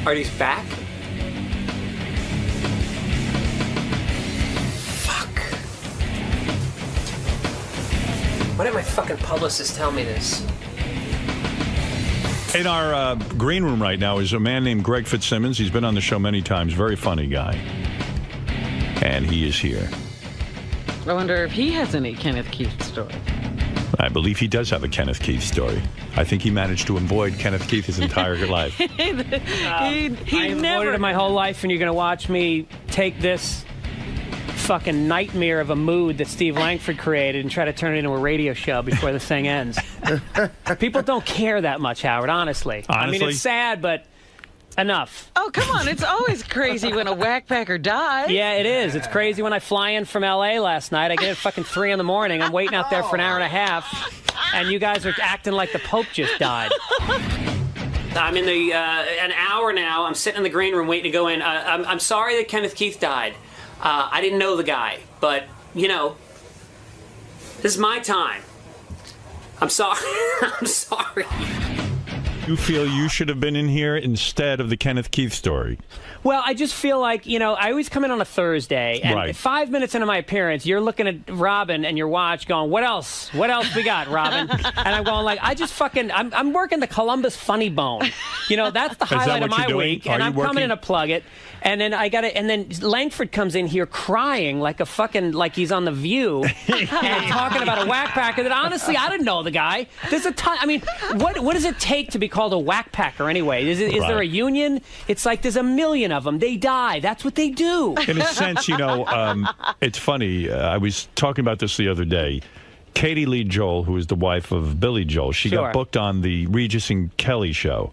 Artie's back? Why didn't my fucking publicist tell me this? In our green room right now is a man named Greg Fitzsimmons. He's been on the show many times. Very funny guy. And he is here. I wonder if he has any Kenneth Keith story. I believe he does have a Kenneth Keith story. I think he managed to avoid Kenneth Keith his entire life. he I never avoided it my whole life, and you're going to watch me take this fucking nightmare of a mood that Steve Langford created and try to turn it into a radio show before this thing ends. People don't care that much, Howard, honestly. I mean, it's sad, but enough. Oh, come on. It's always crazy when a whackpacker dies. Yeah, it is. It's crazy when I fly in from L.A. last night. I get at fucking 3 in the morning. I'm waiting out there for an hour and a half, and you guys are acting like the Pope just died. I'm in the an hour now. I'm sitting in the green room waiting to go in. I'm sorry that Kenneth Keith died. I didn't know the guy, but, you know, this is my time. I'm sorry. I'm sorry. You feel you should have been in here instead of the Kenneth Keith story? Well, I just feel like, you know, I always come in on a Thursday, and 5 minutes into my appearance, you're looking at Robin and your watch going, what else? What else we got, Robin? And I'm going like, I'm working the Columbus Funny Bone. You know, that's the highlight of my week, and I'm coming in to plug it. And then and then Langford comes in here crying like he's on The View and talking about a whackpacker that honestly, I didn't know the guy. There's a ton. I mean, what does it take to be called a whackpacker anyway? Is there a union? It's like there's a million of them. They die. That's what they do. In a sense, you know, it's funny. I was talking about this the other day. Katie Lee Joel, who is the wife of Billy Joel, she got booked on the Regis and Kelly show.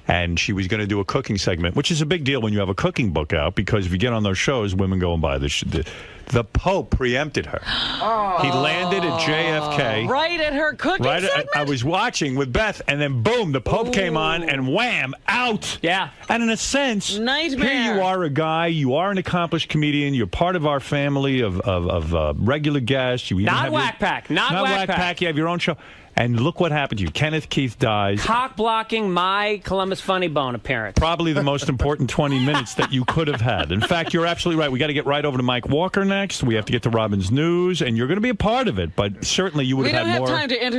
And she was going to do a cooking segment, which is a big deal when you have a cooking book out, because if you get on those shows, women go and buy the Pope preempted her. Oh. He landed at JFK. Right at her cooking segment? I was watching with Beth, and then boom, the Pope came on, and whack, out. Yeah. And in a sense, nightmare. Here you are a guy, you are an accomplished comedian, you're part of our family of regular guests. You not Whack Pack. Not Whack Pack. You have your own show. And look what happened to you. Kenneth Keith dies. Cock-blocking my Columbus Funny Bone appearance. Probably the most important 20 minutes that you could have had. In fact, you're absolutely right. We got to get right over to Mike Walker next. We have to get to Robin's news, and you're going to be a part of it. But certainly you would have had more. We don't have time to interview